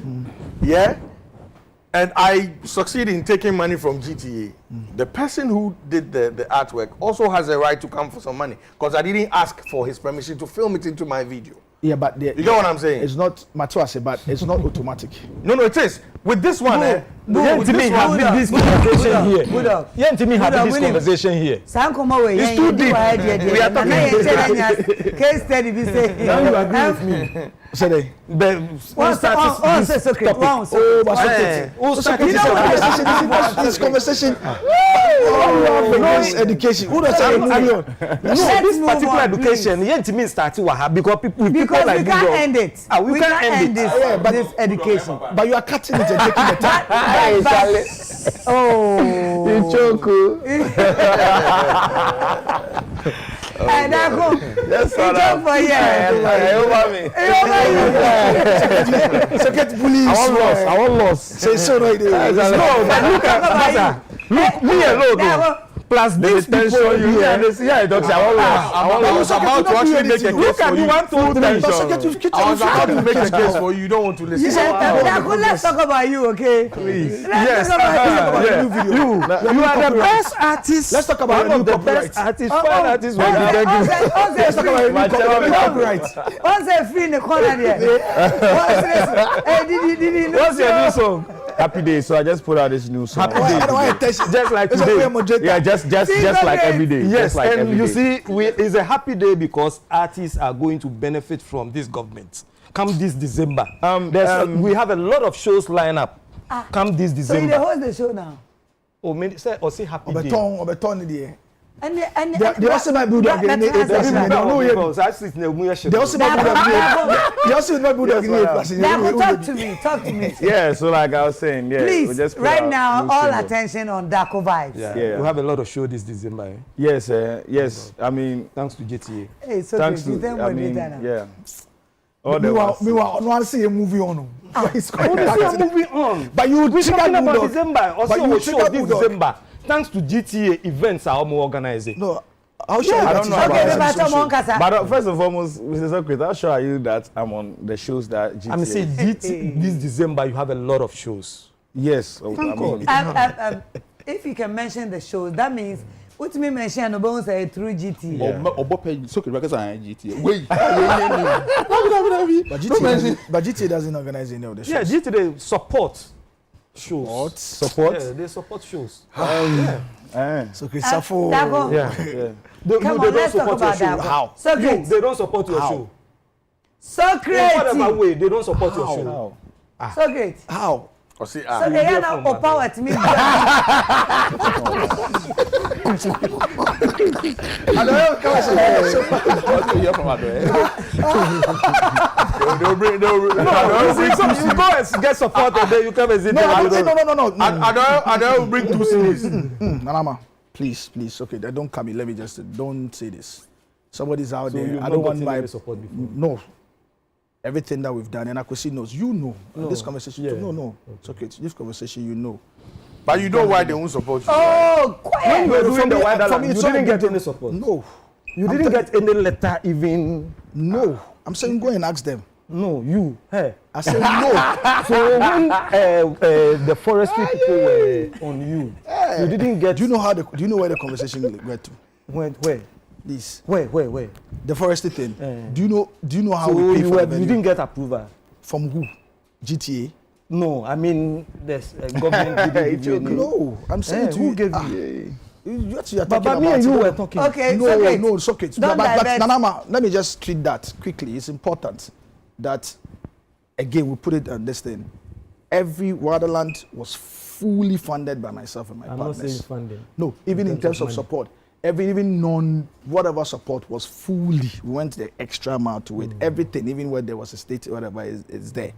Speaker 2: and I succeed in taking money from GTA, the person who did the artwork also has a right to come for some money because I didn't ask for his permission to film it into my video.
Speaker 1: Yeah, but
Speaker 2: you get what I'm saying?
Speaker 1: It's not Matuase, but it's not automatic.
Speaker 2: No, it is. With this one,
Speaker 5: have this conversation here. This conversation here.
Speaker 3: It's
Speaker 5: too deep. We are talking.
Speaker 3: Case study, we say.
Speaker 5: Now you agree with me.
Speaker 1: Say this conversation. Education. Who does
Speaker 5: this particular education? Yet to me start because people like
Speaker 3: we can't end it. We can't end this education.
Speaker 1: But you are cutting it and taking the time.
Speaker 3: Oh,
Speaker 1: Choco.
Speaker 3: And I go. That's all for
Speaker 1: Second police.
Speaker 5: I want lost.
Speaker 1: Say so right there.
Speaker 5: No, but look at look me alone. Plus this tension you
Speaker 2: I was about to actually make a case
Speaker 5: look at
Speaker 2: for you.
Speaker 5: 1, 2, 3.
Speaker 2: I was about to make a case for you. You don't want to listen.
Speaker 3: Let's talk about you, okay?
Speaker 5: Please.
Speaker 3: Let's talk about you.
Speaker 5: You are the best artist.
Speaker 1: Let's talk about
Speaker 5: one of the best artists. Fine artists. Let's talk about
Speaker 1: copyright.
Speaker 3: What's free in the corner there?
Speaker 10: What's your new song? Happy Day. So I just put out this new song.
Speaker 1: Happy Day.
Speaker 10: Just like today. Yeah, just like every day.
Speaker 5: Yes,
Speaker 10: like
Speaker 5: and you see, it's a happy day because artists are going to benefit from this government. Come this December. We have a lot of shows lined up. Come this December.
Speaker 3: So you host the show now?
Speaker 5: Say happy day.
Speaker 1: They also might build again. They also might build again.
Speaker 3: Talk to me.
Speaker 10: Yeah, so like I was saying, yeah.
Speaker 3: Please,
Speaker 10: we just
Speaker 3: right now, all
Speaker 10: single.
Speaker 3: attention on Darko Vibes.
Speaker 10: Yeah.
Speaker 5: We have a lot of show this December. Eh?
Speaker 10: Yes, yes. I mean,
Speaker 5: Thanks to GTA.
Speaker 3: Hey, so
Speaker 10: thanks
Speaker 3: you
Speaker 10: to, I mean, yeah.
Speaker 1: I want to see a movie on. It's quite
Speaker 5: moving on.
Speaker 1: But you
Speaker 5: We're talking about December.
Speaker 1: But
Speaker 5: Also,
Speaker 1: you
Speaker 5: a show this December. Thanks to GTA, events are more organized.
Speaker 1: No, how sure
Speaker 10: I don't know about
Speaker 3: that.
Speaker 10: But first and foremost, Mr. Secretary, how sure are you that I'm on the shows that GTA?
Speaker 5: I'm saying this December you have a lot of shows.
Speaker 10: Yes.
Speaker 5: Thank God.
Speaker 3: If you can mention the shows, that means what me mention about say through GTA.
Speaker 1: Wait. But GTA doesn't organize any of the shows.
Speaker 5: Yeah, GTA support shows.
Speaker 10: Support?
Speaker 5: Yeah, they support shows.
Speaker 1: So Christopher.
Speaker 5: Yeah. They
Speaker 3: let's
Speaker 5: don't
Speaker 3: talk
Speaker 5: support
Speaker 3: about
Speaker 5: your show.
Speaker 3: that.
Speaker 5: How?
Speaker 3: So
Speaker 5: You, they don't support your show.
Speaker 3: So
Speaker 5: In
Speaker 3: creative.
Speaker 5: whatever way, they don't support your show.
Speaker 3: So great.
Speaker 1: How?
Speaker 3: So they are now power to me.
Speaker 1: I don't know.
Speaker 5: You go and get support and then you come and sit
Speaker 1: No.
Speaker 2: I don't bring 2 CDs.
Speaker 1: Nanama, please. Okay, don't come in. Let me just don't say this. Somebody's out there.
Speaker 5: you've
Speaker 1: I don't
Speaker 5: not
Speaker 1: want
Speaker 5: gotten
Speaker 1: my
Speaker 5: support before?
Speaker 1: No. Everything that we've done, and Akwesi knows. You know. This conversation.
Speaker 5: Yeah.
Speaker 1: No. It's okay. This conversation, you know.
Speaker 2: But you know why they won't support you.
Speaker 3: Oh, quiet.
Speaker 5: When you were doing the
Speaker 1: me,
Speaker 5: Wonderland, you
Speaker 1: it's
Speaker 5: didn't
Speaker 1: only
Speaker 5: get
Speaker 1: to-
Speaker 5: any support.
Speaker 1: No.
Speaker 5: You didn't get any letter even.
Speaker 1: No. I'm saying go and ask them.
Speaker 5: No, you. Hey.
Speaker 1: I said no.
Speaker 5: So when the forestry people were on you, you didn't get.
Speaker 1: Do you know where the conversation went to?
Speaker 5: Where?
Speaker 1: This.
Speaker 5: Where?
Speaker 1: The forestry thing. Do you know how
Speaker 5: So
Speaker 1: we pay for the
Speaker 5: you
Speaker 1: venue?
Speaker 5: didn't get approval.
Speaker 1: From who? GTA?
Speaker 5: No, I mean there's government didn't give you any.
Speaker 1: No, I'm saying to
Speaker 5: who
Speaker 1: you.
Speaker 5: gave you?
Speaker 1: What you are
Speaker 5: But
Speaker 1: talking
Speaker 5: me
Speaker 1: about?
Speaker 5: and you were talking.
Speaker 3: Okay,
Speaker 1: No,
Speaker 3: so great.
Speaker 1: no, it's okay.
Speaker 3: Don't
Speaker 1: But
Speaker 3: divert.
Speaker 1: Nanama, let me just treat that quickly. It's important that, again, we put it on this thing. Every Wonderland was fully funded by myself and my
Speaker 5: I'm not
Speaker 1: partners.
Speaker 5: saying funding.
Speaker 1: No, even in terms of
Speaker 5: money.
Speaker 1: support. Even whatever support was fully, we went the extra mile to it. Everything, even where there was a state, whatever is there.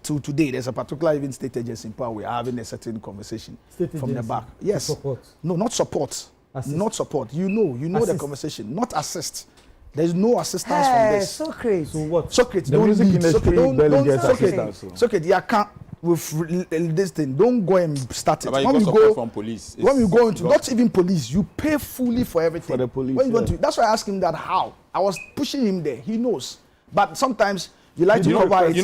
Speaker 1: To today, there's a particular even state agency in power. We are having a certain conversation
Speaker 5: State
Speaker 1: from the
Speaker 5: agency
Speaker 1: back.
Speaker 5: to
Speaker 1: Yes.
Speaker 5: support.
Speaker 1: No, not support.
Speaker 5: Assist.
Speaker 1: Not support. You know the
Speaker 5: Assist.
Speaker 1: conversation. Not assist. There's no assistance from
Speaker 3: Hey,
Speaker 1: this.
Speaker 3: so crazy.
Speaker 5: So what?
Speaker 1: Socrates,
Speaker 10: The
Speaker 1: don't
Speaker 10: music
Speaker 1: lead.
Speaker 10: industry barely gets assistance. So.
Speaker 1: Socrates, you can't with this thing. Don't go and start it.
Speaker 4: But you
Speaker 1: When
Speaker 4: got
Speaker 1: we
Speaker 4: support
Speaker 1: go,
Speaker 4: from police.
Speaker 1: when we go into not even police, you pay fully for everything.
Speaker 10: For the police,
Speaker 1: When you go
Speaker 10: yeah.
Speaker 1: to, that's why I asked him that how. I was pushing him there. He knows. But sometimes you like to cover it.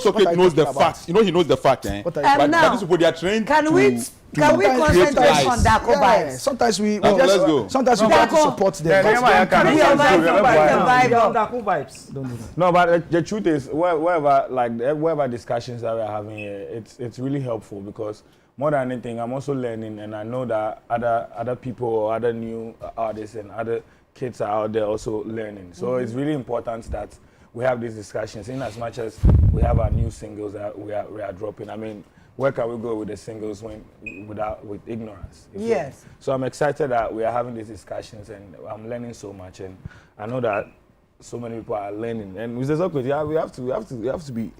Speaker 4: Socrates knows the fact. You know he knows the fact, eh?
Speaker 1: What are
Speaker 4: But
Speaker 3: now,
Speaker 4: these people, they are trained
Speaker 3: Can
Speaker 4: to
Speaker 3: we
Speaker 4: create
Speaker 3: concentrate
Speaker 4: lies.
Speaker 3: on Darko
Speaker 1: Yeah,
Speaker 3: Vibes?
Speaker 1: sometimes we
Speaker 4: Now,
Speaker 1: just,
Speaker 4: let's go.
Speaker 1: sometimes we try to
Speaker 3: Darko.
Speaker 1: support them.
Speaker 3: Bring your vibe.
Speaker 10: No, but the truth is, wherever discussions that we're having here, it's really helpful because more than anything, I'm also learning, and I know that other people or other new artists and other kids are out there also learning. So it's really important that we have these discussions. In as much as we have our new singles that we are dropping, I mean, where can we go with the singles with ignorance? you feel
Speaker 3: Yes.
Speaker 10: me? So I'm excited that we are having these discussions, and I'm learning so much, and I know that so many people are learning. And with the Socrates, yeah, we have to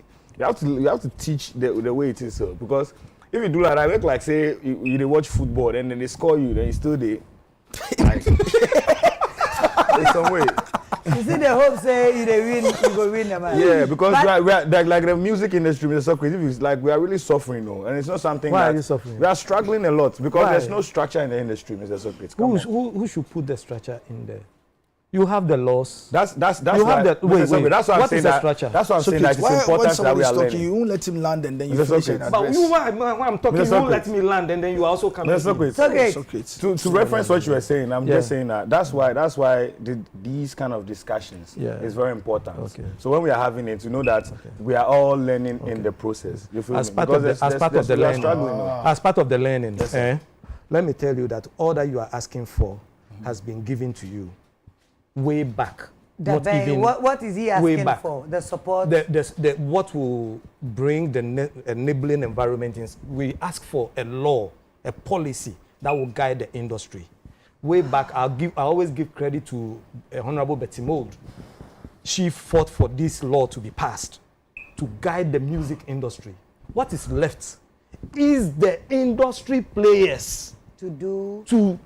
Speaker 10: teach the way it is, so because if you do that, I make like say you watch football and then they score you, then you still there. Like, in some way.
Speaker 3: You see the hope say you win, you go win the man.
Speaker 10: Yeah, because
Speaker 3: But-
Speaker 10: we are like the music industry, Mr. Socrates, it's like we are really suffering now, and it's not something.
Speaker 5: Why
Speaker 10: that
Speaker 5: are you suffering?
Speaker 10: We are struggling a lot because
Speaker 5: Why?
Speaker 10: there's no structure in the industry, Mr. Socrates. Come on.
Speaker 5: Who should put the structure in there? You have the laws.
Speaker 10: That's
Speaker 5: You
Speaker 10: why,
Speaker 5: have the-
Speaker 10: Mr.
Speaker 5: wait,
Speaker 10: Socrates, that's why I'm
Speaker 5: what
Speaker 10: saying
Speaker 5: is the
Speaker 10: that.
Speaker 5: structure?
Speaker 10: That's why I'm saying that it's
Speaker 1: when
Speaker 10: important that
Speaker 1: somebody
Speaker 10: we
Speaker 1: is
Speaker 10: are
Speaker 1: talking,
Speaker 10: learning.
Speaker 1: you won't let him land and then you
Speaker 10: Mr.
Speaker 1: finish and
Speaker 10: Socrates.
Speaker 5: But
Speaker 1: address.
Speaker 5: you, when I'm talking,
Speaker 10: Mr.
Speaker 5: you won't let
Speaker 10: Socrates.
Speaker 5: me land, and then you also come.
Speaker 10: Mr. Socrates,
Speaker 3: Okay.
Speaker 1: Socrates.
Speaker 10: to reference what you were saying, I'm
Speaker 5: Yeah.
Speaker 10: just saying that that's why these kind of discussions
Speaker 5: Yeah.
Speaker 10: is very important.
Speaker 5: Okay.
Speaker 10: So when we are having it, you know that we are all learning in the process. You feel
Speaker 5: As
Speaker 10: me?
Speaker 5: part
Speaker 10: Because
Speaker 5: of the
Speaker 10: we are
Speaker 5: learning.
Speaker 10: struggling now.
Speaker 5: As part of the learning, let me tell you that all that you are asking for has been given to you way back. Not even
Speaker 3: what is he
Speaker 5: way
Speaker 3: asking
Speaker 5: back.
Speaker 3: for? The support?
Speaker 5: What will bring the enabling environment is we ask for a law, a policy that will guide the industry. way back, I always give credit to Honorable Betty Mould. She fought for this law to be passed to guide the music industry. What is left is the industry players to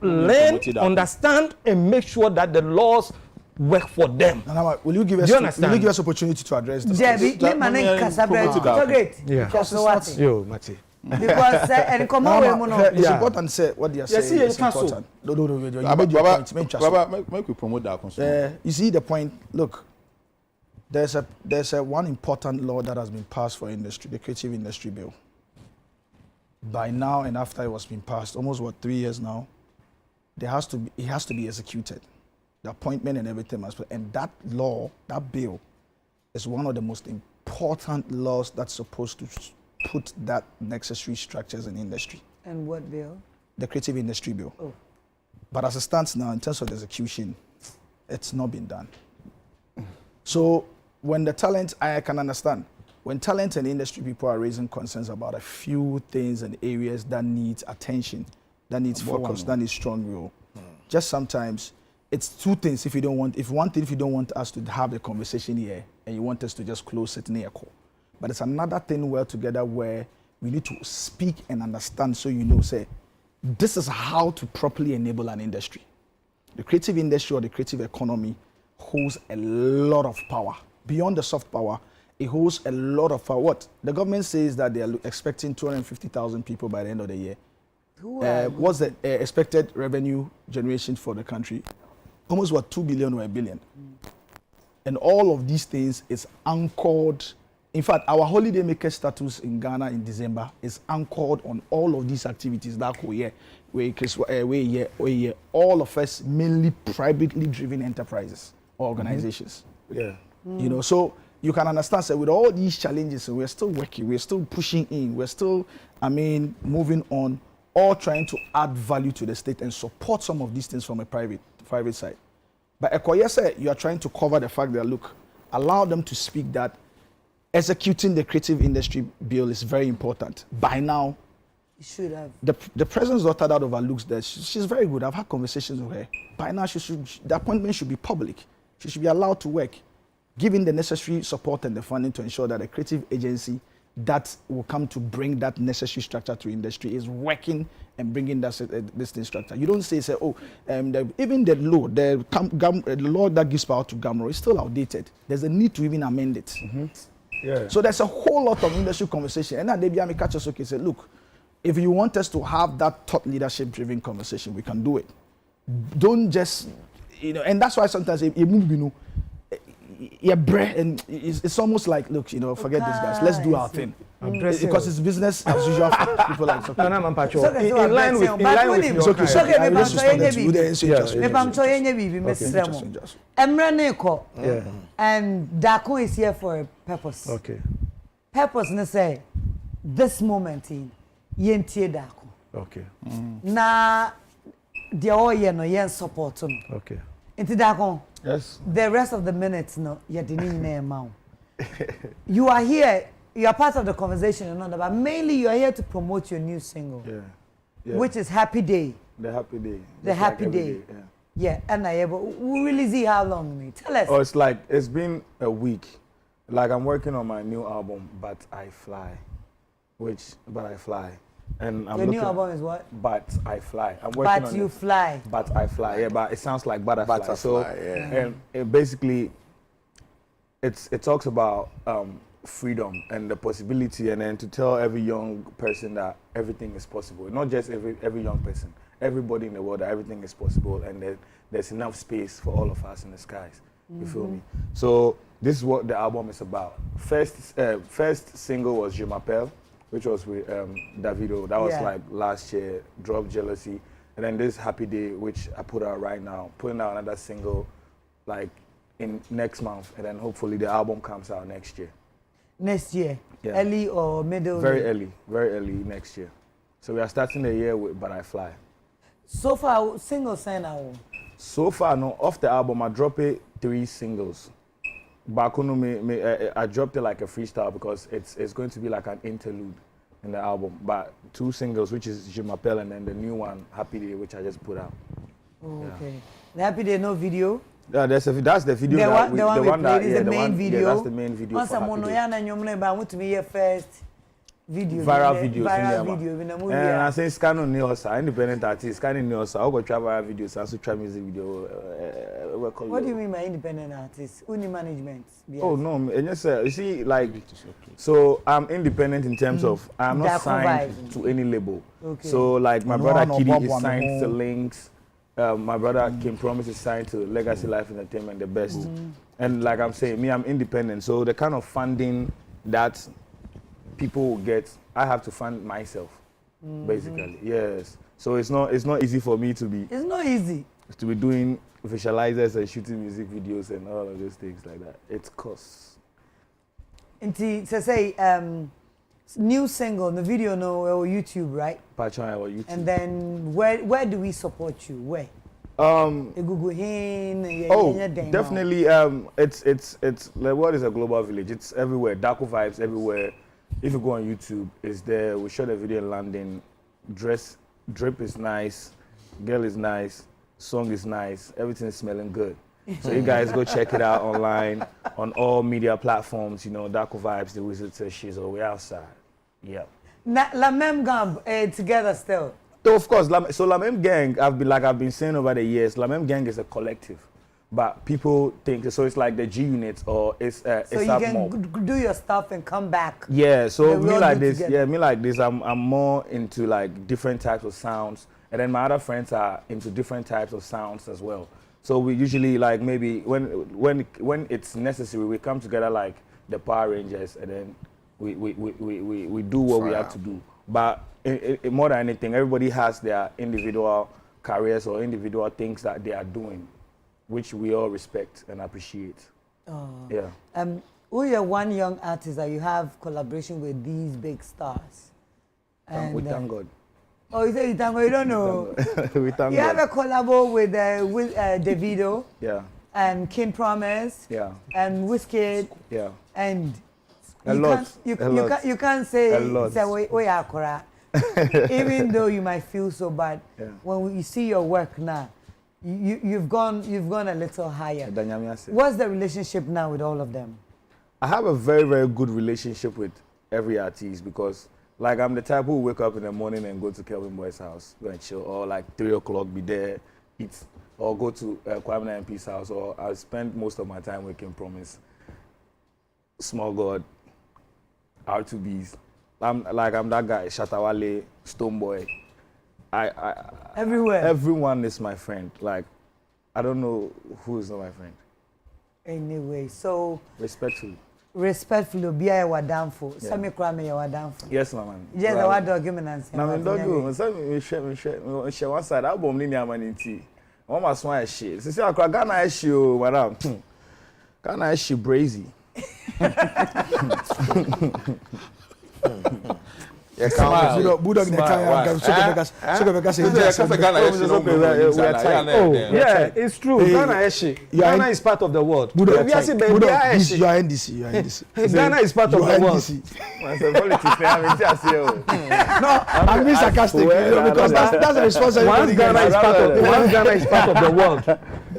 Speaker 5: learn, understand, and make sure that the laws work for them.
Speaker 1: Nana, will you give us opportunity to address this?
Speaker 3: Debbie, me man
Speaker 5: Yo, Mati.
Speaker 3: Because and
Speaker 1: it's important to say what they are saying is important. No.
Speaker 4: Make we promote that.
Speaker 1: You see the point. Look, there's a one important law that has been passed for industry, the Creative Industry Bill. By now and after it was being passed, almost 3 years now, it has to be executed. The appointment and everything must be, and that law, that bill, is one of the most important laws that's supposed to put that necessary structures in industry.
Speaker 3: And what bill?
Speaker 1: The Creative Industry Bill.
Speaker 3: Oh.
Speaker 1: But as it stands now, in terms of the execution, it's not been done. So when the talent, I can understand, when talent and industry people are raising concerns about a few things and areas that needs attention, that needs focus, that needs strong will, just sometimes it's two things if you don't want us to have the conversation here and you want us to just close it near call. But it's another thing well together where we need to speak and understand so you know, say, this is how to properly enable an industry. The creative industry or the creative economy holds a lot of power. Beyond the soft power, it holds a lot of power. What? The government says that they are expecting 250,000 people by the end of the year. What's the expected revenue generation for the country? Almost 2 billion or 1 billion. And all of these things is anchored. In fact, our holiday maker status in Ghana in December is anchored on all of these activities that we all of us mainly privately driven enterprises or organizations.
Speaker 10: Yeah.
Speaker 1: You know, so you can understand that with all these challenges, we're still working, we're still pushing in, we're still, moving on, all trying to add value to the state and support some of these things from a private side. But Ekoye said you are trying to cover the fact that, look, allow them to speak that executing the Creative Industry Bill is very important. By now,
Speaker 3: you should have.
Speaker 1: The president's daughter that overlooks that, she's very good. I've had conversations with her. By now, the appointment should be public. She should be allowed to work, given the necessary support and the funding to ensure that a creative agency that will come to bring that necessary structure to industry is working and bringing that this thing structure. You don't say even the law, the law that gives power to GAMRO is still outdated. There's a need to even amend it.
Speaker 10: Mm-hmm. Yeah.
Speaker 1: So there's a whole lot of industry conversation. And then Debbie catch us okay, say, look, if you want us to have that thought leadership driven conversation, we can do it. Don't just, and that's why sometimes and it's almost like, look, forget these guys. Let's do our thing. Because it's business as usual for people like so.
Speaker 5: In line with your
Speaker 3: and Dako is here for a purpose.
Speaker 5: Okay.
Speaker 3: Purpose ne say this moment in yentie Dako.
Speaker 5: Okay.
Speaker 3: Na the all no yen support him.
Speaker 5: Okay.
Speaker 3: Into Dako.
Speaker 10: Yes.
Speaker 3: The rest of the minutes no you didn't name. You are here. You are part of the conversation and all that, but mainly you are here to promote your new single.
Speaker 10: Yeah.
Speaker 3: Which is Happy Day.
Speaker 10: The Happy Day.
Speaker 3: The Happy Day. Yeah, and we really see how long, mate. Tell us.
Speaker 10: Oh, it's been a week. Like I'm working on my new album, But I Fly. And
Speaker 3: your new album is what?
Speaker 10: But I Fly. I'm working on
Speaker 3: But You Fly.
Speaker 10: But I Fly. Yeah, but it sounds like Butterfly.
Speaker 2: Butterfly,
Speaker 10: so,
Speaker 2: yeah.
Speaker 10: and it basically, it talks about freedom and the possibility, and then to tell every young person that everything is possible. Not just every young person, everybody in the world, that everything is possible, and that there's enough space for all of us in the skies. You feel me? So this is what the album is about. First single was Je M'appelle, which was with Davido. That was like last year. Drop Jealousy, and then this Happy Day, which I put out right now. Putting out another single, like in next month, and then hopefully the album comes out next year.
Speaker 3: Next year?
Speaker 10: Yeah.
Speaker 3: Early or middle?
Speaker 10: Very early next year. So we are starting the year with But I Fly.
Speaker 3: So far, single sign out?
Speaker 10: So far, no. Off the album, I dropped 3 singles. But I dropped it like a freestyle because it's going to be like an interlude. in the album, but 2 singles, which is Je m'appelle and then the new one, Happy Day, which I just put out.
Speaker 3: Oh, okay. The Happy Day, no video?
Speaker 10: Yeah, that's the video.
Speaker 3: The one we played is the main video.
Speaker 10: Yeah, that's the main video.
Speaker 3: Once I'm on Oyana, I want to be your first video.
Speaker 10: Viral videos.
Speaker 3: Viral video in a movie.
Speaker 10: And I say scan on Neosa, independent artist, scanning Neosa. I go try viral videos. I also try music video.
Speaker 3: What do you mean by independent artist? Uni management?
Speaker 10: Oh no, and yes, you see, like, so I'm independent in terms of I'm not signed to any label.
Speaker 3: Okay.
Speaker 10: So like my brother Kiddy is signed to Links. My brother Kim Promise is signed to Legacy Life Entertainment, the best. And like I'm saying, me, I'm independent. So the kind of funding that people get, I have to fund myself, basically. Yes. So it's not easy for me to be.
Speaker 3: It's not easy.
Speaker 10: To be doing visualizers and shooting music videos and all of those things like that. It costs.
Speaker 3: And to say, new single, the video no YouTube, right?
Speaker 10: Patreon or YouTube.
Speaker 3: And then where do we support you? Where?
Speaker 10: Definitely. It's like, what is a global village? It's everywhere. Darko Vibes everywhere. If you go on YouTube, it's there. We shot a video in London. Drip is nice. Girl is nice. Song is nice. Everything is smelling good. So you guys go check it out online on all media platforms. You know, Darko Vibes, The Wizard Says She's All Way Outside. Yeah.
Speaker 3: La Même Gang together still.
Speaker 10: So of course, so La Même Gang, I've been saying over the years, La Même Gang is a collective, but people think so. It's like the G Unit or it's
Speaker 3: so you can do your stuff and come back.
Speaker 10: Yeah. So me like this. Together. Yeah, me like this. I'm more into like different types of sounds, and then my other friends are into different types of sounds as well. So we usually like maybe when it's necessary, we come together like the Power Rangers, and then we do what we have to do. But more than anything, everybody has their individual careers or individual things that they are doing, which we all respect and appreciate.
Speaker 3: Oh.
Speaker 10: Yeah.
Speaker 3: We are one young artist that you have collaboration with these big stars. And,
Speaker 10: we thank God.
Speaker 3: Oh, you say you thank God? You don't know.
Speaker 10: We thank
Speaker 3: you
Speaker 10: God.
Speaker 3: have a collabo with Davido.
Speaker 10: Yeah.
Speaker 3: And King Promise.
Speaker 10: Yeah.
Speaker 3: And Wizkid.
Speaker 10: Yeah.
Speaker 3: And you can't say even though you might feel so bad.
Speaker 10: Yeah.
Speaker 3: When you see your work now, you've gone a little higher. What's the relationship now with all of them?
Speaker 10: I have a very, very good relationship with every artist because like I'm the type who wake up in the morning and go to Kelvin Boy's house, go and chill, or like 3 o'clock be there, eat, or go to Kwame MP's house, or I spend most of my time with King Promise, Small God, R2Bs. I'm that guy, Shatawale, Stoneboy.
Speaker 3: Everywhere.
Speaker 10: Everyone is my friend. Like, I don't know who is not my friend.
Speaker 3: Anyway, so
Speaker 10: respectfully,
Speaker 3: be I were down for. Sami Kwame you were down for.
Speaker 10: Yes, my man.
Speaker 3: Yes, the word document.
Speaker 10: Na me dogu, me share one side album ni amaniti. One must want a shit. Say akra Ghana issue, madam. Ghana issue brazy.
Speaker 1: Yeah, come Bulldog the
Speaker 5: yeah, it's true. Ghana is part of the world.
Speaker 1: You are NDC.
Speaker 5: Ghana is part of the world.
Speaker 1: No, I'm being sarcastic because that's the responsibility.
Speaker 5: Once Ghana is part of the world.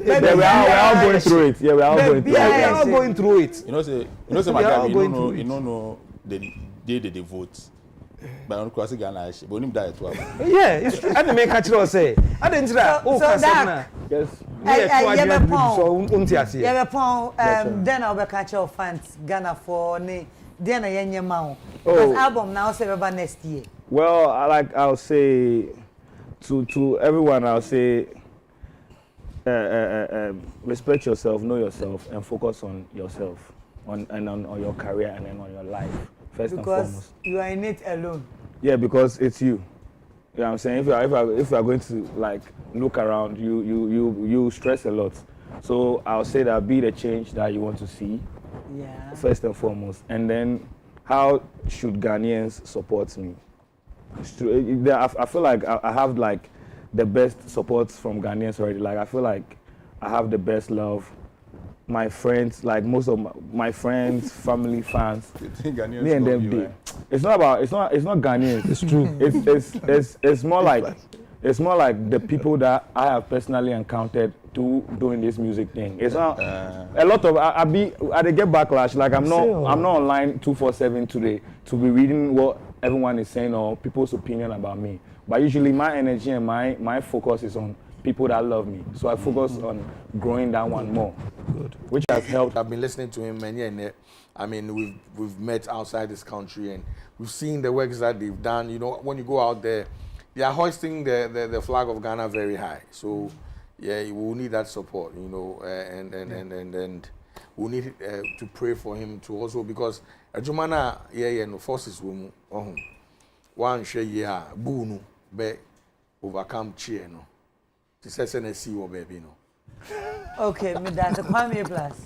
Speaker 10: Yeah, we are all going through it. Yeah, we are all going through it.
Speaker 5: We are all going through it.
Speaker 4: You know, my guy, you don't know the day they vote. But on crossing Ghana, but only die at 12.
Speaker 5: Yeah, it's true. I didn't make a say. I didn't try.
Speaker 3: Oh, Dak.
Speaker 10: Yes.
Speaker 3: Then I'll be catch your fans Ghana for ne. Then I yenye mao. Because album now say about next year.
Speaker 10: Well, I'll say to everyone, I'll say respect yourself, know yourself, and focus on yourself, on your career and then on your life. First and foremost.
Speaker 3: Because you are in it alone.
Speaker 10: Yeah, because it's you. You know what I'm saying? If you are going to like look around, you stress a lot. So I'll say that be the change that you want to see.
Speaker 3: Yeah.
Speaker 10: First and foremost, and then how should Ghanaians support me? I feel like I have like the best support from Ghanaians already. Like I feel like I have the best love my friends, like most of my friends, family, fans, me and them did. It's not Ghanaians. It's true. It's more like the people that I have personally encountered doing this music thing. It's not a lot of I get backlash. Like I'm not online 247 today to be reading what everyone is saying or people's opinion about me. But usually my energy and my focus is on people that love me. So I focus on growing that one more. Good. Which has helped.
Speaker 2: I've been listening to him and I mean we've met outside this country and we've seen the works that they've done. You know, when you go out there, they are hoisting the flag of Ghana very high. So yeah, we will need that support, you know, and we need to pray for him to also, because Ajumana no forces will one share yeah bunu be overcome cheer no. She says and see what baby no.
Speaker 3: Okay, me that's a Kwame Plus.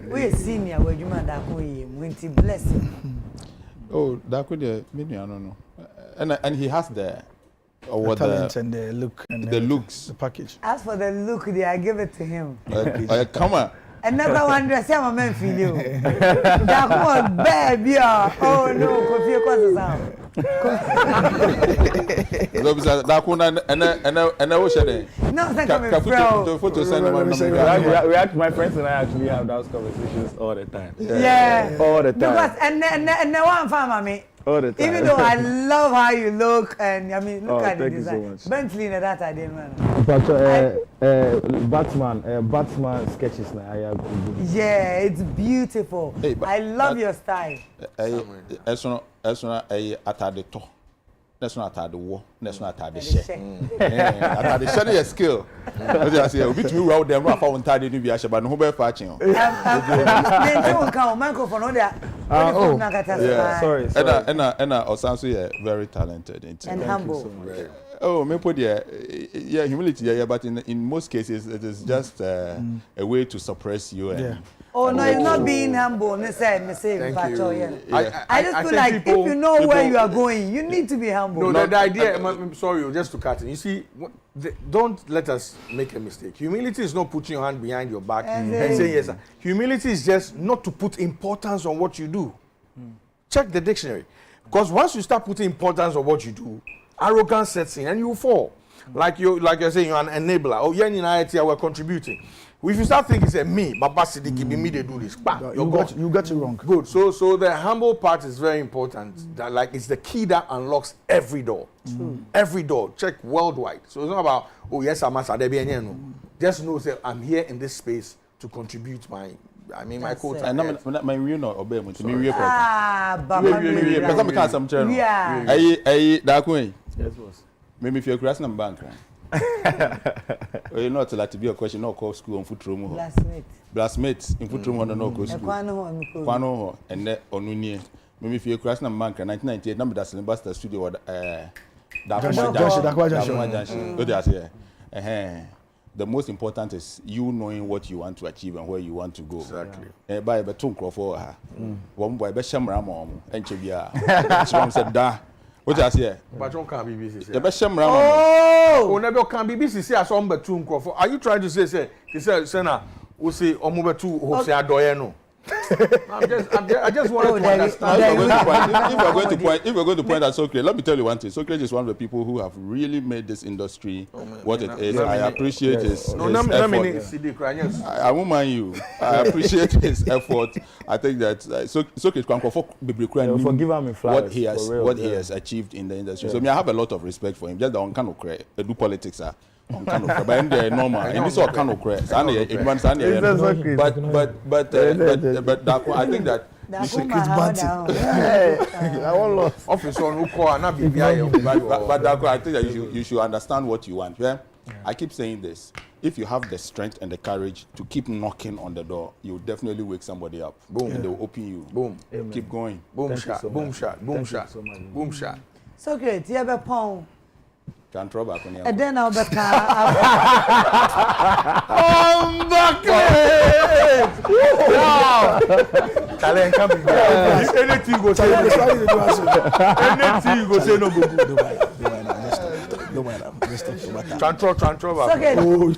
Speaker 3: We are senior where you man that we bless him.
Speaker 4: Oh, that could maybe I don't know. And he has the
Speaker 1: talent and the look and
Speaker 4: the looks,
Speaker 1: the package.
Speaker 3: As for the look, I give it to him.
Speaker 4: Come on.
Speaker 3: Another one dress, I'm a man for you. That one, baby. Oh no, Kofi causes out.
Speaker 4: That one and I was saying.
Speaker 3: No, thank you.
Speaker 4: Photo send
Speaker 10: my friends and I actually have those conversations all the time.
Speaker 3: Yeah.
Speaker 10: All the time.
Speaker 3: Because and no one found me.
Speaker 10: All the time.
Speaker 3: Even though I love how you look, and I mean, look at the design.
Speaker 10: You so
Speaker 3: Bentley, that I didn't man.
Speaker 10: But Batman sketches now.
Speaker 3: Yeah, it's beautiful.
Speaker 4: Hey,
Speaker 3: I love your style.
Speaker 4: That's not atade to. That's not atade wo. That's not atade she. Atade she is skill. I say obi tumi wo dem no afa won tade no bi ahye ba no ho be fa achen o.
Speaker 3: Then you can microphone on there.
Speaker 4: Yeah.
Speaker 10: Sorry.
Speaker 4: And Osanso is very talented
Speaker 3: and humble.
Speaker 4: Oh, me put yeah, humility, yeah, but in most cases it is just a way to suppress you. And
Speaker 3: oh no, it's not being humble. I just feel like if you know where you are going, you need to be humble.
Speaker 2: No, the idea. I'm sorry, just to cut in. You see, don't let us make a mistake. Humility is not putting your hand behind your back and saying yes. Humility is just not to put importance on what you do. Check the dictionary, because once you start putting importance on what you do, arrogance sets in and you fall. Like you're saying, you're an enabler. Oh, yeah, in IT, we're contributing. If you start thinking, say me, Baba Sidiki, me they do this.
Speaker 1: You got it wrong.
Speaker 2: Good. So the humble part is very important. That it's the key that unlocks every door. Every door. Check worldwide. So it's not about yes, I'm a just know that I'm here in this space to contribute my quota.
Speaker 4: And my real no obey me to me real
Speaker 3: Baba.
Speaker 4: Because I'm can't some channel.
Speaker 3: Yeah.
Speaker 4: Hey, that way.
Speaker 10: Yes, boss.
Speaker 4: Maybe if you're crossing a bank. You know, to like to be a question, no call school on foot room. Blastmates in foot room on no call school. Quano and that on Unia. Maybe if you're crossing a bank in 1998, number that's in Buster Studio. The most important is you knowing what you want to achieve and where you want to go.
Speaker 2: Exactly.
Speaker 4: By the tongue for her. One boy, Beshamra mom, and Chibia. She said, da. What I say?
Speaker 2: But you can't be busy.
Speaker 4: The Beshamra.
Speaker 2: Oh, never can be busy. See, I saw but two for. Are you trying to say, he said, Senna, we say, Omuba two, who say, Adoyano. I just want to understand.
Speaker 4: If we're going to point at Socrates, let me tell you one thing. Socrates is one of the people who have really made this industry what it is. I appreciate his effort. I won't mind you. I appreciate his effort. I think that Socrates can forgive him what he has achieved in the industry. So I have a lot of respect for him. Just the kind of do politics. But in the normal, in this all kind of craze, but I think that
Speaker 2: office on
Speaker 4: but I think that you should understand what you want. Yeah? I keep saying this. If you have the strength and the courage to keep knocking on the door, you will definitely wake somebody up. Boom. And they will open you.
Speaker 2: Boom.
Speaker 4: Amen. Keep going.
Speaker 2: Boom shot. Boom shot. Boom shot. Boom shot.
Speaker 3: So great. You have a pound.
Speaker 4: Can throw back on your
Speaker 3: And then I'll be
Speaker 2: Talent come be anything you go say. Anything you go say no go good.
Speaker 1: No matter. Just talk about that.
Speaker 2: Trantro.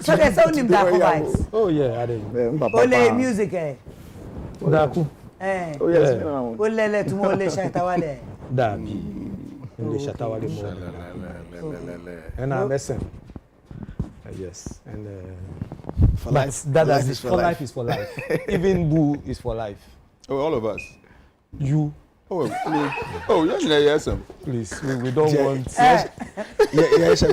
Speaker 3: So okay, so nim Daku vibes.
Speaker 5: Oh yeah, I didn't.
Speaker 3: Ole music
Speaker 5: Daku.
Speaker 1: Oh yes.
Speaker 3: Ole le tumo ole shatawale.
Speaker 5: Dabi. Ole shatawale mo. And I'm SM. Yes, and
Speaker 1: For life.
Speaker 5: that
Speaker 1: Life
Speaker 5: is for life is for life. Even Boo is for life.
Speaker 4: Oh, all of us.
Speaker 5: You.
Speaker 4: Oh, yes.
Speaker 5: Please, we don't want.
Speaker 1: Yeah,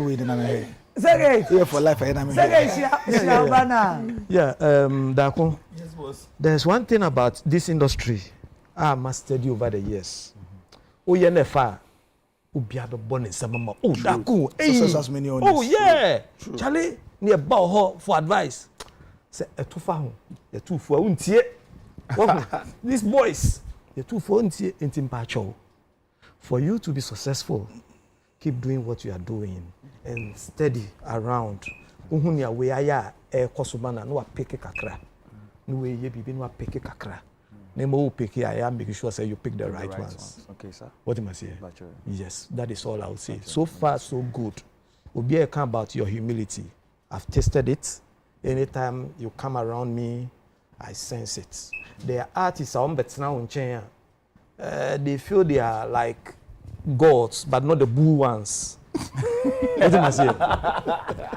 Speaker 1: we didn't.
Speaker 3: Second.
Speaker 1: Here for life, I am.
Speaker 3: Second, Shabana.
Speaker 5: Yeah, Daku. Yes, boss. There's one thing about this industry I mastered over the years. Oh, yeah, never. Ubiado bonnet, some oh, Daku.
Speaker 1: Success many owners.
Speaker 5: Oh, yeah. Charlie, near Bow for advice. Say, a too far. You're too far. These boys, you're too far in Timpacho. For you to be successful, keep doing what you are doing and steady around. Uhunya we aya kosubana no apeke kakra. No we ye bibi no apeke kakra. Nemo peke I am making sure say you pick the right ones.
Speaker 11: Okay, sir.
Speaker 5: What am I saying? Yes, that is all I would say. So far so good. Obi come about your humility. I've tested it. Anytime you come around me, I sense it. There are artists on Betsna Unchenya. They feel they are like gods, but not the boo ones. What am I saying?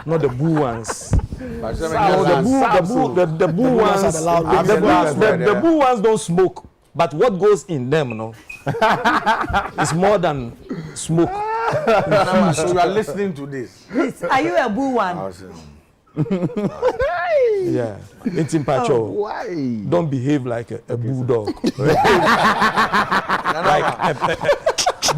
Speaker 5: Not the boo ones. No, the boo ones. The boo ones don't smoke, but what goes in them, no, is more than smoke.
Speaker 2: So you are listening to this.
Speaker 3: Please, are you a boo one?
Speaker 5: Yeah, it's impacho. Why? Don't behave like a bulldog.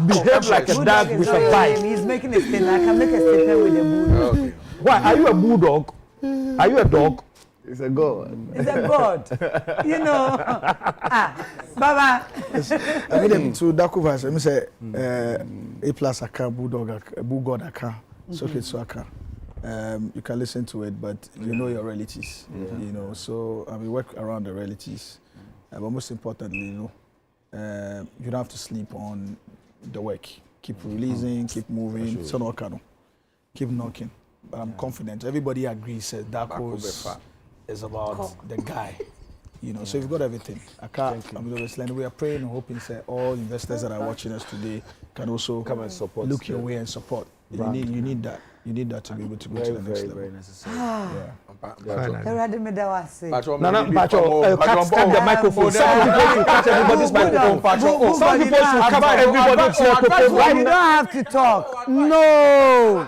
Speaker 5: Behave like a dog with a bite.
Speaker 3: He's making a statement. I can make a statement with a bulldog.
Speaker 2: Okay.
Speaker 5: Why? Are you a bulldog? Are you a dog?
Speaker 1: It's a god.
Speaker 3: It's a god. You know. Baba.
Speaker 1: I mean, to Daku verse, I say A plus Aka, bulldog, bull god Aka, socket so Aka. You can listen to it, but you know your realities. You know, so we work around the realities. But most importantly, you don't have to sleep on the work. Keep releasing, keep moving, so no cano. Keep knocking. But I'm confident. Everybody agrees that Daku is about the guy. You know, so you've got everything. We are praying and hoping that all investors that are watching us today can also come and support. Look your way and support. You need that. You need that to be able to go to the next level.
Speaker 11: Very necessary.
Speaker 3: Cut
Speaker 5: the microphone. Some people should cut everybody's microphone. Some people should cover everybody's microphone.
Speaker 3: You don't have to talk. No.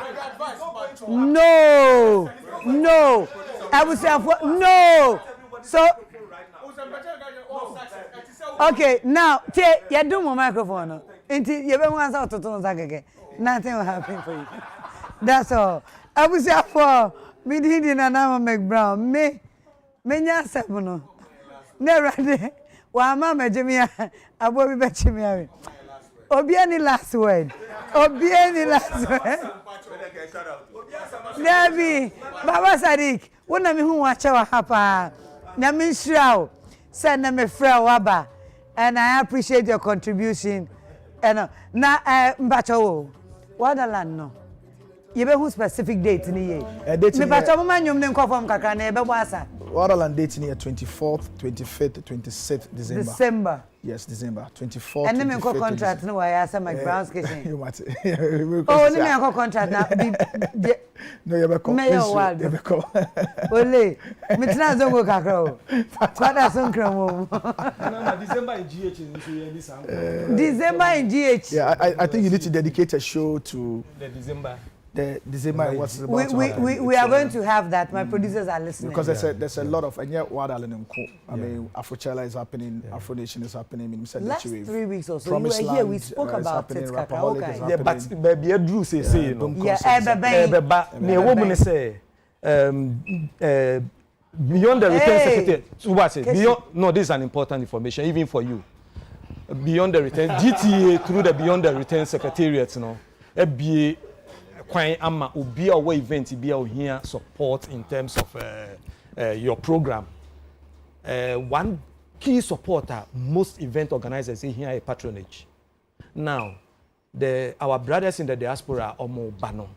Speaker 3: I would say no. So. Okay, now you do my microphone. Until you ever want to talk again, nothing will happen for you. That's all. I will say for me, Indian and I'm Mcbrown. Me, Semono. Never day. While Mamma Jimmy, I will be better me. Obiani last word. Nabi, Baba Sadiq, one of me who watch our hapa. Namin Shrow, send them a frail waba. And I appreciate your contribution. And na Mbacho, Wonderland no. You be who specific date ni ye? Me Mbacho man yum nem ko from kakra na e be wasa.
Speaker 1: Wonderland date ni 24th, 25th, 26th December. Yes, December 24th.
Speaker 3: And them contract no why asa Mcbrown's kitchen.
Speaker 1: You want it?
Speaker 3: Oh, them contract na.
Speaker 1: No, you be come. You be come.
Speaker 3: Ole, me tena zongo kakra o. Kwada sonkra mo.
Speaker 5: December in GH is
Speaker 3: December in GH.
Speaker 1: Yeah, I think you need to dedicate a show to
Speaker 5: the December.
Speaker 1: The December what's about
Speaker 3: we are going to have that. My producers are listening.
Speaker 1: Because there's a lot of and yet what I mean Afrochella is happening, Afro Nation is happening,
Speaker 3: last 3 weeks or so you were here, we spoke about it.
Speaker 5: Yeah, but baby Drew say you know.
Speaker 3: Yeah,
Speaker 5: the woman say beyond the return secretary. What say? Beyond, no, this is an important information even for you. Beyond the return GTA through the beyond the return secretariat, you know. FBA Quite ama ubi a way event be here support in terms of your program. One key supporter most event organizers here a patronage. Now, our brothers in the diaspora are more bano.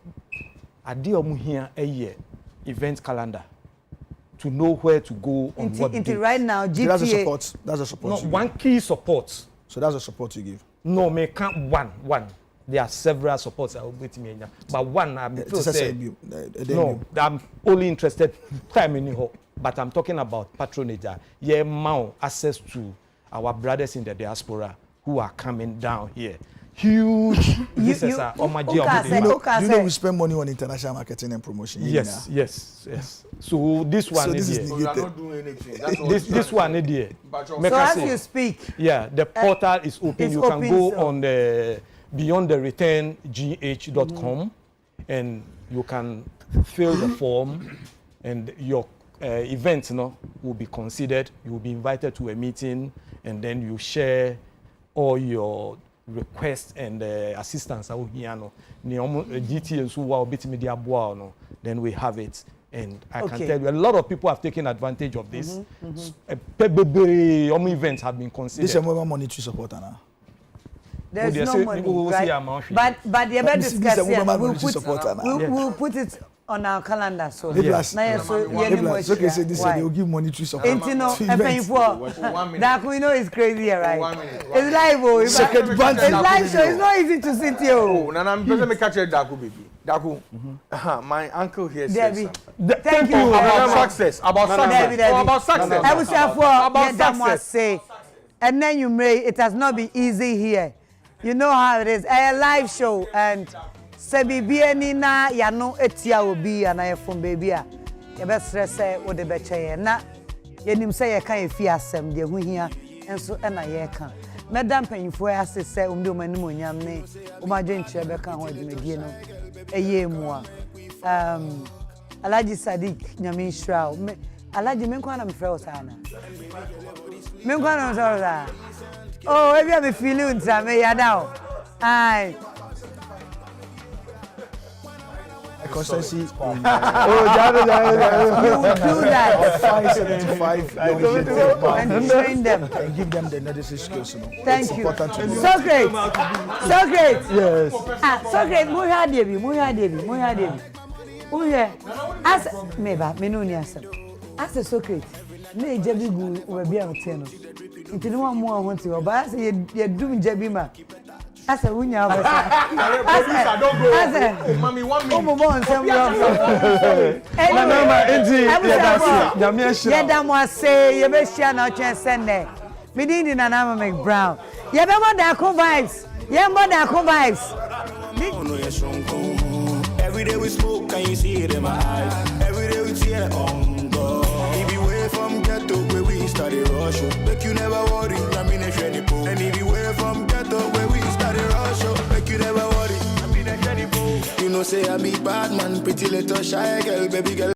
Speaker 5: ade omo here a year event calendar to know where to go on what day.
Speaker 3: Right now, GTA.
Speaker 1: That's a support. That's a support.
Speaker 5: No, one key support.
Speaker 1: So that's a support you give.
Speaker 5: No, me can't one. There are several supports I will wait me, but one I'm no, I'm only interested time in here, but I'm talking about patronage. Yeah, more access to our brothers in the diaspora who are coming down here. Huge. This is on my job.
Speaker 1: You know, we spend money on international marketing and promotion.
Speaker 5: Yes. So this one is here.
Speaker 2: We are not doing anything.
Speaker 5: This one is here.
Speaker 3: So as you speak,
Speaker 5: the portal is open. You can go on the beyondthereturnGH.com and you can fill the form, and your event will be considered. You will be invited to a meeting, and then you share all your requests and assistance. Then we have it. And I can tell you, a lot of people have taken advantage of this. Events have been considered.
Speaker 1: This is more monetary support now.
Speaker 3: There's no money, right? But the better discuss we'll put it on our calendar. So
Speaker 1: okay, say this they will give monetary support.
Speaker 3: That we know is crazy, right? It's live, it's live show. It's not easy to sit here.
Speaker 2: Oh, Nana, I'm going to catch a Daku baby. Daku, my uncle here says
Speaker 3: thank you
Speaker 2: about success. About success.
Speaker 3: I wish about say, and then you may. It has not been easy here. You know how it is. A live show and Sebi na ya no etia obi and I from baby a. You best stress what the beche na. Yenim say you can fi asem de hu hia enso na ye kan. Madam Penfo ase say umde manim onyam ne. Umadwen kire be kan ho adwumedie no. Eye mu a. Alaji Sadiq Nyame Shroud. Alaji men kwa na me frɛ osana. Men kwa na so. Oh, maybe I'm feeling something now. Aye.
Speaker 1: Constancy.
Speaker 3: You will do that.
Speaker 1: 575
Speaker 3: and train them
Speaker 1: and give them the necessary skills.
Speaker 3: Thank you. So great.
Speaker 1: Yes.
Speaker 3: So great. Muya Devi. As meba menuni asem. As so great. Me jebi gu obi amteno. Nti no mo ho nti oba say ye dum jebi ma. As a wunya ba. As
Speaker 2: Mami 1 minute.
Speaker 3: Omo mo nsem yo. Yeda mo say ye be share na chen sene. Me din na na Mcbrown. Ye be mo da ko vibes.
Speaker 11: Every day we smoke, can you see it in my eyes? Every day we tear on God. If you away from ghetto where we started rush, make you never worry, I'm in a shady pool. And if you away from ghetto where we started rush, make you never worry, I'm in a shady pool. You know say I be bad man, pretty little shy girl, baby girl.